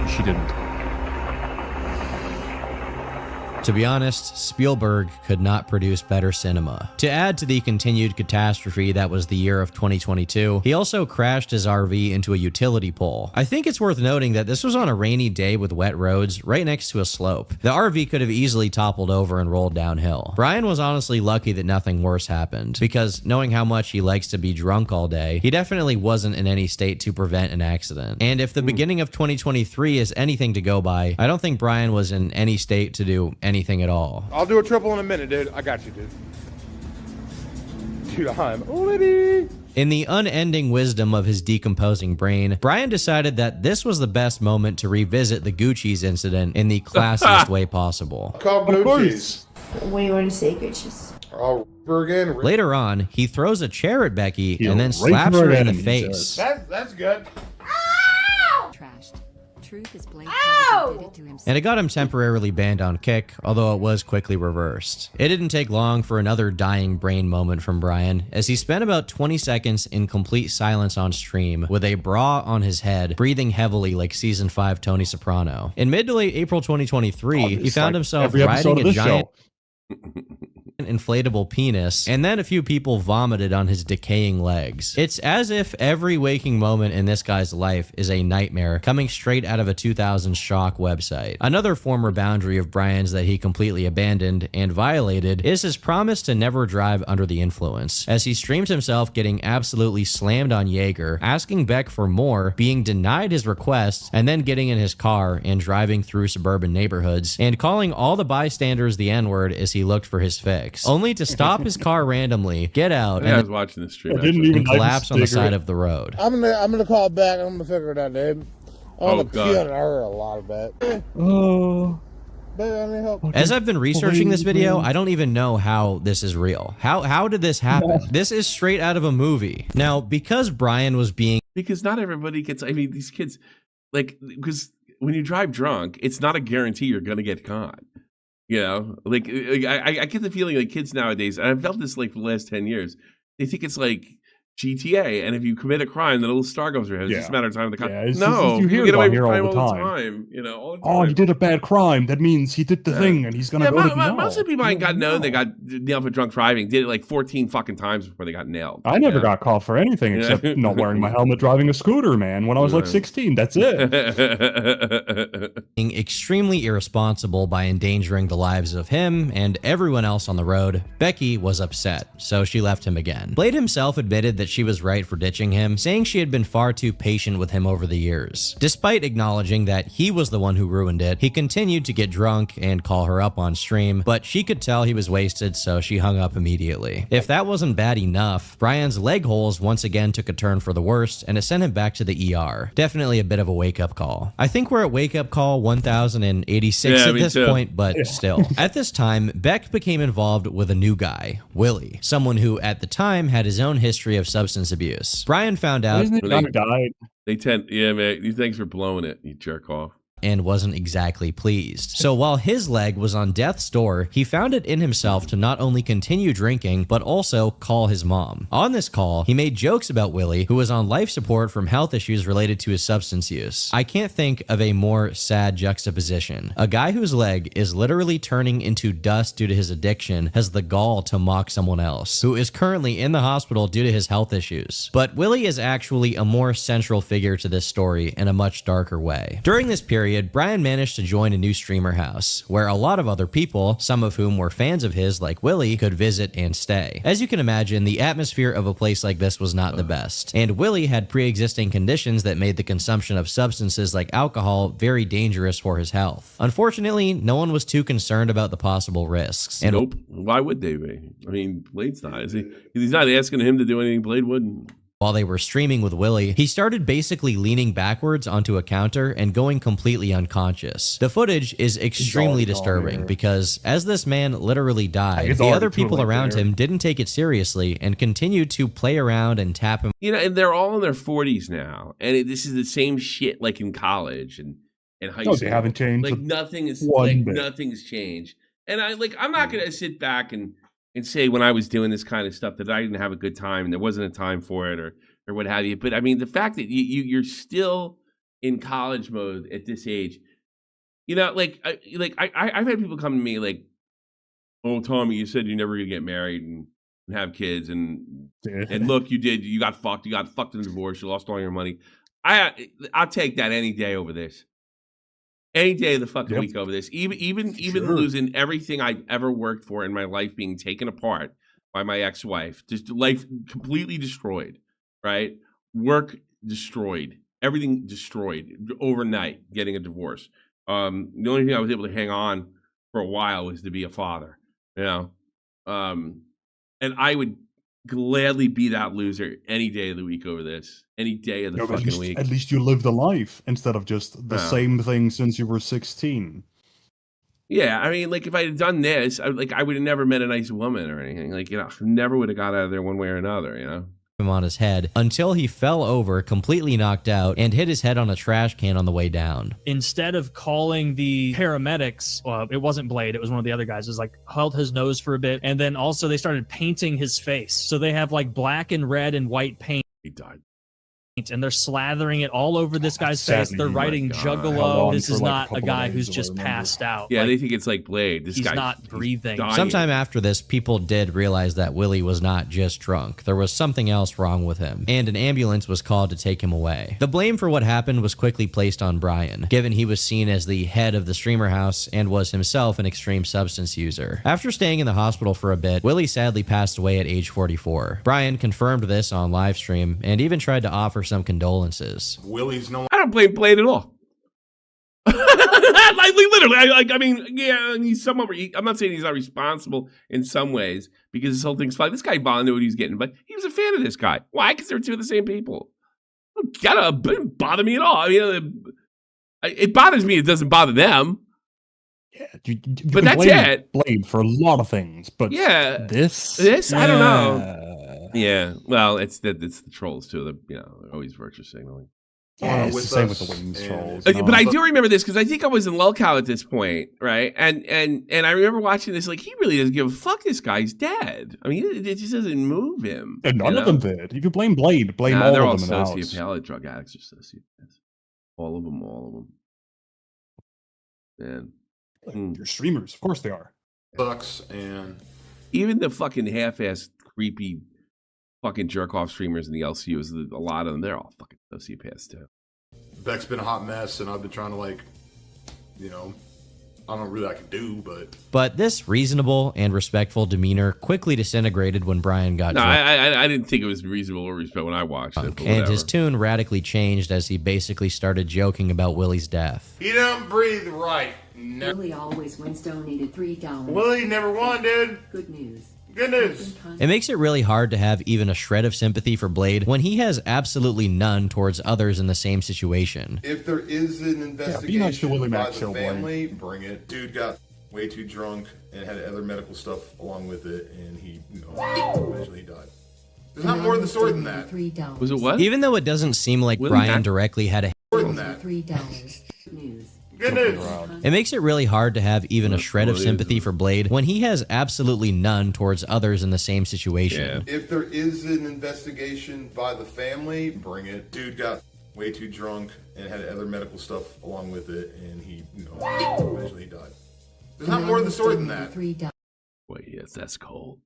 She didn't. To be honest, Spielberg could not produce better cinema. To add to the continued catastrophe that was the year of 2022, he also crashed his RV into a utility pole. I think it's worth noting that this was on a rainy day with wet roads right next to a slope. The RV could have easily toppled over and rolled downhill. Brian was honestly lucky that nothing worse happened, because knowing how much he likes to be drunk all day, he definitely wasn't in any state to prevent an accident. And if the beginning of 2023 is anything to go by, I don't think Brian was in any state to do anything at all. I'll do a triple in a minute, dude. I got you, dude. Dude, I'm ready. In the unending wisdom of his decomposing brain, Brian decided that this was the best moment to revisit the Gucci's incident in the classiest way possible. Call Gucci's. What do you want to say, Gucci's? Oh, again. Later on, he throws a chair at Becky and then slaps her in the face. That's good. And it got him temporarily banned on Kick, although it was quickly reversed. It didn't take long for another dying brain moment from Brian, as he spent about 20 seconds in complete silence on stream with a bra on his head, breathing heavily like season 5 Tony Soprano. In mid to late April 2023, he found himself riding a giant inflatable penis, and then a few people vomited on his decaying legs. It's as if every waking moment in this guy's life is a nightmare coming straight out of a 2000s shock website. Another former boundary of Brian's that he completely abandoned and violated is his promise to never drive under the influence, as he streams himself getting absolutely slammed on Jaeger, asking Beck for more, being denied his request, and then getting in his car and driving through suburban neighborhoods, and calling all the bystanders the N-word as he looked for his fix, only to stop his car randomly, get out, I was watching the stream, and collapse on the side of the road. I'm gonna call back. I'm gonna figure it out, dude. I'm gonna pee on her a lot bit. Oh. As I've been researching this video, I don't even know how this is real. How did this happen? This is straight out of a movie. Now, because Brian was being... Because not everybody gets... I mean, these kids... Like, because when you drive drunk, it's not a guarantee you're going to get caught. You know? Like I get the feeling like kids nowadays, and I've felt this like for the last 10 years, they think it's like GTA, and if you commit a crime, the little star goes through. It's just a matter of time. You hear get away about with here crime all the time. You know, all the Oh, time. he did a bad crime. That means he did the thing, and he's gonna go to jail. Most of the people I got known, they got nailed for drunk driving. Did it like 14 fucking times before they got nailed. I never got caught for anything except not wearing my helmet driving a scooter, man. When I was like 16, that's it. Being extremely irresponsible by endangering the lives of him and everyone else on the road, Becky was upset, so she left him again. Blade himself admitted that she was right for ditching him, saying she had been far too patient with him over the years. Despite acknowledging that he was the one who ruined it, he continued to get drunk and call her up on stream, but she could tell he was wasted, so she hung up immediately. If that wasn't bad enough, Brian's leg holes once again took a turn for the worst, and it sent him back to the ER. Definitely a bit of a wake-up call. I think we're at wake-up call 1086 at this point, but still. At this time, Beck became involved with a new guy, Willie, someone who at the time had his own history of substance abuse. Brian found out they tend, man, thanks for blowing it, you jerk off. And wasn't exactly pleased. So while his leg was on death's door, he found it in himself to not only continue drinking, but also call his mom. On this call, he made jokes about Willie, who was on life support from health issues related to his substance use. I can't think of a more sad juxtaposition. A guy whose leg is literally turning into dust due to his addiction has the gall to mock someone else, who is currently in the hospital due to his health issues. But Willie is actually a more central figure to this story in a much darker way. During this period, Brian managed to join a new streamer house, where a lot of other people, some of whom were fans of his like Willie, could visit and stay. As you can imagine, the atmosphere of a place like this was not the best, and Willie had pre-existing conditions that made the consumption of substances like alcohol very dangerous for his health. Unfortunately, no one was too concerned about the possible risks. And nope. Why would they be? I mean, Blade's not, is he? He's not asking him to do anything Blade wouldn't. While they were streaming with Willie, he started basically leaning backwards onto a counter and going completely unconscious. The footage is extremely disturbing because as this man literally died, the other people around him didn't take it seriously and continued to play around and tap him. You know, and they're all in their 40s now, and this is the same shit like in college and high school. They haven't changed. Like nothing's changed. And I'm not gonna sit back and say when I was doing this kind of stuff that I didn't have a good time and there wasn't a time for it or what have you. But I mean, the fact that you're still in college mode at this age, you know, I've had people come to me like, "Oh, Tommy, you said you're never gonna get married and have kids, and look, you did. You got fucked. You got fucked in a divorce. You lost all your money. I'll take that any day over this." Any day of the fucking week over this, even losing everything I've ever worked for in my life being taken apart by my ex-wife, just life completely destroyed, right? Work destroyed, everything destroyed overnight. Getting a divorce. The only thing I was able to hang on for a while was to be a father, you know. And I would gladly be that loser any day of the week over this. Any day of the fucking week. At least you lived a life instead of just the same thing since you were 16. Yeah, I mean, like if I had done this, I would have never met a nice woman or anything. Like, you know, never would have got out of there one way or another, you know. Him on his head until he fell over, completely knocked out, and hit his head on a trash can on the way down. Instead of calling the paramedics, it wasn't Blade, it was one of the other guys, it was like held his nose for a bit, and then also they started painting his face. So they have like black and red and white paint. He died. And they're slathering it all over this guy's face. They're writing Juggalo. This is not a guy who's just passed out. Yeah, they think it's like Blade. This he's guy, not breathing. Sometime after this, people did realize that Willie was not just drunk. There was something else wrong with him, and an ambulance was called to take him away. The blame for what happened was quickly placed on Brian, given he was seen as the head of the streamer house and was himself an extreme substance user. After staying in the hospital for a bit, Willie sadly passed away at age 44. Brian confirmed this on live stream and even tried to offer some condolences. Willie's no. I don't blame Blade at all. Like literally, I mean, yeah, he's somewhat. I'm not saying he's not responsible in some ways because this whole thing's fine. This guy Bond knew what he was getting, but he was a fan of this guy. Why? Because they're two of the same people. It doesn't bother me at all. I mean, it bothers me. It doesn't bother them. Yeah, you but that's it. Blade for a lot of things, but yeah, this I don't know. Yeah, well, it's the trolls too. They're always virtue signaling. Yeah, it's with the same us, with the wings trolls. But I do remember this because I think I was in Lolcow at this point, right? And I remember watching this. Like, he really doesn't give a fuck. This guy's dead. I mean, it just doesn't move him. And none of them did. If you blame Blade, blame all they're of all them in the house. sociopaths, drug addicts, or sociopaths. All of them. Man, they're streamers. Of course they are. Sucks, and even the fucking half-assed, creepy, fucking jerk-off streamers in the LCUs, a lot of them, they're all fucking sociopaths too. Beck's been a hot mess, and I've been trying to, like, you know, I don't know really I can do, But this reasonable and respectful demeanor quickly disintegrated when Brian got drunk. I didn't think it was reasonable or respect when I watched it. But and his tune radically changed as he basically started joking about Willie's death. he don't breathe right. No. Willie always wins, donated $3. Willie never won, dude. Good news. Good news. It makes it really hard to have even a shred of sympathy for Blade when he has absolutely none towards others in the same situation. If there is an investigation nice to Willie by Mack, the Showboy. family, bring it. Dude got way too drunk and had other medical stuff along with it, and he, you know, eventually died. There's not more to the story than that. Was it what? Even though it doesn't seem like Willie Brian Mack? directly had a More than that. $3. News. Good news. It makes it really hard to have even a shred of sympathy for Blade when he has absolutely none towards others in the same situation. If there is an investigation by the family, bring it. Dude got way too drunk and had other medical stuff along with it, and he, you know, eventually died. There's not more to the story than that. Wait, yes, that's cold.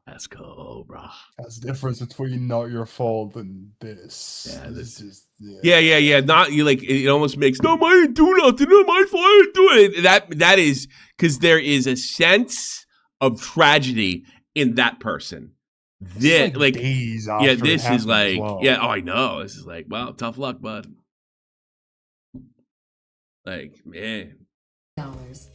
That's cold, bro. That's the difference between not your fault and this. Yeah, this is Yeah. Not you. Like, it almost makes no, I didn't do nothing. No, my fault. I didn't do it. That is because there is a sense of tragedy in that person. This, like days yeah, after this it is like happened as well. yeah. Oh, I know. This is like, well, tough luck, bud. Like, man.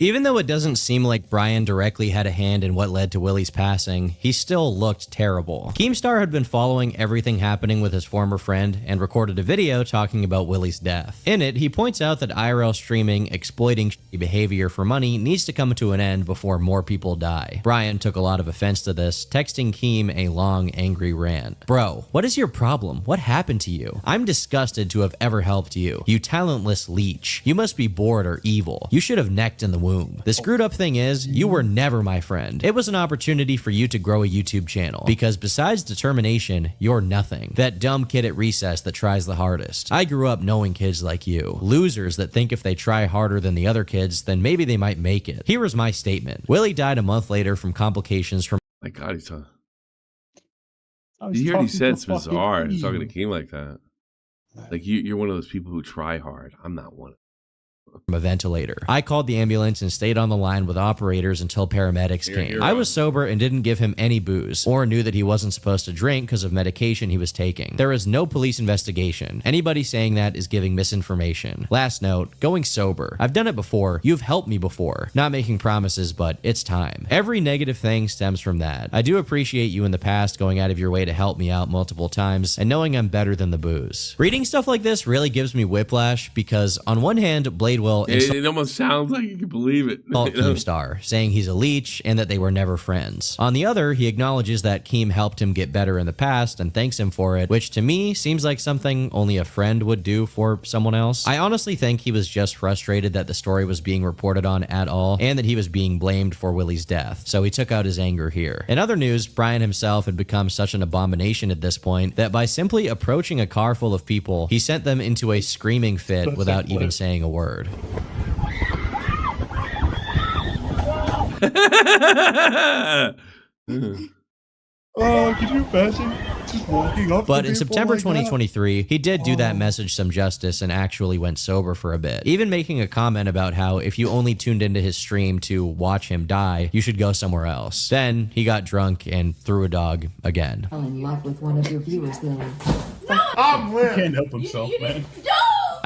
Even though it doesn't seem like Brian directly had a hand in what led to Willie's passing, he still looked terrible. Keemstar had been following everything happening with his former friend and recorded a video talking about Willie's death. In it, he points out that IRL streaming exploiting shitty behavior for money needs to come to an end before more people die. Brian took a lot of offense to this, texting Keem a long, angry rant. Bro, what is your problem? What happened to you? I'm disgusted to have ever helped you. You talentless leech. You must be bored or evil. You should have necked in the womb. The screwed up thing is, you were never my friend. It was an opportunity for you to grow a YouTube channel, because besides determination, you're nothing. That dumb kid at recess that tries the hardest. I grew up knowing kids like you. Losers that think if they try harder than the other kids, then maybe they might make it. Here is my statement. Willie died a month later from complications from— My God, he's talking. You hear what he said? It's bizarre. He's talking to Keem like that. Like, you're one of those people who try hard. I'm not one. a ventilator. I called the ambulance and stayed on the line with operators until paramedics came. I was sober and didn't give him any booze, or knew that he wasn't supposed to drink because of medication he was taking. There is no police investigation. Anybody saying that is giving misinformation. Last note, going sober. I've done it before. You've helped me before. Not making promises, but it's time. Every negative thing stems from that. I do appreciate you in the past going out of your way to help me out multiple times and knowing I'm better than the booze. Reading stuff like this really gives me whiplash because on one hand, Blade will it almost sounds like you can believe it. Keemstar, saying he's a leech and that they were never friends. On the other, he acknowledges that Keem helped him get better in the past and thanks him for it, which to me seems like something only a friend would do for someone else. I honestly think he was just frustrated that the story was being reported on at all and that he was being blamed for Willie's death, so he took out his anger here. In other news, Brian himself had become such an abomination at this point that by simply approaching a car full of people, he sent them into a screaming fit without even saying a word. Oh, could you imagine just walking up? But in September 2023, he did do that message some justice and actually went sober for a bit, even making a comment about how if you only tuned into his stream to watch him die, you should go somewhere else. Then he got drunk and threw a dog again. I'm in love with one of your viewers, Lily. He can't help himself, man.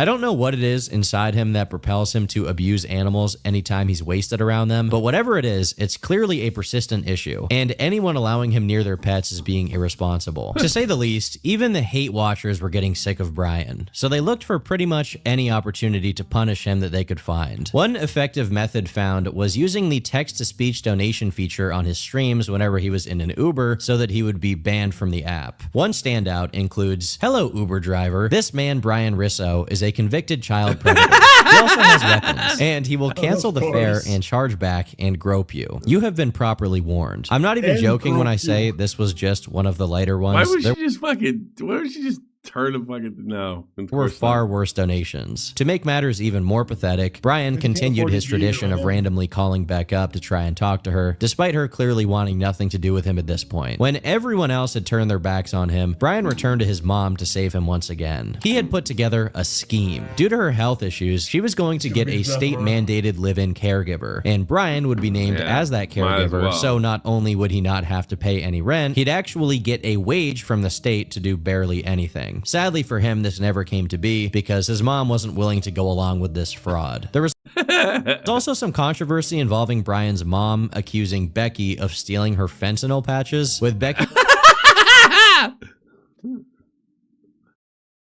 I don't know what it is inside him that propels him to abuse animals anytime he's wasted around them, but whatever it is, it's clearly a persistent issue, and anyone allowing him near their pets is being irresponsible. To say the least, even the hate watchers were getting sick of Brian, so they looked for pretty much any opportunity to punish him that they could find. One effective method found was using the text-to-speech donation feature on his streams whenever he was in an Uber so that he would be banned from the app. One standout includes, "Hello, Uber driver. This man, Brian Risso, is a convicted child predator. He also has weapons, and he will cancel the fare and charge back and grope you. You have been properly warned." I'm not even joking when I say this was just one of the lighter ones. Why would she just turn a fucking no? There were far worse donations. To make matters even more pathetic, Brian continued his tradition of randomly calling Beck up to try and talk to her, despite her clearly wanting nothing to do with him at this point. When everyone else had turned their backs on him, Brian returned to his mom to save him once again. He had put together a scheme. Due to her health issues, she was going to get a state-mandated live-in caregiver, and Brian would be named as that caregiver, so not only would he not have to pay any rent, he'd actually get a wage from the state to do barely anything. Sadly for him, this never came to be because his mom wasn't willing to go along with this fraud. There was also some controversy involving Brian's mom accusing Becky of stealing her fentanyl patches, with Becky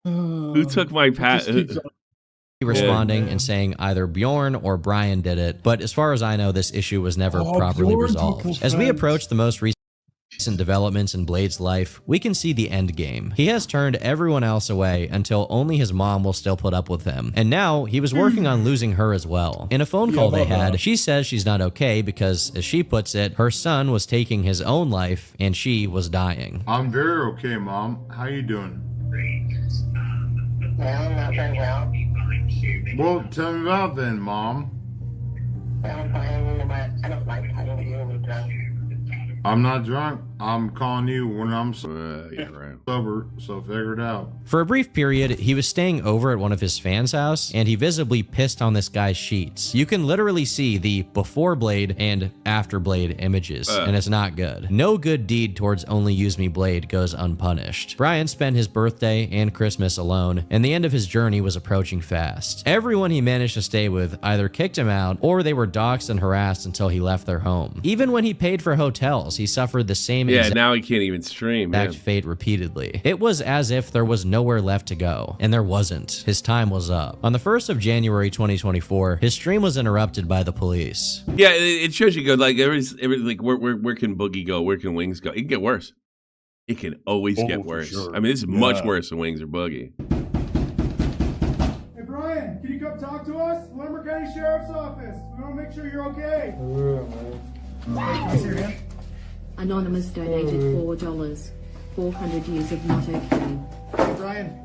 Who took my responding and saying either Bjorn or Brian did it, but as far as I know, this issue was never properly resolved. As we approach the most recent developments in Blade's life, we can see the end game. He has turned everyone else away until only his mom will still put up with him. And now he was working on losing her as well. In a phone call they had, she says she's not okay because, as she puts it, her son was taking his own life and she was dying. I'm very okay, Mom. How you doing? Well, I'm not very well. Well, tell me about it then, Mom. Well, I'm fine, but I don't like talking to you when you're drunk. I'm not drunk. I'm calling you when I'm sober, so figure it out. For a brief period, he was staying over at one of his fans' house, and he visibly pissed on this guy's sheets. You can literally see the before Blade and after Blade images, and it's not good. No good deed towards OnlyUseMeBlade goes unpunished. Brian spent his birthday and Christmas alone, and the end of his journey was approaching fast. Everyone he managed to stay with either kicked him out, or they were doxxed and harassed until he left their home. Even when he paid for hotels, he suffered the same now he can't even stream. Fate repeatedly. It was as if there was nowhere left to go, and there wasn't. His time was up. On the 1st of January 2024, his stream was interrupted by the police. Yeah, it shows you good. Like like where can Boogie go? Where can Wings go? It can get worse. It can always get worse. Sure. I mean, this is much worse than Wings or Boogie. Hey Brian, can you come talk to us? Lumber County Sheriff's Office. We want to make sure you're okay. Anonymous donated $4. 400 years of not okay. Hey Brian.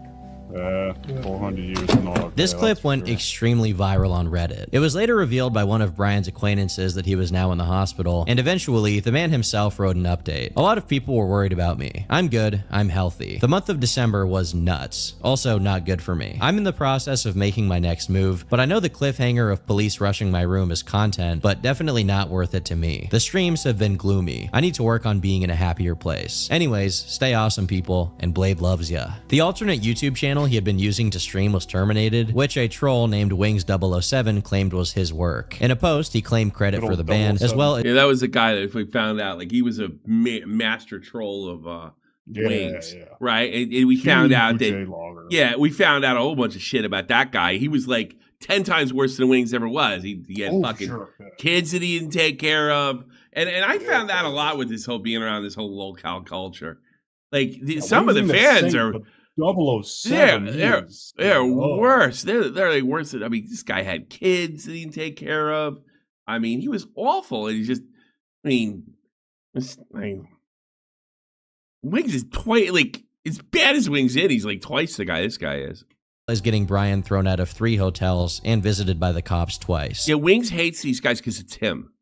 400 years not. This clip went extremely viral on Reddit. It was later revealed by one of Brian's acquaintances that he was now in the hospital, and eventually, the man himself wrote an update. A lot of people were worried about me. I'm good, I'm healthy. The month of December was nuts. Also not good for me. I'm in the process of making my next move, but I know the cliffhanger of police rushing my room is content, but definitely not worth it to me. The streams have been gloomy. I need to work on being in a happier place. Anyways, stay awesome, people, and Blade loves ya. The alternate YouTube channel he had been using to stream was terminated, which a troll named Wings007 claimed was his work. In a post, he claimed credit for the ban, as well as— Yeah, that was the guy that we found out, like, he was a master troll of Wings, right? And we found out that, we found out a whole bunch of shit about that guy. He was like 10 times worse than Wings ever was. He had kids that he didn't take care of. And I found that a lot with this whole being around this whole locale culture. Like, some of the fans are— 007. They're worse. They're like worse than, I mean, this guy had kids that he didn't take care of. I mean, he was awful. And he just, Wings is twice, like, as bad as Wings is, he's like twice the guy this guy is. Getting Brian thrown out of 3 hotels and visited by the cops twice. Yeah, Wings hates these guys because it's him.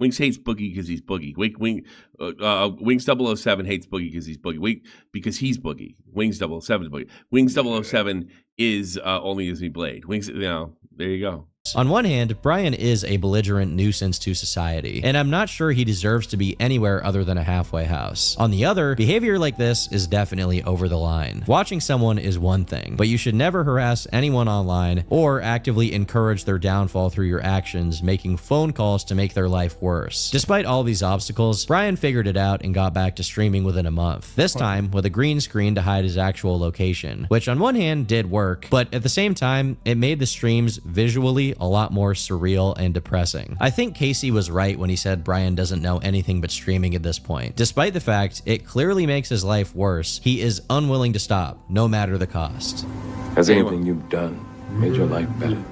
Wings hates Boogie because he's Boogie. Wings007 hates Boogie because he's Boogie. Because he's Boogie. Wings007 is Boogie. Wings007 is OnlyUseMeBlade. Wings, there you go. On one hand, Brian is a belligerent nuisance to society, and I'm not sure he deserves to be anywhere other than a halfway house. On the other, behavior like this is definitely over the line. Watching someone is one thing, but you should never harass anyone online or actively encourage their downfall through your actions, making phone calls to make their life worse. Despite all these obstacles, Brian figured it out and got back to streaming within a month, this time with a green screen to hide his actual location, which on one hand did work, but at the same time, it made the streams visually a lot more surreal and depressing. I think Casey was right when he said Brian doesn't know anything but streaming at this point. Despite the fact it clearly makes his life worse, he is unwilling to stop, no matter the cost. Has anything you've done made your life better?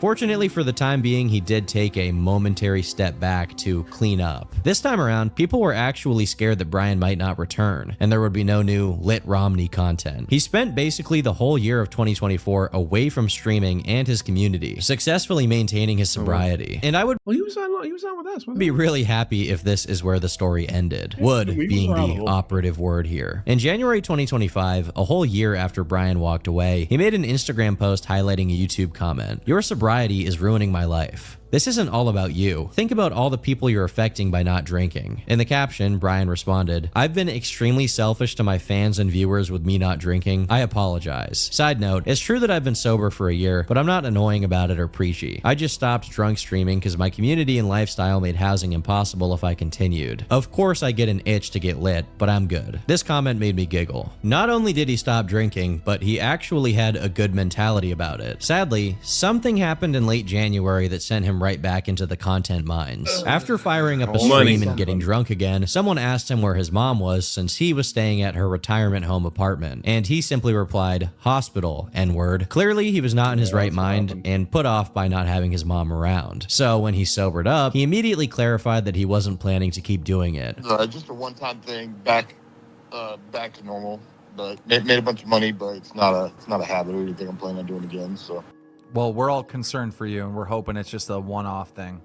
Fortunately for the time being, he did take a momentary step back to clean up. This time around, people were actually scared that Brian might not return, and there would be no new Lit Romney content. He spent basically the whole year of 2024 away from streaming and his community, successfully maintaining his sobriety. And I would he was on with us. Be really happy if this is where the story ended. Would being the operative word here. In January 2025, a whole year after Brian walked away, he made an Instagram post highlighting a YouTube comment. Your sobriety is ruining my life. This isn't all about you. Think about all the people you're affecting by not drinking. In the caption, Brian responded, I've been extremely selfish to my fans and viewers with me not drinking. I apologize. Side note, it's true that I've been sober for a year, but I'm not annoying about it or preachy. I just stopped drunk streaming because my community and lifestyle made housing impossible if I continued. Of course I get an itch to get lit, but I'm good. This comment made me giggle. Not only did he stop drinking, but he actually had a good mentality about it. Sadly, something happened in late January that sent him right back into the content mines. After firing up a stream and getting drunk again, someone asked him where his mom was since he was staying at her retirement home apartment, and he simply replied, hospital, N-word. Clearly, he was not in his right mind and put off by not having his mom around. So when he sobered up, he immediately clarified that he wasn't planning to keep doing it. Just a one-time thing, back to normal. But made a bunch of money, but it's not a habit or anything I'm planning on doing again. So. Well, we're all concerned for you, and we're hoping it's just a one-off thing.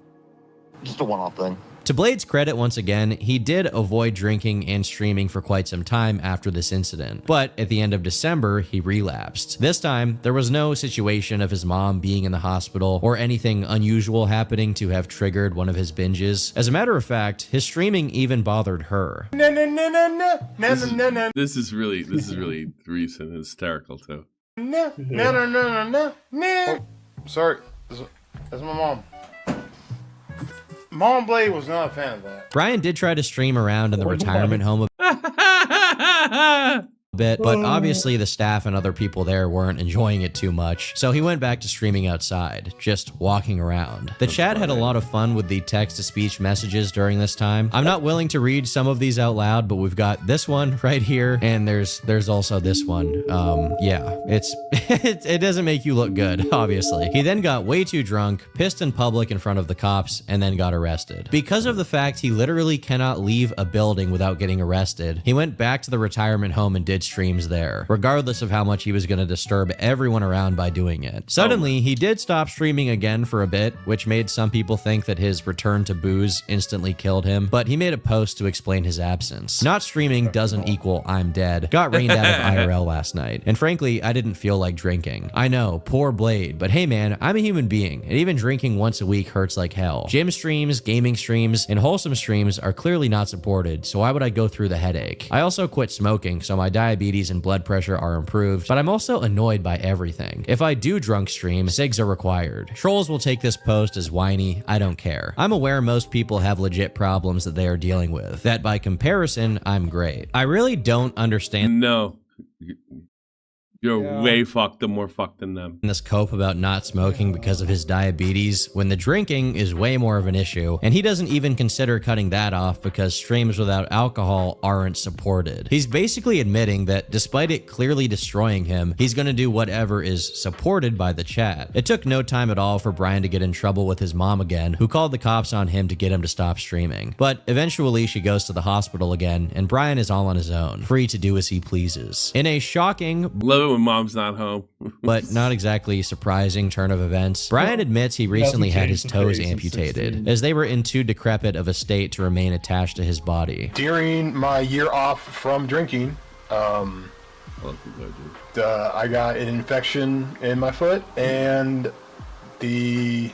Just a one-off thing. To Blade's credit, once again, he did avoid drinking and streaming for quite some time after this incident, but at the end of December, he relapsed. This time, there was no situation of his mom being in the hospital or anything unusual happening to have triggered one of his binges. As a matter of fact, his streaming even bothered her. This is really recent and hysterical too. No. Oh, sorry, that's my mom. Mom Blade was not a fan of that. Brian did try to stream around in the retirement home a bit, but obviously the staff and other people there weren't enjoying it too much, so he went back to streaming outside, just walking around. The chat had a lot of fun with the text-to-speech messages during this time. I'm not willing to read some of these out loud, but we've got this one right here, and there's also this one. Yeah, it doesn't make you look good, obviously. He then got way too drunk, pissed in public in front of the cops, and then got arrested. Because of the fact he literally cannot leave a building without getting arrested, he went back to the retirement home and did streams there, regardless of how much he was going to disturb everyone around by doing it. Suddenly, he did stop streaming again for a bit, which made some people think that his return to booze instantly killed him, but he made a post to explain his absence. Not streaming doesn't equal I'm dead. Got rained out of IRL last night, and frankly, I didn't feel like drinking. I know, poor Blade, but hey man, I'm a human being, and even drinking once a week hurts like hell. Gym streams, gaming streams, and wholesome streams are clearly not supported, so why would I go through the headache? I also quit smoking, so my diabetes and blood pressure are improved, but I'm also annoyed by everything. If I do drunk stream, cigs are required. Trolls will take this post as whiny, I don't care. I'm aware most people have legit problems that they are dealing with, that by comparison, I'm great. I really don't understand. No. You're way fucked, more fucked than them. This cope about not smoking because of his diabetes when the drinking is way more of an issue, and he doesn't even consider cutting that off because streams without alcohol aren't supported. He's basically admitting that despite it clearly destroying him, he's gonna do whatever is supported by the chat. It took no time at all for Brian to get in trouble with his mom again, who called the cops on him to get him to stop streaming. But eventually she goes to the hospital again, and Brian is all on his own, free to do as he pleases. In a shocking... when mom's not home. But not exactly surprising turn of events. Brian admits he recently had his toes amputated, as they were in too decrepit of a state to remain attached to his body. During my year off from drinking, I got an infection in my foot, and the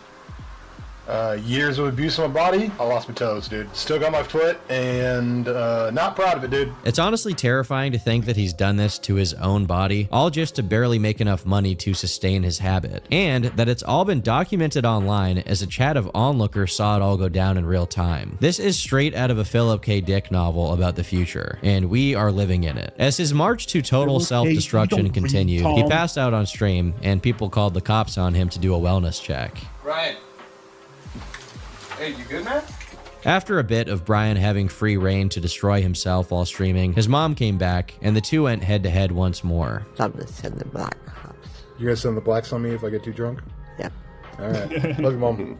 years of abuse on my body, I lost my toes, dude. Still got my foot, and not proud of it, dude. It's honestly terrifying to think that he's done this to his own body, all just to barely make enough money to sustain his habit, and that it's all been documented online as a chat of onlookers saw it all go down in real time. This is straight out of a Philip K. Dick novel about the future, and we are living in it. As his march to total self-destruction continued, he passed out on stream, and people called the cops on him to do a wellness check. Ryan. Hey, you good, man? After a bit of Brian having free reign to destroy himself while streaming, his mom came back, and the two went head-to-head once more. I'm gonna send the black cops. You guys send the blacks on me if I get too drunk? Yeah. All right. Love you, Mom.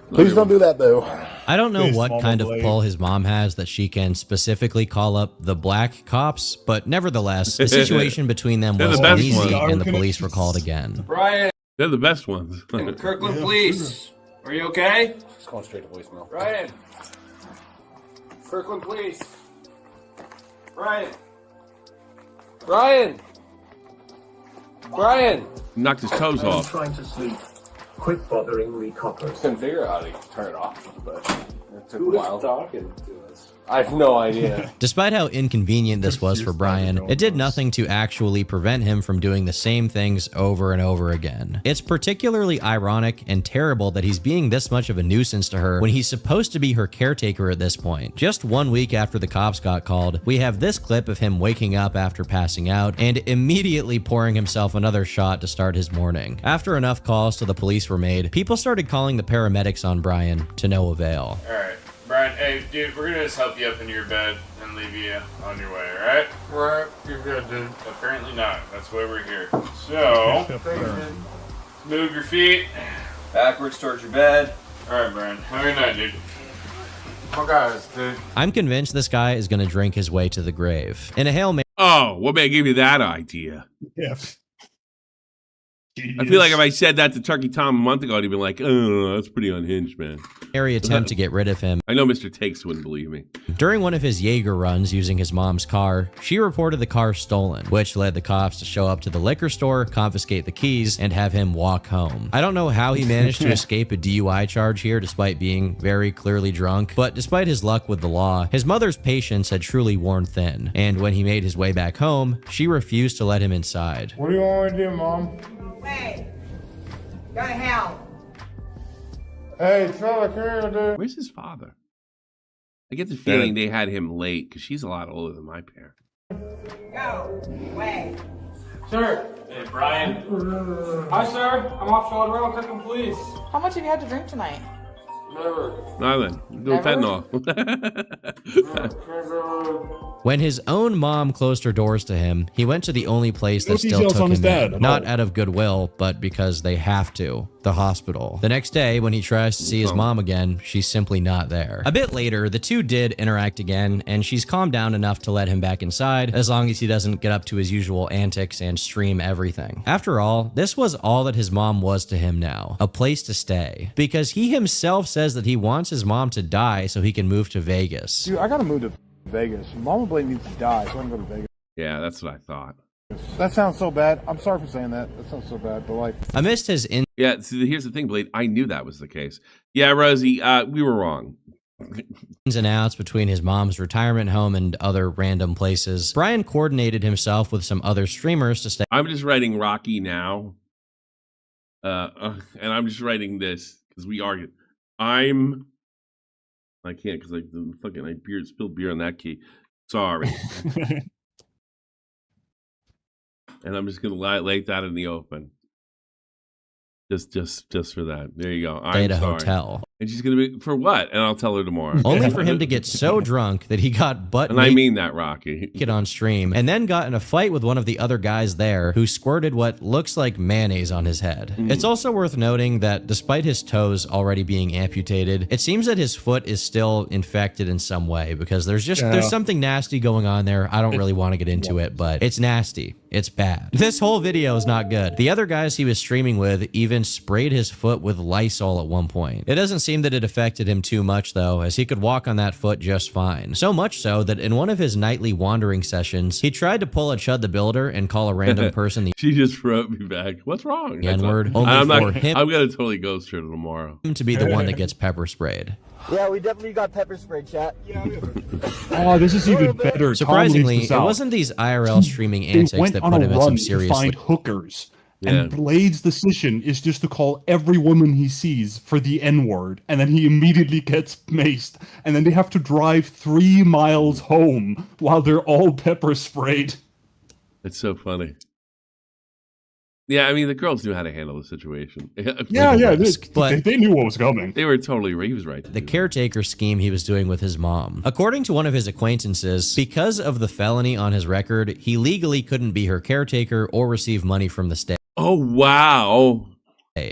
Please don't do that, though. I don't know what kind of pull his mom has that she can specifically call up the black cops, but nevertheless, the situation between them was uneasy, and the police were called again. Brian. They're the best ones. Kirkland Police. Are you okay? It's going straight to voicemail. Brian. Kirkland Police. Brian. Brian. Brian. Knocked his toes off. Trying to sleep. Quit bothering me, coppers. Couldn't figure out how to turn it off, but it took a while. Who's talking to us? I have no idea. Despite how inconvenient this was for Brian, it did nothing to actually prevent him from doing the same things over and over again. It's particularly ironic and terrible that he's being this much of a nuisance to her when he's supposed to be her caretaker at this point. Just 1 week after the cops got called, we have this clip of him waking up after passing out and immediately pouring himself another shot to start his morning. After enough calls to the police were made, people started calling the paramedics on Brian, to no avail. Alright. Brian, hey, dude, we're gonna just help you up into your bed and leave you on your way, alright? Right, you're good, dude. Apparently not. That's why we're here. So, move your feet. Backwards towards your bed. Alright, Brian. Have a good night, dude. Oh, guys, dude. I'm convinced this guy is gonna drink his way to the grave. In a Hail Mary. Oh, what man gave you that idea? Yeah. I feel like if I said that to Turkey Tom a month ago, he'd be like, oh, that's pretty unhinged, man. Attempt to get rid of him. I know Mr. Takes wouldn't believe me. During one of his Jaeger runs using his mom's car, she reported the car stolen, which led the cops to show up to the liquor store, confiscate the keys, and have him walk home. I don't know how he managed to escape a DUI charge here despite being very clearly drunk, but despite his luck with the law, his mother's patience had truly worn thin, and when he made his way back home, she refused to let him inside. What do you want me to do, Mom? Hey, go to hell. Hey, fella, come here, dude. Where's his father? I get the feeling they had him late because she's a lot older than my parents. Go away. Sir. Hey, Brian. Hi, sir. I'm Officer Rail Kirkland Police. How much have you had to drink tonight? Never. Nothing. Doing fentanyl. When his own mom closed her doors to him, he went to the only place that still took him in. Not out of goodwill, but because they have to. The hospital. The next day, when he tries to see his mom again, she's simply not there. A bit later, the two did interact again, and she's calmed down enough to let him back inside, as long as he doesn't get up to his usual antics and stream everything. After all, this was all that his mom was to him now. A place to stay. Because he himself says that he wants his mom to die so he can move to Vegas. Dude, I gotta move to Vegas. Mama Blade needs to die, so I can go to Vegas. Yeah, that's what I thought. That sounds so bad. I'm sorry for saying that. That sounds so bad, but like... Amidst his Yeah, see, here's the thing, Blade. I knew that was the case. Yeah, Rosie, we were wrong. Ins and outs between his mom's retirement home and other random places, Brian coordinated himself with some other streamers to stay. I'm just writing Rocky now. And I'm just writing this because we argued. I can't because like the fucking I spilled beer on that key. Sorry. And I'm just gonna lay that in the open. Just for that. There you go. Stay at a hotel. And she's going to be, for what? And I'll tell her tomorrow. Only for him to get so drunk that he got butt And I mean that, Rocky. naked on stream, and then got in a fight with one of the other guys there who squirted what looks like mayonnaise on his head. It's also worth noting that despite his toes already being amputated, it seems that his foot is still infected in some way, because there's something nasty going on there. I don't really want to get into it, but it's nasty. It's bad. This whole video is not good. The other guys he was streaming with even sprayed his foot with Lysol at one point. It doesn't seem that it affected him too much though, as he could walk on that foot just fine. So much so that in one of his nightly wandering sessions, he tried to pull a Chud the Builder and call a random person the She just wrote me back. What's wrong? N-word, I'm only for him I'm going to totally ghost her tomorrow. to be the one that gets pepper sprayed. Yeah, we definitely got pepper spray, chat. Oh, this is even better. Surprisingly, it wasn't these IRL streaming antics that put him in some serious to find hookers. And Blade's decision is just to call every woman he sees for the N-word, and then he immediately gets maced, and then they have to drive 3 miles home while they're all pepper sprayed. It's so funny. Yeah, I mean, the girls knew how to handle the situation. Yeah, they knew what was coming. They were totally, he was right. The caretaker scheme he was doing with his mom. According to one of his acquaintances, because of the felony on his record, he legally couldn't be her caretaker or receive money from the state. Oh, wow.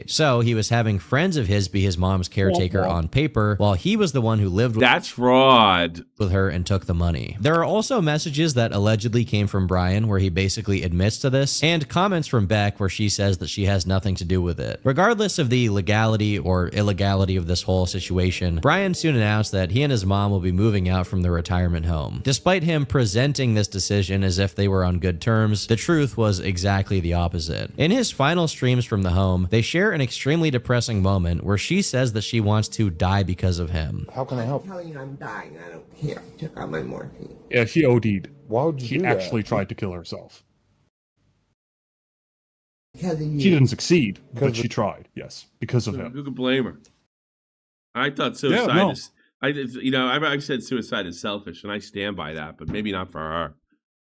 So he was having friends of his be his mom's caretaker on paper, while he was the one who lived with That's fraud. with her and took the money. There are also messages that allegedly came from Brian where he basically admits to this, and comments from Beck where she says that she has nothing to do with it. Regardless of the legality or illegality of this whole situation, Brian soon announced that he and his mom will be moving out from the retirement home. Despite him presenting this decision as if they were on good terms, the truth was exactly the opposite. In his final streams from the home, they share an extremely depressing moment where she says that she wants to die because of him. How can I help? I'm telling you I'm dying. I don't care. Check out my morphine. Yeah, she OD'd. Why would you She do that? actually tried to kill herself. Because of you. She didn't succeed, but she tried. Yes, because of him. Who could blame her? I thought suicide is. I've said suicide is selfish, and I stand by that. But maybe not for her.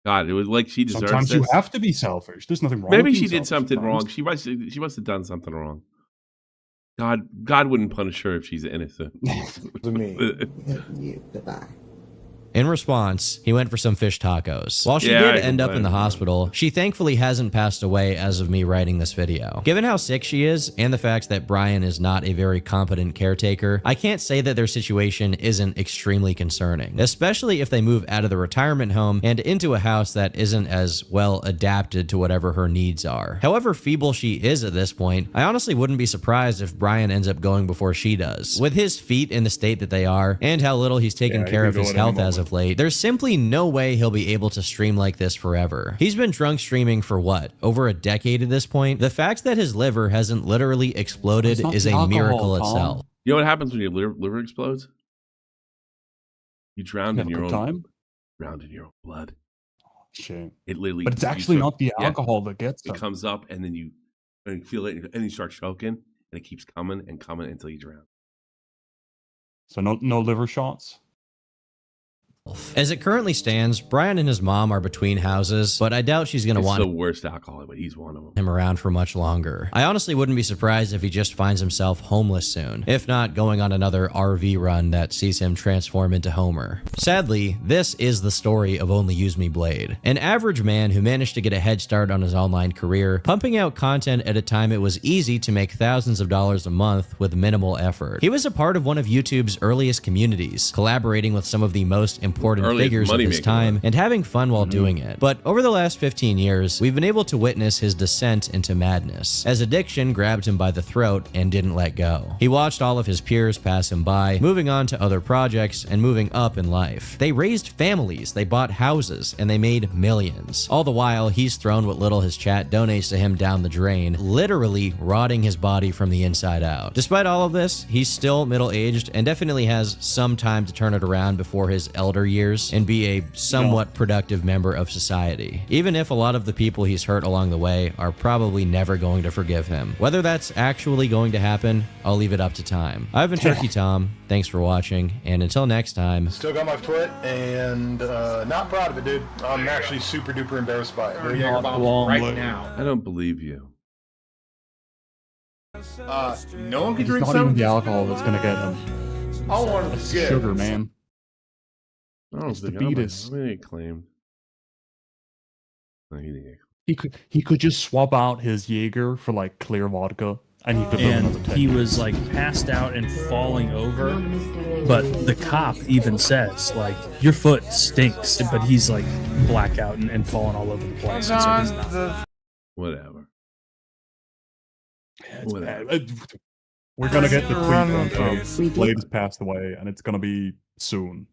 God, it was like she deserves. Sometimes this. you have to be selfish. There's nothing wrong. Maybe with she being did something selfish wrong. She must have done something wrong. God wouldn't punish her if she's innocent. To me. You, goodbye. In response, he went for some fish tacos. While she Yeah, did I end up in the complained. hospital, she thankfully hasn't passed away as of me writing this video. Given how sick she is, and the fact that Brian is not a very competent caretaker, I can't say that their situation isn't extremely concerning, especially if they move out of the retirement home and into a house that isn't as well adapted to whatever her needs are. However feeble she is at this point, I honestly wouldn't be surprised if Brian ends up going before she does. With his feet in the state that they are, and how little he's taken care of his health as of late, there's simply no way he'll be able to stream like this forever. He's been drunk streaming for what, over a decade at this point? The fact that his liver hasn't literally exploded is a miracle itself. You know what happens when your liver explodes? You drown in your own blood. Shame. It literally. But it's actually not the alcohol that gets them. It comes up, and then you feel it, and then you start choking, and it keeps coming and coming until you drown. So no liver shots? As it currently stands, Brian and his mom are between houses, but I doubt she's going to want the worst alcoholic, but he's one of them. Him around for much longer. I honestly wouldn't be surprised if he just finds himself homeless soon, if not going on another RV run that sees him transform into Homer. Sadly, this is the story of OnlyUseMeBlade, an average man who managed to get a head start on his online career, pumping out content at a time it was easy to make thousands of dollars a month with minimal effort. He was a part of one of YouTube's earliest communities, collaborating with some of the most important figures of his time and having fun while doing it. But over the last 15 years, we've been able to witness his descent into madness, as addiction grabbed him by the throat and didn't let go. He watched all of his peers pass him by, moving on to other projects and moving up in life. They raised families, they bought houses, and they made millions. All the while, he's thrown what little his chat donates to him down the drain, literally rotting his body from the inside out. Despite all of this, he's still middle-aged and definitely has some time to turn it around before his elder years and be a somewhat productive member of society, even if a lot of the people he's hurt along the way are probably never going to forgive him. Whether that's actually going to happen, I'll leave it up to time. I've been Turkey Tom, thanks for watching, and until next time. Still got my foot, and not proud of it, dude. I'm actually super duper embarrassed by it. Right now. I don't believe you. No one can It's drink not even some. the alcohol that's gonna get him. I want It's to get sugar, man. I don't It's the think I fetus. don't think he claimed. No, he didn't. He could just swap out his Jaeger for like clear vodka, and he could live And another 10 he years. was like passed out and falling over. But the cop even says, like, your foot stinks. But he's like blackout and falling all over the place. So he's not. Whatever. We're gonna get the tweet from Blade has passed away, and it's gonna be soon.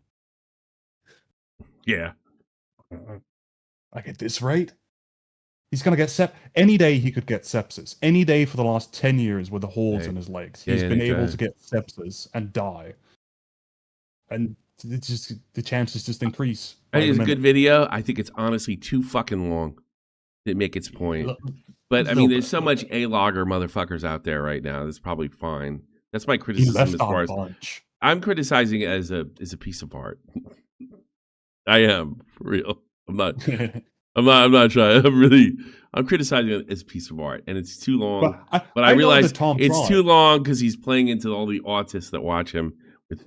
Yeah. I get this right. He's gonna get any day he could get sepsis. Any day for the last 10 years with the holes in his legs, he's been able to get sepsis and die. And it's just the chances just increase. I think it's a good video. I think it's honestly too fucking long to make its point. But I mean, there's so much A-logger motherfuckers out there right now. That's probably fine. That's my criticism as far as I'm criticizing it as a piece of art. I am for real. I'm not trying. I'm criticizing it as a piece of art, and it's too long. But I realize it's too long because he's playing into all the autists that watch him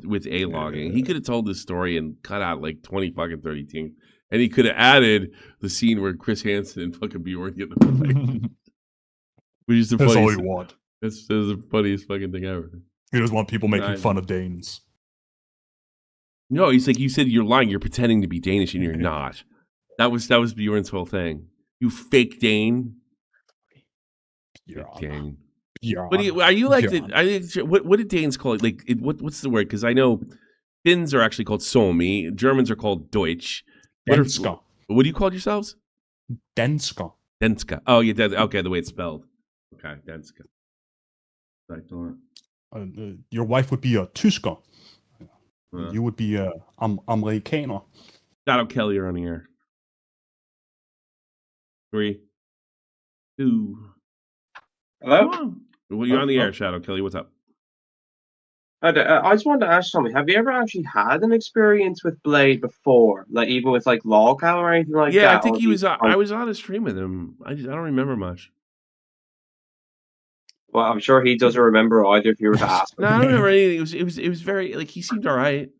with A-logging. He could have told this story and cut out like 20 fucking 30 teams. And he could have added the scene where Chris Hansen and fucking Bjorn get the fight. Which is the That's funniest. all you want. That's the funniest fucking thing ever. He doesn't want people making fun of Danes. No, he's like, you said you're lying. You're pretending to be Danish and you're not. That was Bjorn's whole thing. You fake Dane. Fake Dane. Yeah. But are you like what did Danes call it? Like what's the word? Because I know Finns are actually called Suomi. Germans are called Deutsch. Denska. What do you call yourselves? Denska. Denska. Oh, yeah. Okay, the way it's spelled. Okay, Denska. Your wife would be a Tysker. You would be a Amerikaner. Shadow Kelly, you're on the air. 3, 2. Hello? Well, you're on the air, Shadow Kelly. What's up? I just wanted to ask something. Have you ever actually had an experience with Blade before? Like, even with, like, lolcow or anything like that? Yeah, I think he was. I was on a stream with him. I don't remember much. Well, I'm sure he doesn't remember either if you were to ask him. No, I don't remember anything. It was very, like, he seemed all right.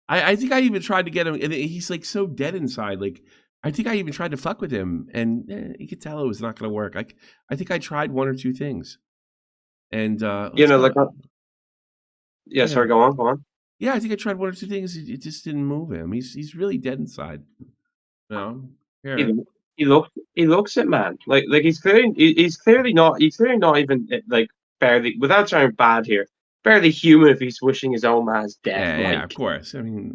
I think I even tried to get him, and he's, like, so dead inside. Like, I think I even tried to fuck with him, and you could tell it was not going to work. I think I tried 1 or 2 things. And, yeah, sorry, go on. Yeah, I think I tried 1 or 2 things. It just didn't move him. He's really dead inside. You know? Yeah. He looks it, man. Like he's clearly not even like barely, without sounding bad here, barely human if he's wishing his own man's death. Yeah, of course. I mean,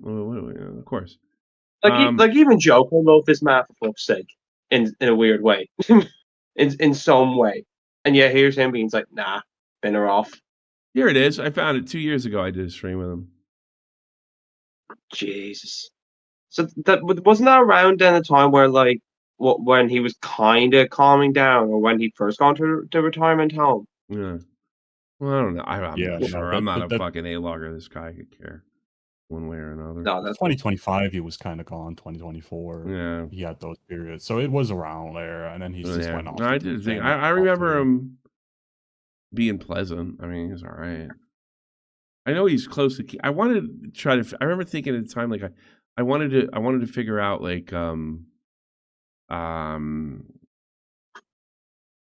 of course. Like even Joker loved this man for fuck's sake, in a weird way, in some way, and yeah, here's him being like, nah, bin her off. Here it is. I found it 2 years ago. I did a stream with him. Jesus. So that wasn't that around then a time where like when he was kind of calming down, or when he first gone to the retirement home? Yeah. Well, I don't know. I'm not sure. I'm not a fucking A-logger. This guy could care one way or another. No, that's 2025. He was kind of gone. 2024. Yeah. He had those periods, so it was around there, and then he just went off. No, I did think. I remember him being pleasant. I mean, he's all right. I know he's close to. I wanted to try to. I remember thinking at the time, like I wanted to figure out like I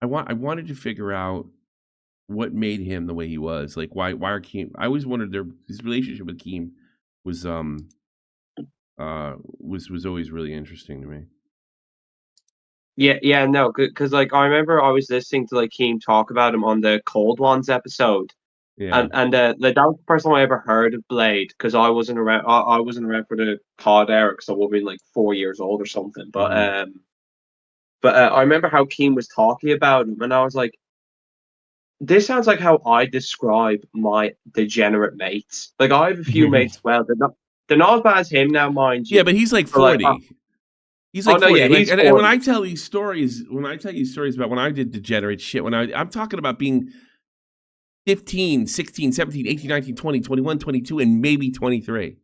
wanted to figure out what made him the way he was. Like why are Keem? I always wondered his relationship with Keem was always really interesting to me. Yeah, no, because like I remember I was listening to like Keem talk about him on the Cold Ones episode. Yeah. And that was the first time I ever heard of Blade, because I wasn't around. I wasn't around for the pod era, because I would have been like 4 years old or something. But I remember how Keem was talking about him, and I was like, "This sounds like how I describe my degenerate mates." Like I have a few mates. Well, they're not as bad as him now, mind you. Yeah, but he's like 40. He's like 40. Yeah, like, he's and 40. when I tell you stories about when I did degenerate shit, I'm talking about being 15, 16, 17, 18, 19, 20, 21, 22, and maybe 23.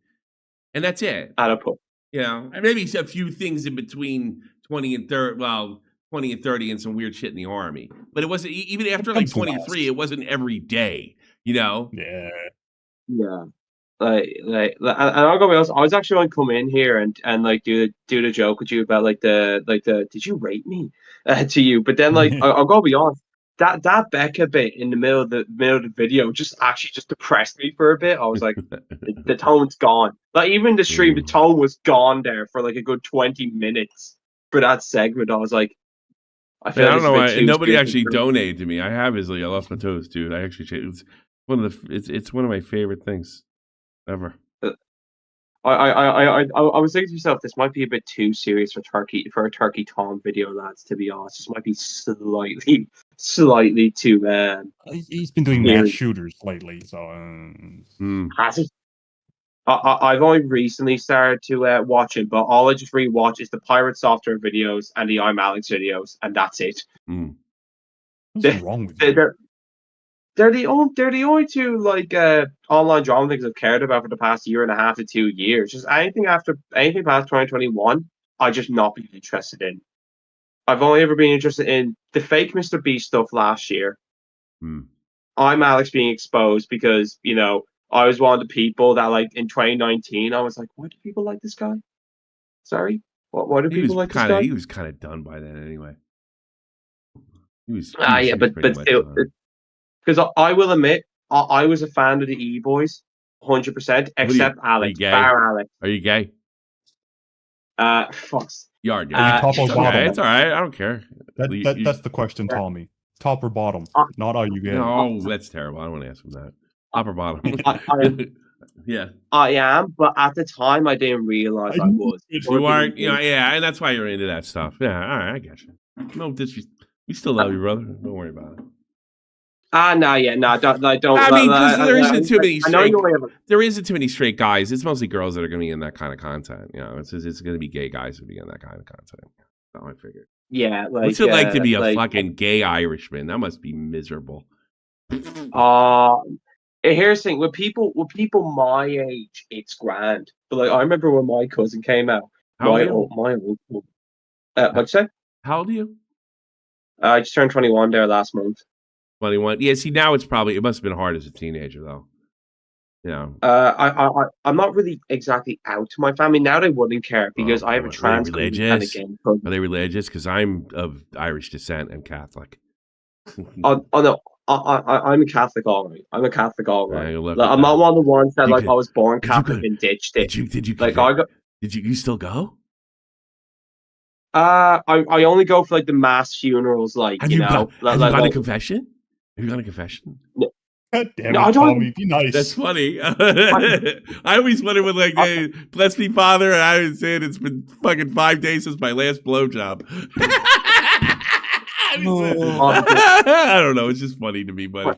And that's it. At a point. You know, and maybe a few things in between 20 and 30. Well, 20 and 30 and some weird shit in the army. But it wasn't even after like 23. It wasn't every day. Yeah. Yeah. And I'll go be honest, I was actually going to come in here and like do the joke with you about like the did you rape me to you? But then like I'll go be honest, that Becca bit in the middle of the video just depressed me for a bit. I was like, the tone's gone. Like even the stream, the tone was gone there for like a good 20 minutes for that segment. I was like, I don't know why nobody actually donated to me. I have his like I lost my toes, dude. I actually it's one of my favorite things ever. I was thinking to myself, this might be a bit too serious for a Turkey Tom video, lads. To be honest, this might be slightly too. He's been doing mass shooters lately, so. Has he? I've only recently started to watch it, but all I just rewatch is the Pirate Software videos and the I'm Alex videos, and that's it. What's wrong with you? They're the only two like online drama things I've cared about for the past year and a half to 2 years. Just anything past 2021, I just not been interested in. I've only ever been interested in the fake Mr. Beast stuff last year. I'm Alex being exposed because I was one of the people that like in 2019 I was like, why do people like this guy? Sorry, why do people like this guy? He was kind of done by then anyway. But still. Because I will admit, I was a fan of the E-Boys, 100%, except Alex. Alex. Are you gay? Fuck. You are gay. Top or bottom? It's all right. I don't care. That's the question, Tommy. Top or bottom? Not are you gay? No, that's terrible. I don't want to ask him that. Top or bottom? Yeah. I am, but at the time, I didn't realize I was. You aren't, yeah, and that's why you're into that stuff. Yeah, all right, I get you. No disrespect. We still love you, brother. Don't worry about it. Don't. I mean, there isn't too many straight. There isn't too many straight guys. It's mostly girls that are going to be in that kind of content. It's going to be gay guys who be in that kind of content. That's how I figured. Yeah, what's it like to be a fucking gay Irishman? That must be miserable. Here's the thing: with people my age, it's grand. But like, I remember when my cousin came out. What'd you say? How old are you? I just turned 21 there last month. 21. Yeah, see, now it must have been hard as a teenager, though. I'm not really exactly out to my family. Now they wouldn't care because I have a trans religious. Are they religious? Because I'm of Irish descent and Catholic. No. I'm a Catholic, all right. I'm a Catholic, all right. I'm not one of the ones that I was born Catholic and ditched it. Did you? Did you still go? I only go for like the mass funerals, like have you gone to confession? Have you gone to confession? God damn it, Tommy, be nice. That's funny. I always wonder when like, hey, bless me, Father, and I was saying it's been fucking 5 days since my last blowjob. I don't know. It's just funny to me, buddy.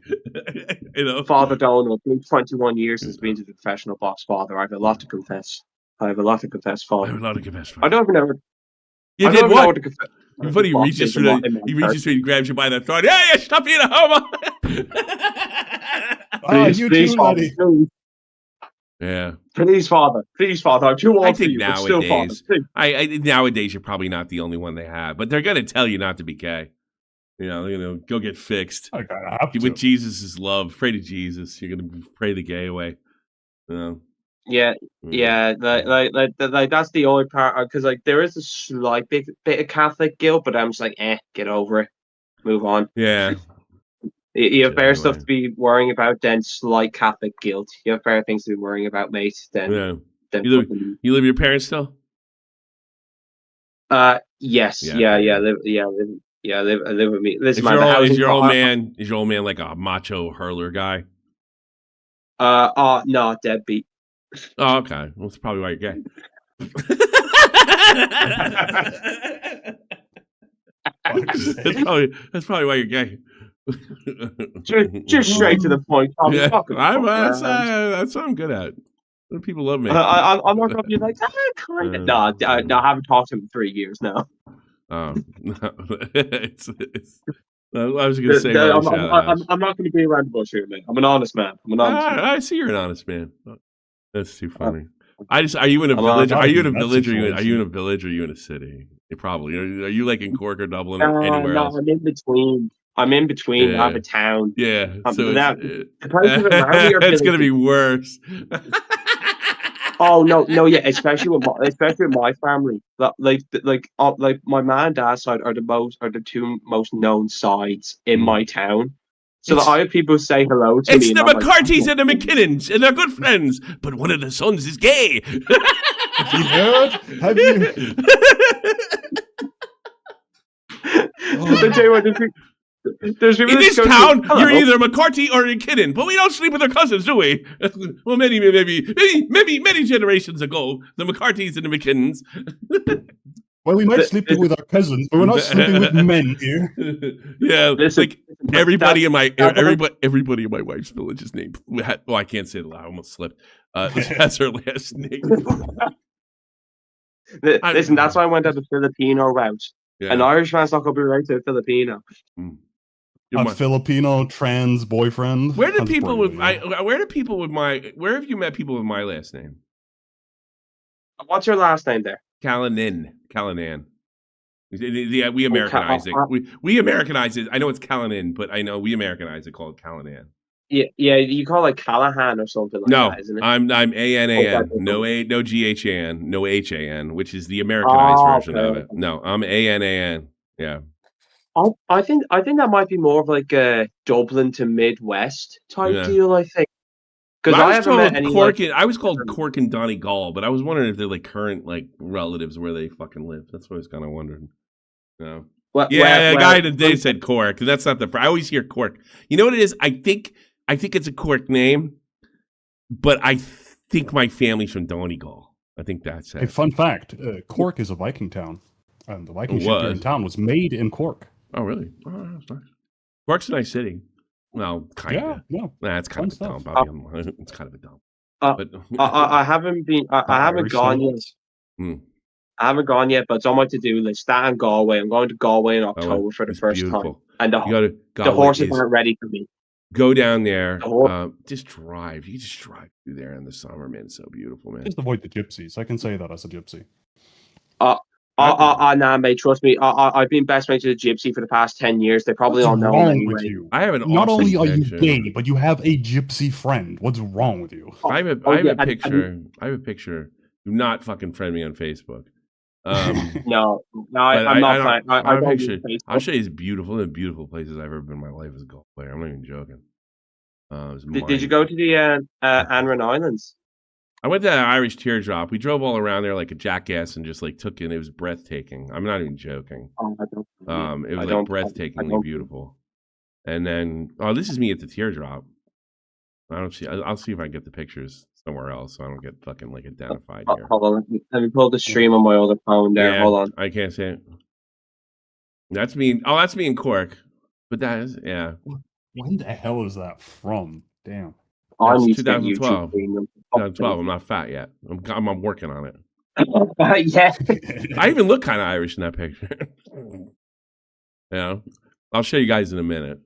Father Donald, been 21 years since being to the professional box, Father. I have a lot to confess. Father. I have a lot to confess, Father. I don't even know. You did what? You're funny. He reaches through and grabs you by the throat. Yeah, stop being a homo. You too, buddy. Yeah. Please, Father. I'm too old for you. Nowadays, nowadays you're probably not the only one they have, but they're gonna tell you not to be gay. Go get fixed. With Jesus' love, pray to Jesus. You're gonna pray the gay away. Yeah, like that's the only part because like there is a slight bit of Catholic guilt, but I'm just like, get over it, move on. Yeah, you have better stuff to be worrying about than slight Catholic guilt. You have better things to be worrying about, mate. Than you live with your parents still? Yes, I live with me. Listen, is your old man like a macho hurler guy? No, deadbeat. Oh, okay. Well, that's probably why you're gay. That's probably why you're gay. just straight to the point. That's what I'm good at. People love me. I'm not going to be like, kind of. No, I haven't talked to him in 3 years now. Oh, no. I was going to say, I'm not going to be around the bush here, man. I'm an honest man. I see you're an honest man. That's too funny. Are you in a village? Are you in a village or are you in a city? probably. Are you like in Cork or Dublin or anywhere No, else? I'm in between. I'm in between. I have a town. Yeah, so The places around me are it's gonna villages. be worse. Oh no, yeah, especially with my family. Like my mom and dad's side are the two most known sides in my town. So that I have people say hello to me. It's and the I'm like, McCartys and the McKinnons, and they're good friends. But one of the sons is gay. Have you heard? Have you? I tell you what, there's people In that this go to me, town, "Hello." you're either a McCarty or a McKinnon, but we don't sleep with our cousins, do we? Well, many generations ago, the McCartys and the McKinnons. Well, we might sleep with our cousins, but we're not sleeping with men here. Yeah, Listen, everybody in my wife's village is named. Well, I can't say it loud. I almost slipped. That's her last name. Listen, that's why I went down the Filipino route. Yeah. An Irish man's not going to be right to a Filipino. A Filipino trans boyfriend. Where do That's people with brave of you. where have you met people with my last name? What's your last name there? Callanan. Yeah, we Americanize it. We Americanize it. I know it's Callanan, but I know we Americanize it, called Callanan. Yeah, you call it Callahan or something like that, isn't it? I'm A-N-A-N. No G-H-A-N. No H-A-N, which is the Americanized version of it. No, I'm A-N-A-N. Yeah. I think that might be more of like a Dublin to Midwest type deal, I think. Because I haven't met any I was called Cork and Donegal, but I was wondering if they're like current like relatives where they fucking live. That's what I was kind of wondering. No. The guy today said Cork. That's not I always hear Cork. You know what it is? I think it's a Cork name, but I think my family's from Donegal. I think that's it. A fun fact: Cork is a Viking town, and the Viking ship here in town was made in Cork. Oh, really? Oh, that's nice. Cork's a nice city. Well, kind of. Yeah. Nah, it's kind of a dump. It's kind of a dump. But I haven't been. I haven't gone yet. I haven't gone yet, but it's on my to-do list. That and Galway. I'm going to Galway in October for the first time, and the horses aren't ready for me. Go down there. Just drive. You just drive through there in the summer, man. It's so beautiful, man. Just avoid the gypsies. I can say that as a gypsy. Nah, mate. Trust me. I've been best mates with a gypsy for the past 10 years. They probably all know me anyway. You? I have an Not awesome only are picture. you gay, but you have a gypsy friend. What's wrong with you? I have a picture. I have a picture. Do not fucking friend me on Facebook. No, I'm not. I don't picture. I'll show you these beautiful places I've ever been in my life as a golf player. I'm not even joking. Did you go to the Anran Islands? I went to an Irish teardrop. We drove all around there like a jackass and just like took in. It was breathtaking. I'm not even joking. It was like breathtakingly beautiful. And then, this is me at the teardrop. I'll see if I can get the pictures somewhere else so I don't get fucking like identified here. Hold on, let me pull the stream on my other phone there. Yeah, hold on. I can't say it. That's me. Oh, that's me in Cork. But that is, yeah. When the hell is that from? Damn. I'm 2012. 2012. I'm not fat yet. I'm working on it. Yeah. I even look kind of Irish in that picture. I'll show you guys in a minute.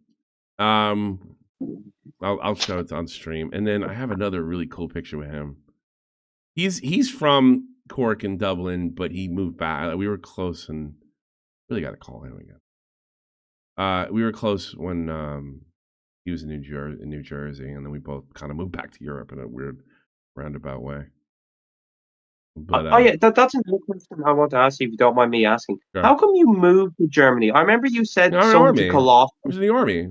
I'll show it on stream, and then I have another really cool picture with him. He's from Cork and Dublin, but he moved back. We were close, and really got to call him again. We were close when he was in New Jersey, and then we both kind of moved back to Europe in a weird roundabout way. But that's another question I want to ask you, if you don't mind me asking. Sure. How come you moved to Germany? I remember you said something to Colossal. I was in the army.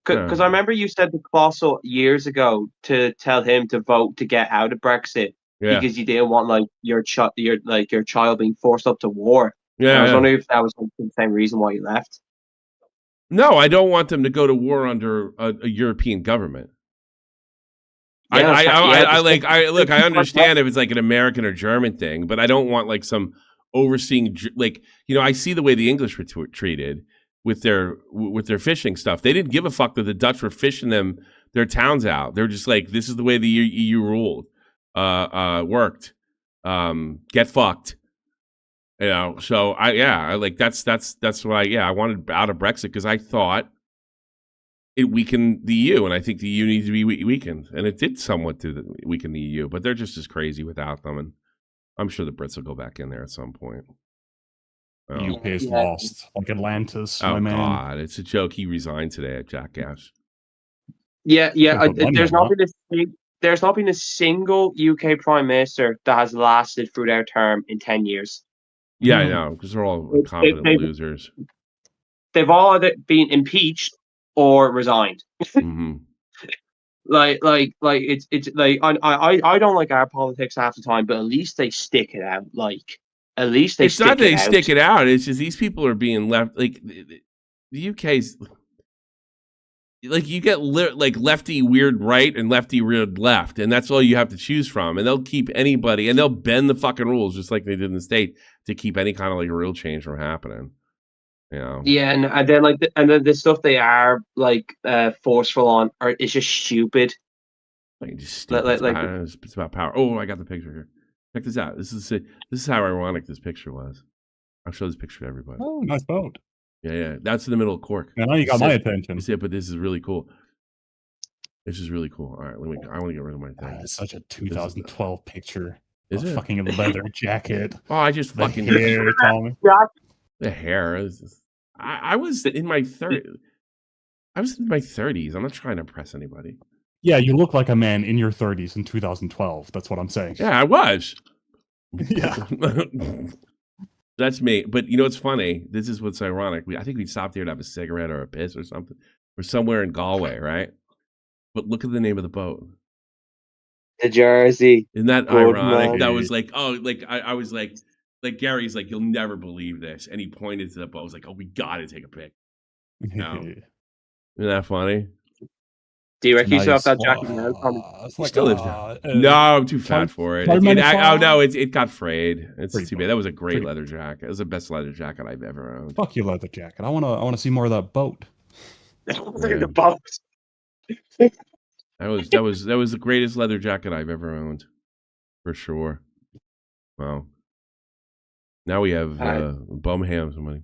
Because I remember you said to Colossal years ago to tell him to vote to get out of Brexit because you didn't want your child being forced up to war. Yeah, I was wondering if that was the same reason why you left. No, I don't want them to go to war under a European government. I understand if it's like an American or German thing, but I don't want like some overseeing, I see the way the English were treated with their fishing stuff. They didn't give a fuck that the Dutch were fishing their towns out. They're just like, this is the way the EU ruled, worked. Get fucked. So that's why I wanted out of Brexit because I thought it weakened the EU, and I think the EU needs to be weakened, and it did somewhat to weaken the EU, but they're just as crazy without them. I'm sure the Brits will go back in there at some point. The UK's lost, like Atlantis, Oh my man. God, it's a joke. He resigned today at Jackass. Yeah. There's There's not been a single UK Prime Minister that has lasted through their term in 10 years. Yeah, I know, because they're all incompetent losers. They've all either been impeached or resigned. Mm-hmm. Like it's like I don't like our politics half the time, but at least they stick it out. Like at least they. It's not that they stick it out. It's just these people are being left. Like the UK's. Like you get like lefty weird right and lefty weird left, and that's all you have to choose from. And they'll keep anybody, and they'll bend the fucking rules just like they did in the state to keep any kind of like real change from happening. You know? Yeah, and then like the stuff they are like forceful on is just stupid. Like just stupid. It's about power. Oh, I got the picture here. Check this out. This is how ironic this picture was. I'll show this picture to everybody. Oh, nice boat. Yeah. That's in the middle of Cork. Now you got my attention. You see it, but this is really cool. This is really cool. All right, I want to get rid of my thing. It's such a 2012 picture. Is it? Fucking leather jacket. Oh, I just fucking hair, Tommy. The hair. I was in my 30s. I was in my 30s. I'm not trying to impress anybody. Yeah, you look like a man in your 30s in 2012. That's what I'm saying. Yeah, I was. Yeah. That's me. But you know what's funny? This is what's ironic. I think we stopped here to have a cigarette or a piss or something. We're somewhere in Galway, right? But look at the name of the boat. The Jersey. Isn't that ironic? That was like, oh, like I was like Gary's like, you'll never believe this. And he pointed to the boat. I was like, oh, we got to take a pic. No. Isn't that funny? Do you reckon you still have that jacket now? He still lives there. No, I'm too fat for it. It got frayed. It's too bad. That was a great leather jacket. It was the best leather jacket I've ever owned. Fuck your leather jacket. I wanna see more of that boat. The boat. That was the greatest leather jacket I've ever owned, for sure. Wow. Now we have bum ham. Somebody.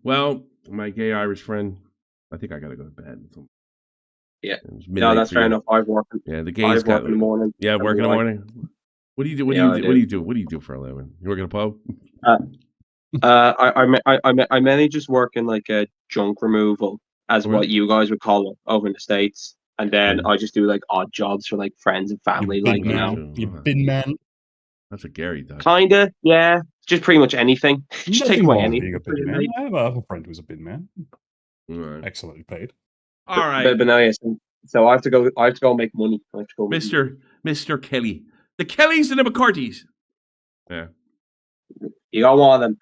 Well, my gay Irish friend. I think I gotta go to bed. Yeah. No, that's fair enough. I've worked. Yeah, the gays got in the morning. Yeah, work in the morning. What do you do? What do you do? What do you do for a living? You work in a pub? I mainly just work in like a junk removal, as what you guys would call it over in the States, and then I just do like odd jobs for like friends and family, like you know. You bin man. That's what Gary does. Kinda, yeah. Just pretty much anything. Just take away anything. I have a friend who's a bin man. Right. Excellently paid. All right. But no, yes. So I have to go make money. I have to go. Mr. Kelly. The Kellys and the McCartys. Yeah. You got one of them.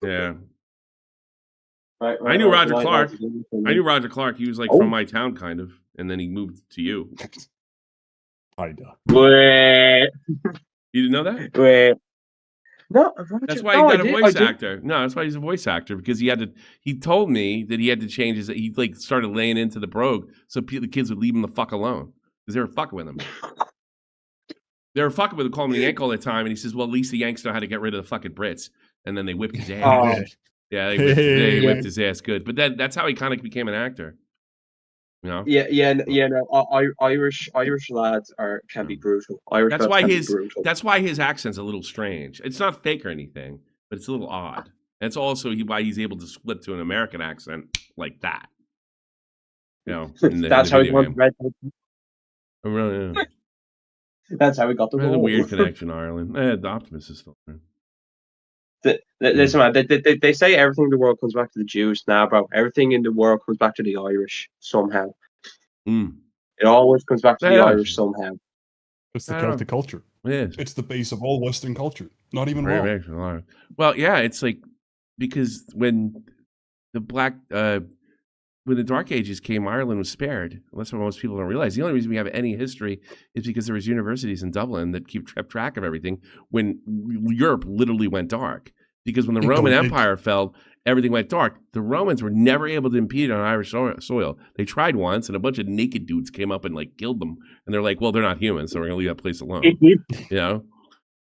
Yeah. Right, I knew Roger Clark. I knew Roger Clark. He was like from my town, kind of. And then he moved to you. Wait. You didn't know that? Wait. No, that's why he got a voice actor. No, that's why he's a voice actor, because he told me that he had to change his, he like started laying into the brogue so the kids would leave him the fuck alone because they were fucking with him. They were fucking with him, calling him the Yank all the time, and he says, well, at least the Yanks know how to get rid of the fucking Brits. And then they whipped his ass. Yeah, they whipped his ass good. But that's how he kind of became an actor. You know? No. Irish lads can be brutal. That's why his accent's a little strange. It's not fake or anything, but it's a little odd. That's also why he's able to split to an American accent like that. You know, that's how he won Red. Really, yeah. That's how we got the role. A weird connection, Ireland. The Optimist is still there. Listen, man, they say everything in the world comes back to the Jews. Nah, bro, everything in the world comes back to the Irish somehow. It always comes back to the Irish somehow. It's the Celtic culture. It is. It's the base of all Western culture. Not even wrong. Well, yeah, it's like because when the when the Dark Ages came, Ireland was spared. That's what most people don't realize. The only reason we have any history is because there was universities in Dublin that kept track of everything when Europe literally went dark. Because when the Roman Empire fell, everything went dark. The Romans were never able to impede on Irish soil. They tried once, and a bunch of naked dudes came up and like killed them. And they're like, well, they're not humans, so we're going to leave that place alone. You know?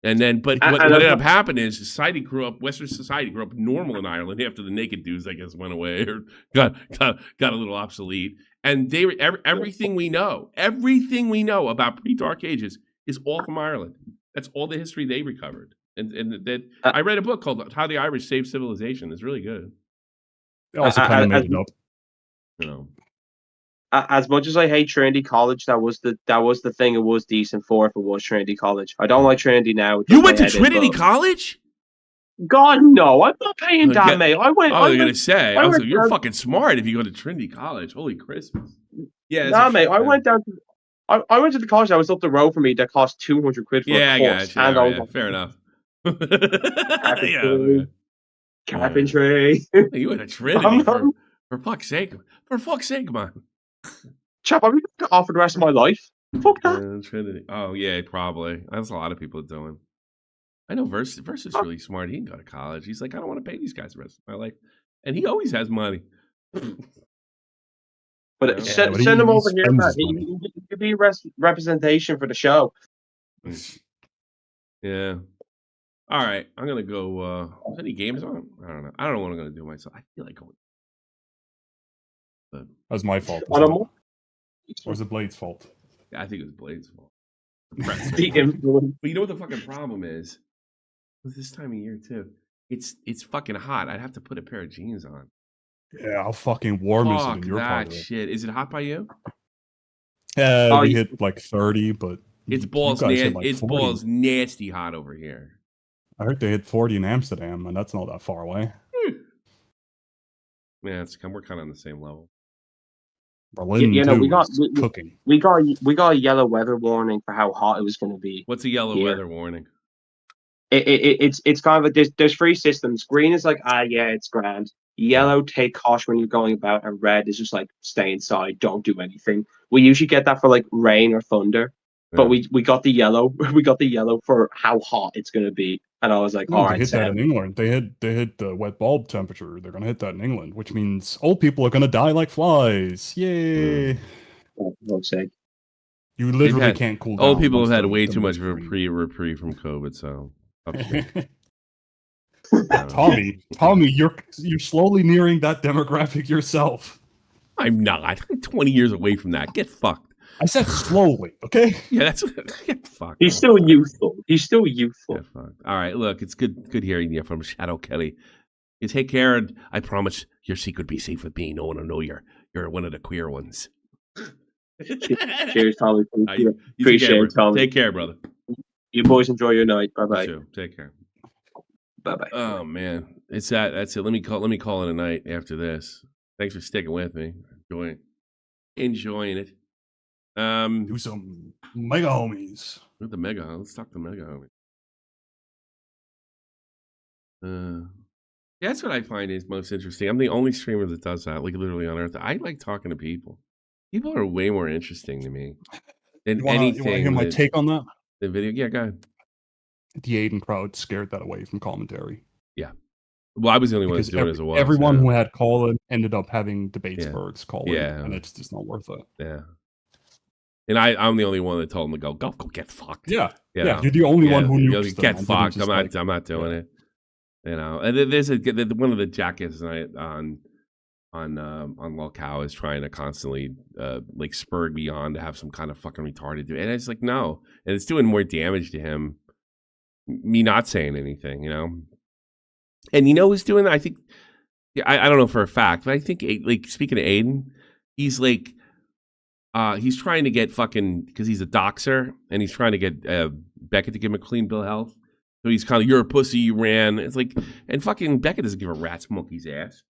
And then, but what ended up happening is Western society grew up normal in Ireland after the naked dudes, I guess, went away or got a little obsolete. And everything we know about pre-Dark Ages is all from Ireland. That's all the history they recovered. And that I read a book called How the Irish Saved Civilization. It's really good. They also kind of made it up. You know. As much as I hate Trinity College, that was the thing it was decent for if it was Trinity College. I don't like Trinity now. You went to Trinity College? God, no. I'm not paying that, mate. I was going to say. You're fucking smart if you go to Trinity College. Holy Christmas. Yeah. Nah, mate. I went down to... I went to the college that was up the road from me that cost 200 quid for a course. Yeah, I got you. Fair enough. Carpentry. You went to Trinity for fuck's sake. For fuck's sake, man. Chap, I'm going to offer the rest of my life. Fuck that. Trinity. Oh, yeah, probably. That's a lot of people doing. I know Verse is really smart. He can go to college. He's like, I don't want to pay these guys the rest of my life. And he always has money. But send him over here. He could be representation for the show. Yeah. All right. I'm going to go. Is any games on? I don't know. I don't know what I'm going to do myself. I feel like going. But that was my fault. Or was it Blade's fault? Yeah, I think it was Blade's fault. But you know what the fucking problem is? With this time of year too, it's fucking hot. I'd have to put a pair of jeans on. Yeah, how fucking warm is it in your part of it? Shit. Is it hot by you? We hit like 30, but it's balls. It's balls nasty hot over here. I heard they hit 40 in Amsterdam, and that's not that far away. Yeah, we're kind of on the same level. Berlin, cooking. We got a yellow weather warning for how hot it was going to be. What's a yellow weather warning? It's kind of like there's three systems. Green is like, yeah, it's grand. Yellow, take caution when you're going about, and red is just like, stay inside, don't do anything. We usually get that for like rain or thunder, but we got the yellow. We got the yellow for how hot it's going to be, and I was like, all right. They hit that in England. They hit the wet bulb temperature. They're going to hit that in England, which means old people are going to die like flies. Yay! For God's sake. You literally can't cool down. Old people have had way too much of a reprieve from COVID, so. Tommy, you're slowly nearing that demographic yourself. I'm not. I'm 20 years away from that. Get fucked. I said slowly, okay? Yeah, that's get fucked. He's still youthful. Get fucked. All right, look, it's good hearing you from Shadow Kelly. You take care, and I promise your secret be safe with me. No one will know you're one of the queer ones. Cheers, Tommy. Appreciate it, Tommy. Take care, brother. You boys enjoy your night. Bye bye. Take care. Bye bye. Oh man, that's it. Let me call it a night after this. Thanks for sticking with me. Enjoying it. Do some mega homies. With the mega. Let's talk to mega homies. Yeah, that's what I find is most interesting. I'm the only streamer that does that, like literally on Earth. I like talking to people. People are way more interesting to me than anything. You want to hear my take on that? The video, yeah, go ahead. The Aiden crowd scared that away from commentary. Yeah. Well, I was the only one doing it as well. Everyone who had call-in ended up having Debatesburg's call-in, and it's just not worth it. Yeah. And I'm the only one that told him to go get fucked. Yeah. You're the only one who knew. Get fucked. I'm not doing it. You know, and there's one of the jackasses on Lolcow is trying to constantly like spur me on to have some kind of fucking retarded do, and it's like no, and it's doing more damage to him. Me not saying anything, you know, and you know who's doing that? I think I don't know for a fact, but I think like speaking of Aiden, he's like he's trying to get fucking because he's a doxer and he's trying to get Beckett to give him a clean bill of health. So he's kind of, you're a pussy, you ran. It's like, and fucking Beckett doesn't give a rat's monkey's ass.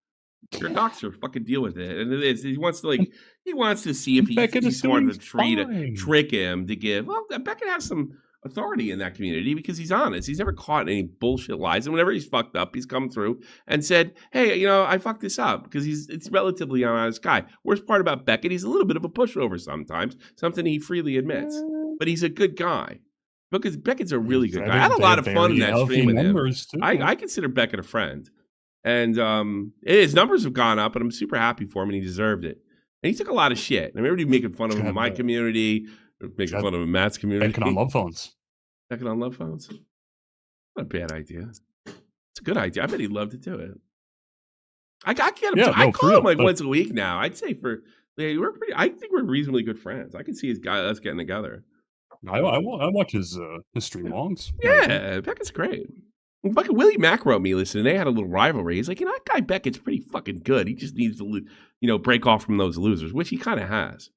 You're a doxer, fucking deal with it. And it is, he wants to see if he's smart enough to trick him to give. Well, Beckett has some authority in that community because he's honest. He's never caught any bullshit lies. And whenever he's fucked up, he's come through and said, hey, you know, I fucked this up because it's relatively honest guy. Worst part about Beckett, he's a little bit of a pushover sometimes, something he freely admits. But he's a good guy. Because Beckett's a really good guy. I had a lot of fun in that stream with him. I consider Beckett a friend. And his numbers have gone up, and I'm super happy for him, and he deserved it. And he took a lot of shit. And everybody making fun of him in my community, making fun of him in Matt's community. Beckett on love phones. Beckett on love phones? Not a bad idea. It's a good idea. I bet he'd love to do it. I call him like once a week now. I'd say I think we're reasonably good friends. I can see us getting together. I watch his stream logs. Yeah, Beckett's great. Fucking Willie Mack wrote me, listen, they had a little rivalry. He's like, that guy Beckett's pretty fucking good. He just needs to, break off from those losers, which he kind of has.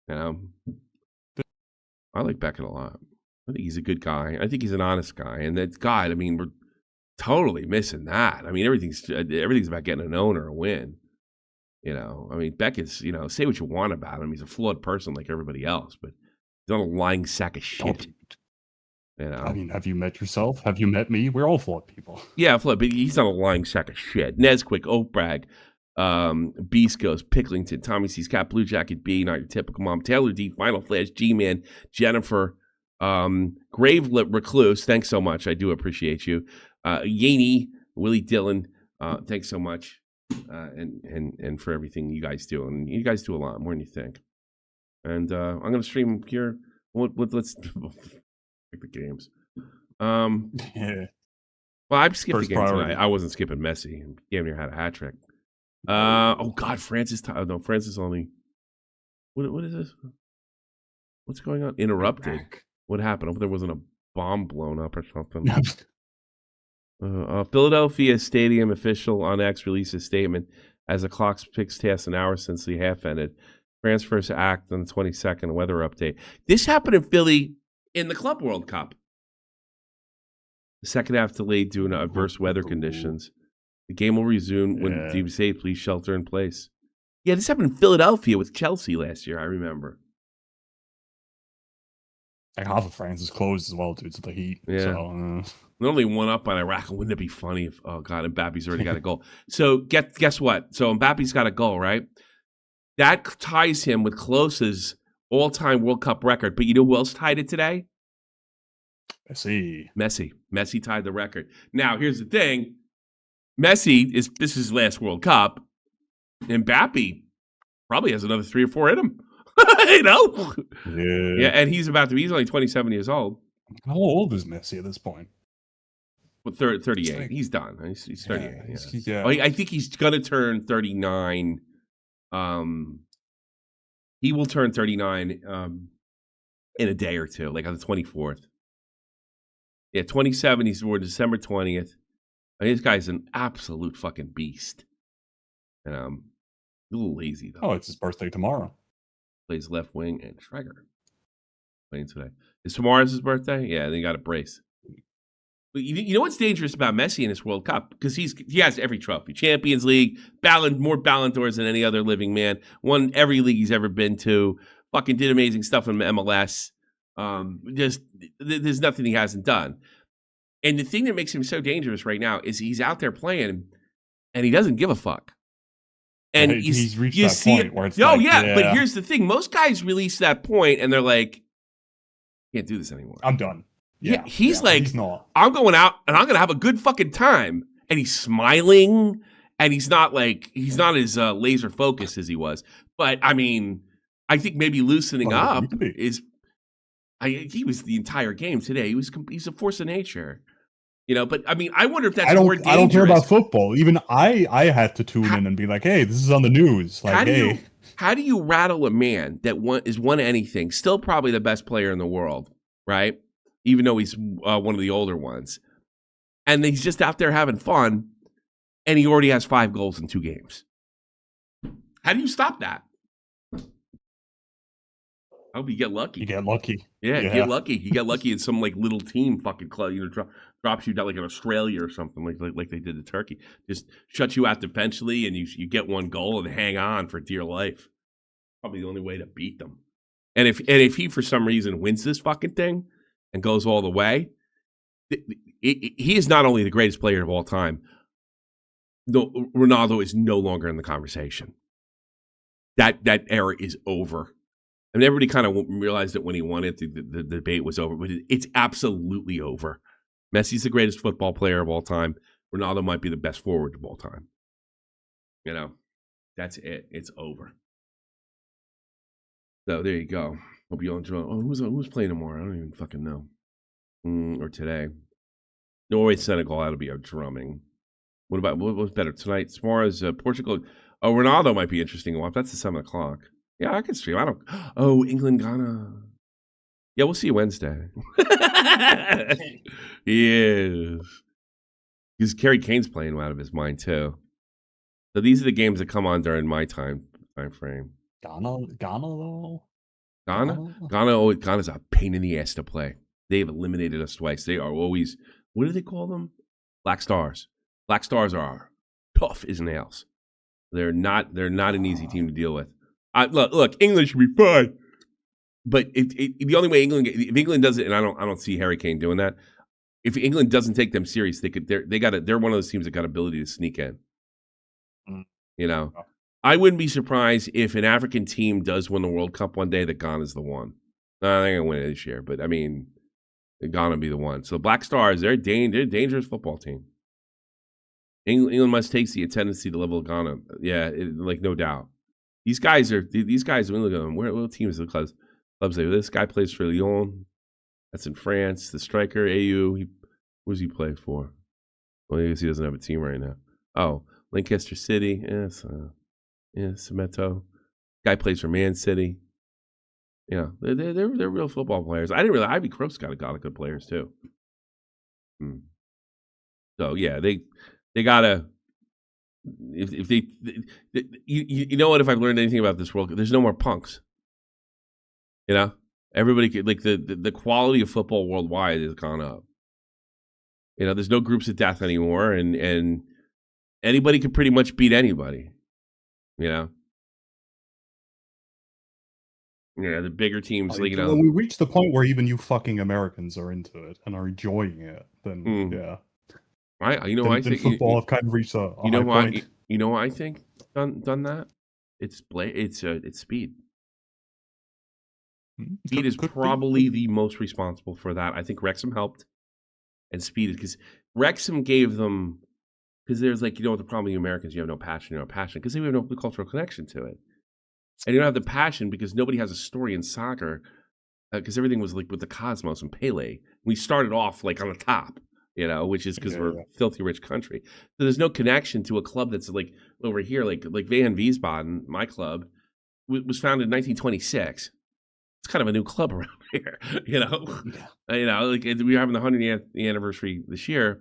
I like Beckett a lot. I think he's a good guy. I think he's an honest guy. And that guy, we're totally missing that. Everything's about getting an own or a win. Beckett's, say what you want about him. He's a flawed person like everybody else, but he's not a lying sack of shit. Have you met yourself? Have you met me? We're all flawed people. Yeah, flawed, but he's not a lying sack of shit. Nesquick, Oakbrag, Beast Ghost, Picklington, Tommy C's Cat, Blue Jacket B, Not Your Typical Mom, Taylor D, Final Flash, G-Man, Jennifer, Grave Recluse, thanks so much. I do appreciate you. Yaney, Willie Dillon, thanks so much. And for everything you guys do. And you guys do a lot more than you think. And I'm going to stream here. Let's pick the games. Yeah. Well, I skipped First the game priority. tonight. I wasn't skipping Messi. Damn near had a hat trick. Oh God, Francis. No, Francis only. What is this? What's going on? Interrupted. What happened? I hope there wasn't a bomb blown up or something. Philadelphia Stadium official on X releases statement as the clock ticks past an hour since the half ended. France first act on the 22nd. Weather update. This happened in Philly in the Club World Cup. The second half delayed due to adverse weather conditions. The game will resume when deemed safe. Please shelter in place. Yeah, this happened in Philadelphia with Chelsea last year. I remember. Like half of France is closed as well due to the heat. Yeah. So, They're only one up on Iraq. Wouldn't it be funny if, oh God, Mbappe's already got a goal. So guess what? So Mbappe's got a goal, right? That ties him with Klose's all-time World Cup record. But you know who else tied it today? Messi. Messi tied the record. Now, here's the thing. This is his last World Cup. Mbappe probably has another 3 or 4 in him. Yeah, and he's only 27 years old. How old is Messi at this point? Well, 38. He's done. He's 38. Yeah. I think he's going to turn 39. He will turn 39 in a day or two, like on the 24th. Yeah, 27. He's born December 20th. This guy's an absolute fucking beast. And a little lazy, though. Oh, it's his birthday tomorrow. Plays left wing and striker. Playing today. Is tomorrow's his birthday? Yeah, then you got a brace. But you know what's dangerous about Messi in this World Cup? Because he has every trophy. Champions League, more Ballon d'Ors than any other living man. Won every league he's ever been to. Fucking did amazing stuff in MLS. There's nothing he hasn't done. And the thing that makes him so dangerous right now is he's out there playing and he doesn't give a fuck. And he's reached that point where it's but here's the thing. Most guys release that point and they're like, can't do this anymore. I'm done. He's I'm going out and I'm going to have a good fucking time. And he's smiling and he's not as laser focused as he was. But I think maybe loosening up is, he was the entire game today. He's a force of nature. But I wonder if that's more dangerous. I don't care about football. Even I had to tune in and be like, hey, this is on the news. Like, how do you rattle a man that has won anything, still probably the best player in the world, right? Even though he's one of the older ones. And he's just out there having fun, and he already has 5 goals in 2 games. How do you stop that? I hope you get lucky. You get lucky. Yeah, get lucky. You get lucky in some little team fucking club, drops you down like in Australia or something like they did to Turkey. Just shuts you out defensively and you get 1 goal and hang on for dear life. Probably the only way to beat them. And if he for some reason wins this fucking thing and goes all the way, he is not only the greatest player of all time. Ronaldo is no longer in the conversation. That era is over. And everybody kind of realized it when he won it. The debate was over, but it's absolutely over. Messi's the greatest football player of all time. Ronaldo might be the best forward of all time. That's it. It's over. So there you go. Hope you all enjoy. Oh, who's playing tomorrow? I don't even fucking know. Or today. Norway, Senegal. That'll be a drumming. What's better tonight? Tomorrow's Portugal. Oh, Ronaldo might be interesting to watch. That's at 7:00. Yeah, I can stream. Oh, England, Ghana. Yeah, we'll see you Wednesday. Yes. Because Kerry Kane's playing out of his mind, too. So these are the games that come on during my time frame. Ghana though? Ghana's a pain in the ass to play. They've eliminated us twice. They are always, what do they call them? Black Stars. Black Stars are tough as nails. They're not an easy team to deal with. Look, England should be fine. But the only way if England does it, and I don't see Harry Kane doing that. If England doesn't take them serious, they're one of those teams that got ability to sneak in. You know, I wouldn't be surprised if an African team does win the World Cup one day that Ghana's the one. They're gonna win it this year, but I mean, Ghana be the one. So Black Stars, they're a dangerous football team. England must take the tendency to level Ghana. Yeah, like no doubt. These guys. When we look at them, what team is the clubs? This guy plays for Lyon. That's in France. The striker, AU. What does he play for? Well, I guess he doesn't have a team right now. Oh, Lancaster City. Semeto. Guy plays for Man City. Yeah, they're real football players. I didn't realize Ivy Croak's got a lot of good players too. So yeah, they gotta. If they you know what? If I've learned anything about this world, there's no more punks. You know, everybody could, like the quality of football worldwide has gone up. You know, there's no groups of death anymore, and anybody can pretty much beat anybody. You know. Yeah, the bigger teams, like, you know. When we reach the point where even you fucking Americans are into it and are enjoying it, then yeah. I think football have kind of reached a high point. You know, I think done that. It's Speed. Speed is probably the most responsible for that. I think Wrexham helped, and Speed because Wrexham gave them because there's like, you know what the problem with the Americans, you have no passion, because they have no cultural connection to it. And you don't have the passion because nobody has a story in soccer because everything was like with the Cosmos and Pele. We started off like on the top, you know, which is because we're a filthy rich country. So there's no connection to a club that's like over here, like Van Wiesbaden, my club, was founded in 1926. It's kind of a new club around here, you know. You know, like we're having the 100th anniversary this year,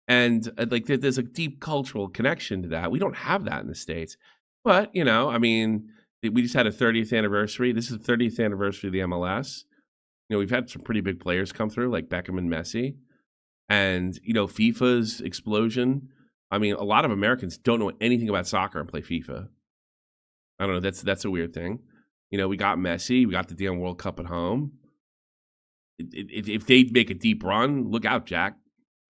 and like there's a deep cultural connection to that. We don't have that in the States, but you know, I mean. We just had a 30th anniversary. This is the 30th anniversary of the MLS. You know, we've had some pretty big players come through, like Beckham and Messi. And, you know, FIFA's explosion. I mean, a lot of Americans don't know anything about soccer and play FIFA. I don't know. That's a weird thing. You know, we got Messi. We got the damn World Cup at home. If they make a deep run, look out, Jack.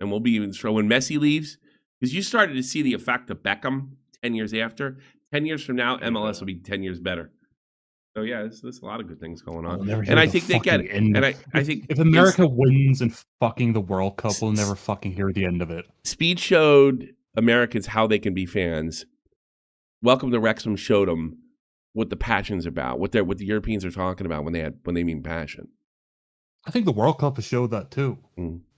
And we'll be even so when Messi leaves, because you started to see the effect of Beckham 10 years after. 10 years from now, MLS will be 10 years better. So yeah, there's a lot of good things going on, and I think they get it. And I think if America wins in fucking the World Cup, we'll never fucking hear the end of it. Speed showed Americans how they can be fans. Welcome to Wrexham showed them what the passion's about, what the Europeans are talking about when they mean passion. I think the World Cup has showed that too.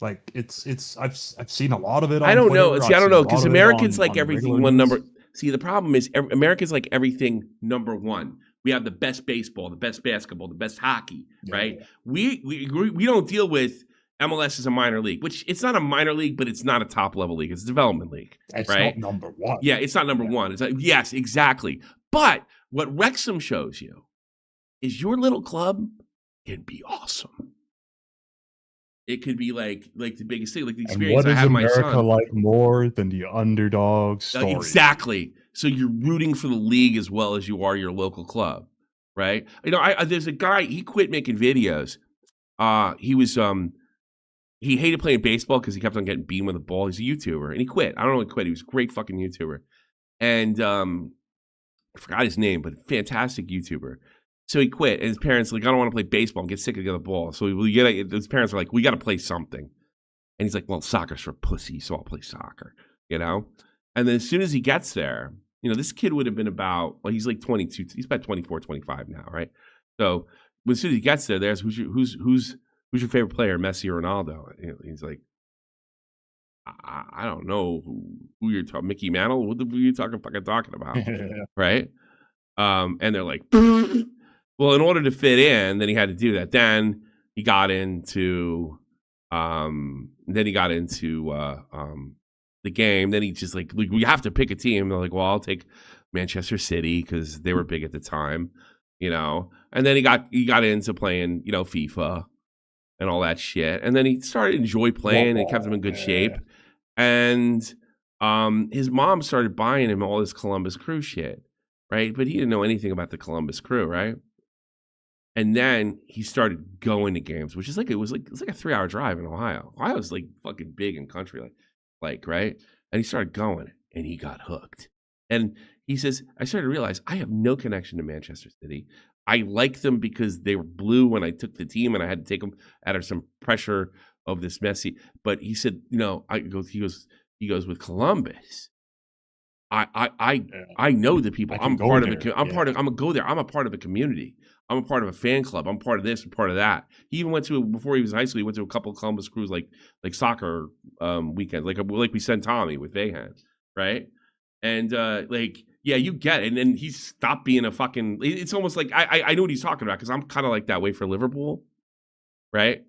Like I've seen a lot of it. I don't know. See, I don't know because Americans like everything one number. See, the problem is Americans like everything number one. We have the best baseball, the best basketball, the best hockey, right? Yeah. We don't deal with MLS as a minor league, which it's not a minor league, but it's not a top level league. It's a development league, it's right? Not number one. Yeah, it's not number one. It's like, yes, exactly. But what Wrexham shows you is your little club can be awesome. It could be like the biggest thing, like the experience I had with my son. What is America like more than the underdog story? Exactly. So you're rooting for the league as well as you are your local club, right? You know, there's a guy, he quit making videos. He hated playing baseball because he kept on getting beaten with a ball. He's a YouTuber, and he quit. I don't know when he quit. He was a great fucking YouTuber. And I forgot his name, but fantastic YouTuber. So he quit, and his parents like, I don't want to play baseball and get sick of the ball. So his parents were like, we got to play something. And he's like, well, soccer's for pussies, so I'll play soccer, you know? And then as soon as he gets there, you know, this kid would have been about, well, he's like 22, he's about 24, 25 now, right? So as soon as he gets there, there's who's your favorite player, Messi or Ronaldo? And he's like, I don't know who you're talking, Mickey Mantle? What are you fucking talking about, right? And they're like, well, in order to fit in, then he had to do that. Then he got into then he got into the game. Then he just like, we have to pick a team. They're like, well, I'll take Manchester City because they were big at the time, you know. And then he got into playing, you know, FIFA and all that shit. And then he started to enjoy playing and kept him in good shape. And his mom started buying him all this Columbus Crew shit, right? But he didn't know anything about the Columbus Crew, right? And then he started going to games, which is like, it was like a 3-hour drive in Ohio. Ohio's like fucking big in country, like right? And he started going, and he got hooked. And he says, I started to realize I have no connection to Manchester City. I like them because they were blue when I took the team, and I had to take them out of some pressure of this Messi. But he said, you know, he goes with Columbus. I know the people. I'm part of it. I'm gonna go there. I'm a part of a community. I'm a part of a fan club. I'm part of this. I'm part of that. He even went to, before he was in high school, he went to a couple of Columbus Crews like soccer weekends, like we sent Tommy with Vahan, right? And yeah, you get it. And then he stopped being a fucking. It's almost like I know what he's talking about because I'm kind of like that way for Liverpool, right?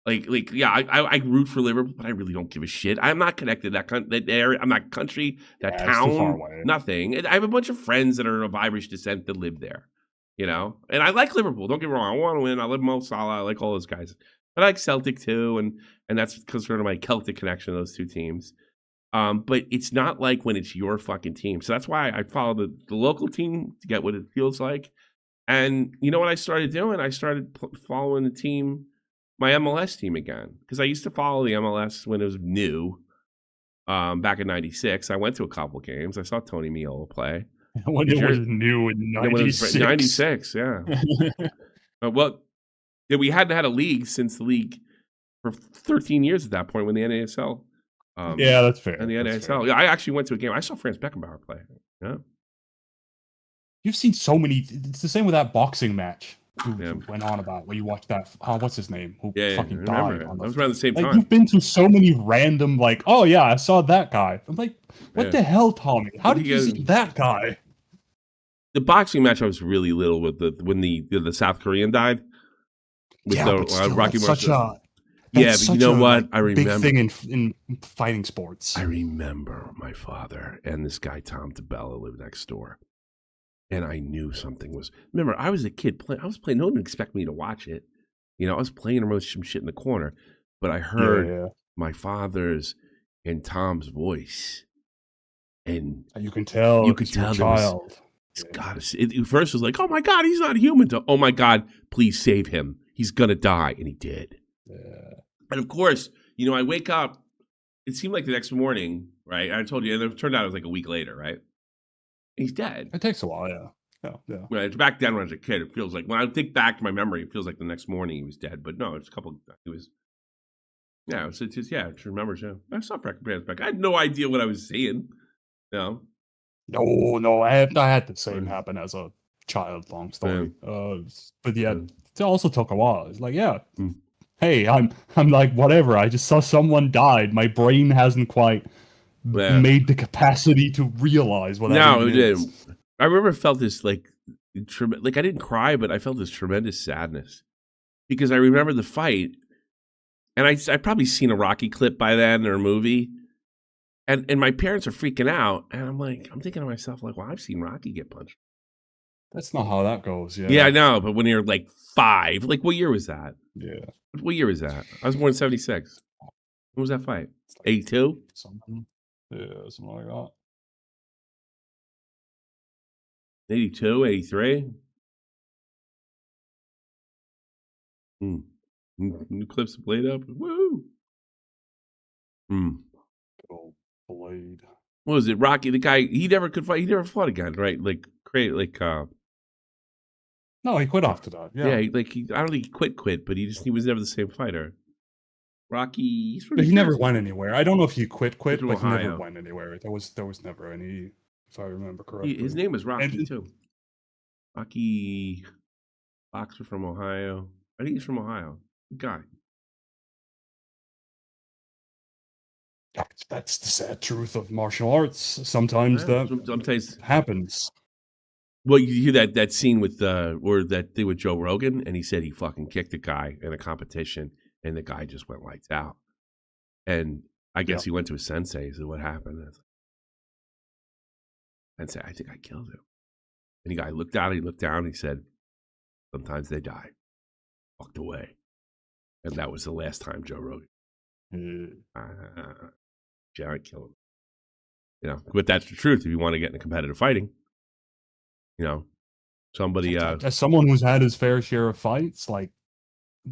Like yeah, I root for Liverpool, but I really don't give a shit. I'm not connected to that area. I'm not country, that town, nothing. And I have a bunch of friends that are of Irish descent that live there, you know. And I like Liverpool. Don't get me wrong. I want to win. I love Mo Salah. I like all those guys. But I like Celtic too, and that's because sort of my Celtic connection to those two teams. But it's not like when it's your fucking team. So that's why I follow the local team to get what it feels like. And you know what I started doing? I started following the team. My MLS team again, because I used to follow the MLS when it was new, back in '96. I went to a couple games. I saw Tony Meola play. When it was new in '96. '96, yeah. Well, yeah, we hadn't had a league since the league for 13 years at that point when the NASL. Yeah, that's fair. And the NASL. Yeah, I actually went to a game. I saw Franz Beckenbauer play. Yeah. You've seen so many. It's the same with that boxing match. Who went on about where you watched that? What's his name? Who fucking died? That was around the same like, time. You've been to so many random, like, oh yeah, I saw that guy. I'm like, what the hell, Tommy? How did you see that guy? The boxing match I was really little with when the South Korean died. With Rocky Marciano. Yeah, but you know what? I remember big thing in fighting sports. I remember my father and this guy Tom DeBella lived next door. And I knew something was. Remember, I was a kid playing. I was playing. No one would expect me to watch it. You know, I was playing around with some shit in the corner, but I heard my father's and Tom's voice, and you can tell. You could tell. Child. It first was like, "Oh my God, he's not human." To, "Oh my God, please save him. He's gonna die," and he did. Yeah. And of course, you know, I wake up. It seemed like the next morning, right? I told you, and it turned out it was like a week later, right? He's dead. It takes a while, yeah. When it's back then when I was a kid, it feels like when I think back to my memory, it feels like the next morning he was dead. But no, it's a couple. It was. Yeah, it's just remember. So I saw Franz Beckenbauer. I had no idea what I was seeing. You know? No, I had the same happen as a child. Long story. But yeah, it also took a while. It's like, hey, I'm like whatever. I just saw someone died. My brain hasn't quite. Made the capacity to realize what that is. I remember felt this like I didn't cry, but I felt this tremendous sadness because I remember the fight, and I probably seen a Rocky clip by then or a movie, and my parents are freaking out, and I'm thinking to myself like, well, I've seen Rocky get punched. That's not how that goes. Yeah, I know, but when you're like 5, like what year was that? Yeah, what year was that? I was born in '76. When was that fight? 82. Something. Yeah, something like that. 82, 83. New clips of Blade up. Woo! Good old Blade. What was it? Rocky, the guy, he never could fight. He never fought again, right? Like, no, he quit after that. Yeah, I don't think he quit, but he was never the same fighter. Rocky, he never went anywhere. I don't know if he quit, but he never went anywhere. There was never any, if I remember correctly. His name was Rocky too. Rocky, boxer from Ohio. I think he's from Ohio. Good guy. That's the sad truth of martial arts. Sometimes that sometimes happens. Well, you hear that scene with or that thing with Joe Rogan, and he said he fucking kicked a guy in a competition, and the guy just went lights out. And I guess he went to his sensei. He said, "What happened?" And said, "I think I killed him." And the guy looked out. He looked down. And he said, "Sometimes they die." Walked away, and that was the last time Joe Rogan. Jared killed him. You know, but that's the truth. If you want to get into competitive fighting, you know, somebody. As someone who's had his fair share of fights, like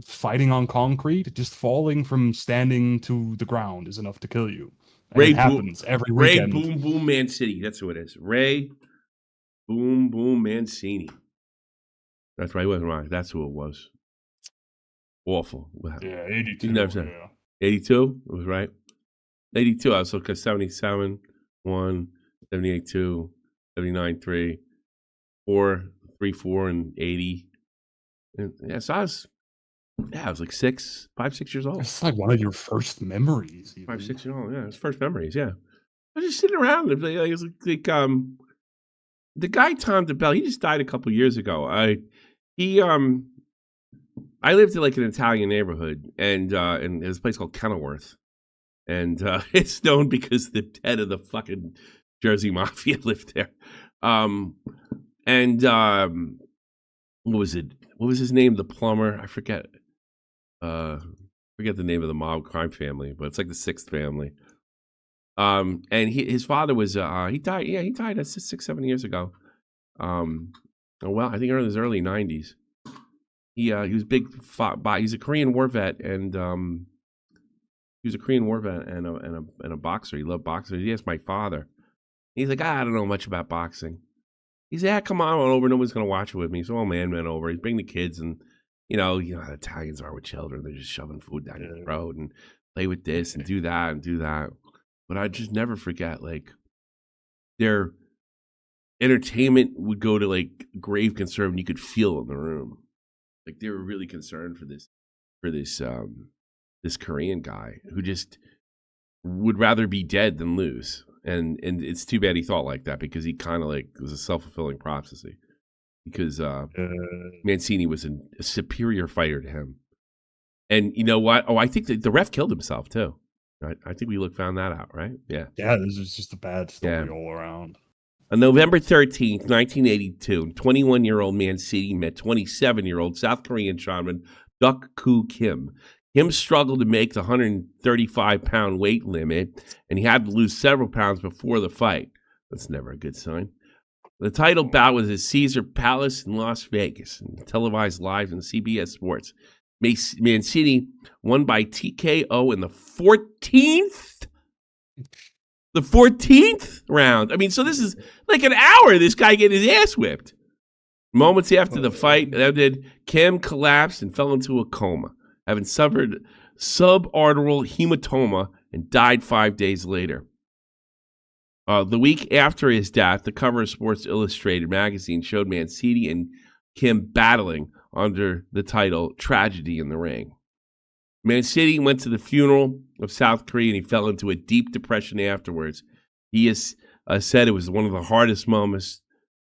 fighting on concrete, just falling from standing to the ground is enough to kill you. And it happens every weekend. Ray Boom Boom Mancini. That's who it is. Ray Boom Boom Mancini. That's right. He wasn't wrong. That's who it was. Awful. Yeah, 82. 82? It was right. 82. I was looking at 77, 1, 78, 2, 79, 3, 4, 3, 4, and 80. And, yeah, so I was like 5, 6 years old. It's like one of your first memories. Even. 5, 6 years old. Yeah, it's first memories. Yeah. I was just sitting around. It was like the guy Tom DeBell. He just died a couple years ago. I lived in like an Italian neighborhood, and there's a place called Kenilworth, and it's known because the head of the fucking Jersey Mafia lived there. What was it? What was his name? The plumber? I forget. Forget the name of the mob crime family, but it's like the sixth family. And his father was he died. Yeah, he died 6, 7 years ago. Well, I think in his early 90s. He was big. He's a Korean War vet, and he was a Korean War vet and a boxer. He loved boxing. He asked my father. He's like, I don't know much about boxing. He said, come on over. No one's gonna watch it with me. So old man went over. He'd bring the kids, and you know how Italians are with children. They're just shoving food down your throat and play with this and do that and do that. But I just never forget, like, their entertainment would go to like grave concern, and you could feel it in the room. Like they were really concerned for this Korean guy who just would rather be dead than lose. And it's too bad he thought like that, because he kind of like was a self-fulfilling prophecy, because Mancini was a superior fighter to him. And you know what? Oh, I think the ref killed himself too. I think we found that out, right? Yeah. Yeah, this is just a bad story all around. On November 13th, 1982, 21-year-old Mancini met 27-year-old South Korean shaman Duk-Koo Kim. Kim struggled to make the 135-pound weight limit, and he had to lose several pounds before the fight. That's never a good sign. The title bout was at Caesar Palace in Las Vegas, and televised live on CBS Sports. Mancini won by TKO in the 14th? The 14th round. I mean, so this is like an hour, this guy getting his ass whipped. Moments after the fight ended, Kim collapsed and fell into a coma, having suffered subarachnoid hematoma and died 5 days later. The week after his death, the cover of Sports Illustrated magazine showed Mancini and Kim battling under the title Tragedy in the Ring. Mancini went to the funeral of South Korea, and he fell into a deep depression afterwards. He has said it was one of the hardest moments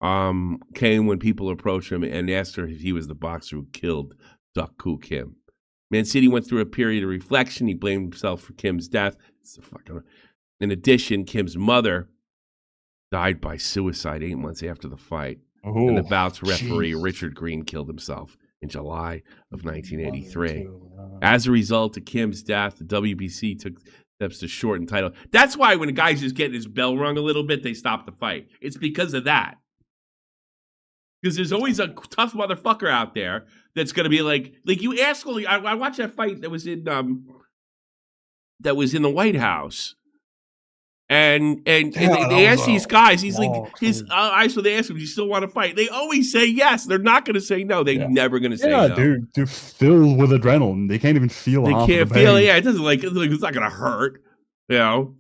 came when people approached him and asked her if he was the boxer who killed Duk-Koo Kim. Mancini went through a period of reflection. He blamed himself for Kim's death. In addition, Kim's mother died by suicide 8 months after the fight. And the bout's referee, Richard Green, killed himself in July of 1983. As a result of Kim's death, the WBC took steps to shorten title. That's why when a guy's just getting his bell rung a little bit, they stop the fight. It's because of that. Because there's always a tough motherfucker out there that's going to be like you ask. I watched that fight that was in the White House. And they ask these guys, he's like, so they ask him, do you still want to fight? They always say yes. They're not going to say no. They're never going to say no. Dude, they're filled with adrenaline. They can't even feel They can't feel it. Yeah, it doesn't it's not going to hurt. You know?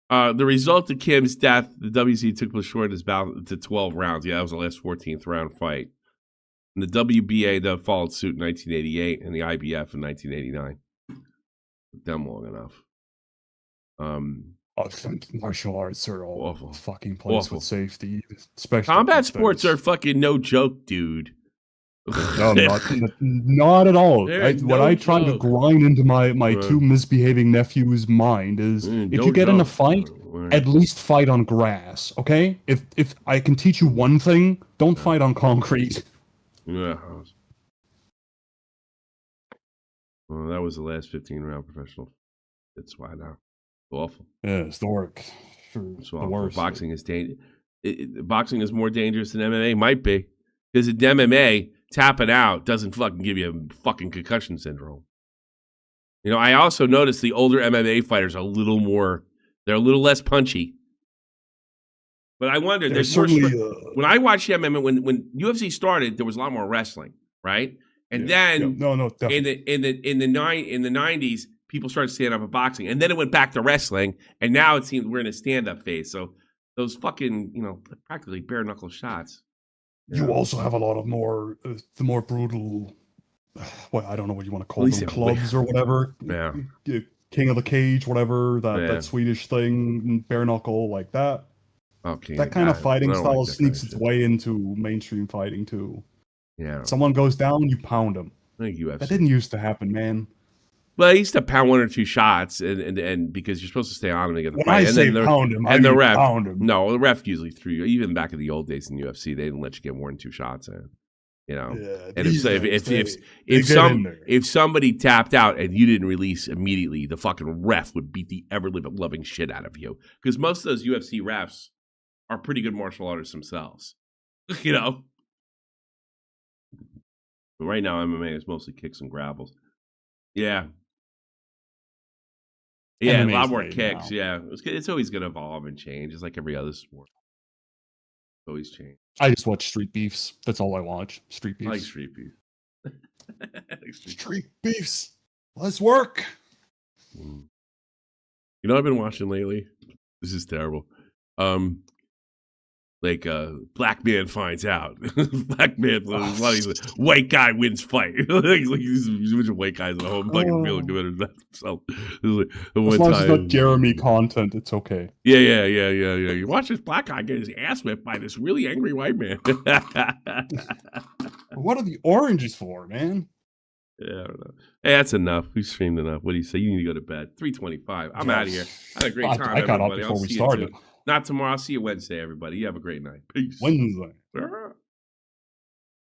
The result of Kim's death, the WBC took the short his bout to 12 rounds. Yeah, that was the last 14th round fight. And the WBA followed suit in 1988 and the IBF in 1989. Took them long enough. I think martial arts are all Awful. fucking place Awful. with safety, especially Combat these sports days. are fucking no joke, dude. No, not at all. What I try to grind into my two misbehaving nephews' mind is if you get in a fight, at least fight on grass, okay? If I can teach you one thing, don't fight on concrete. Yeah. Well, that was the last 15-round professional. It's why now. Awful. Yeah, historic. It's awful. The worst. Boxing is boxing is more dangerous than MMA. Might be. Because in MMA, tapping out doesn't fucking give you a fucking concussion syndrome. You know, I also noticed the older MMA fighters are a little more, they're a little less punchy. But I wonder, there's more when I watched MMA, when UFC started, there was a lot more wrestling, right? And then in the 90s, people started standing up at boxing, and then it went back to wrestling, and now it seems we're in a stand-up phase. So those fucking, practically bare knuckle shots. You also have a lot of the more brutal, well, I don't know what you want to call them, clubs or whatever. Yeah. King of the Cage, whatever, that Swedish thing, bare knuckle, like that. Okay. That kind of fighting style sneaks its way into mainstream fighting too. Yeah. Someone goes down, you pound them. I think UFC. That didn't used to happen, man. Well, I used to pound one or two shots, and because you're supposed to stay on them to get the when fight. I say pound him, I mean ref, pound him. No, the ref usually threw you. Even back in the old days in UFC, they didn't let you get more than two shots in. And if somebody tapped out and you didn't release immediately, the fucking ref would beat the ever-loving shit out of you. Because most of those UFC refs are pretty good martial artists themselves. But right now, MMA is mostly kicks and grapples. Yeah. Yeah, a lot more kicks. Now. Yeah, it's always going to evolve and change. It's like every other sport. Always change. I just watch Street Beefs. That's all I watch. Street Beefs. I like Street Beef. Street Beefs. Let's work. You know what I've been watching lately? This is terrible. Black man finds out. Black man, white guy wins fight. He's a bunch of white guys at home, feeling good about himself. As long as it's not Jeremy content, it's okay. Yeah. You watch this black guy get his ass whipped by this really angry white man. What are the oranges for, man? Yeah, I don't know. Hey, that's enough. We streamed enough. What do you say? You need to go to bed. 3:25. I'm out of here. I had a great time. I got up before we started. Not tomorrow. I'll see you Wednesday, everybody. You have a great night. Peace. Wednesday.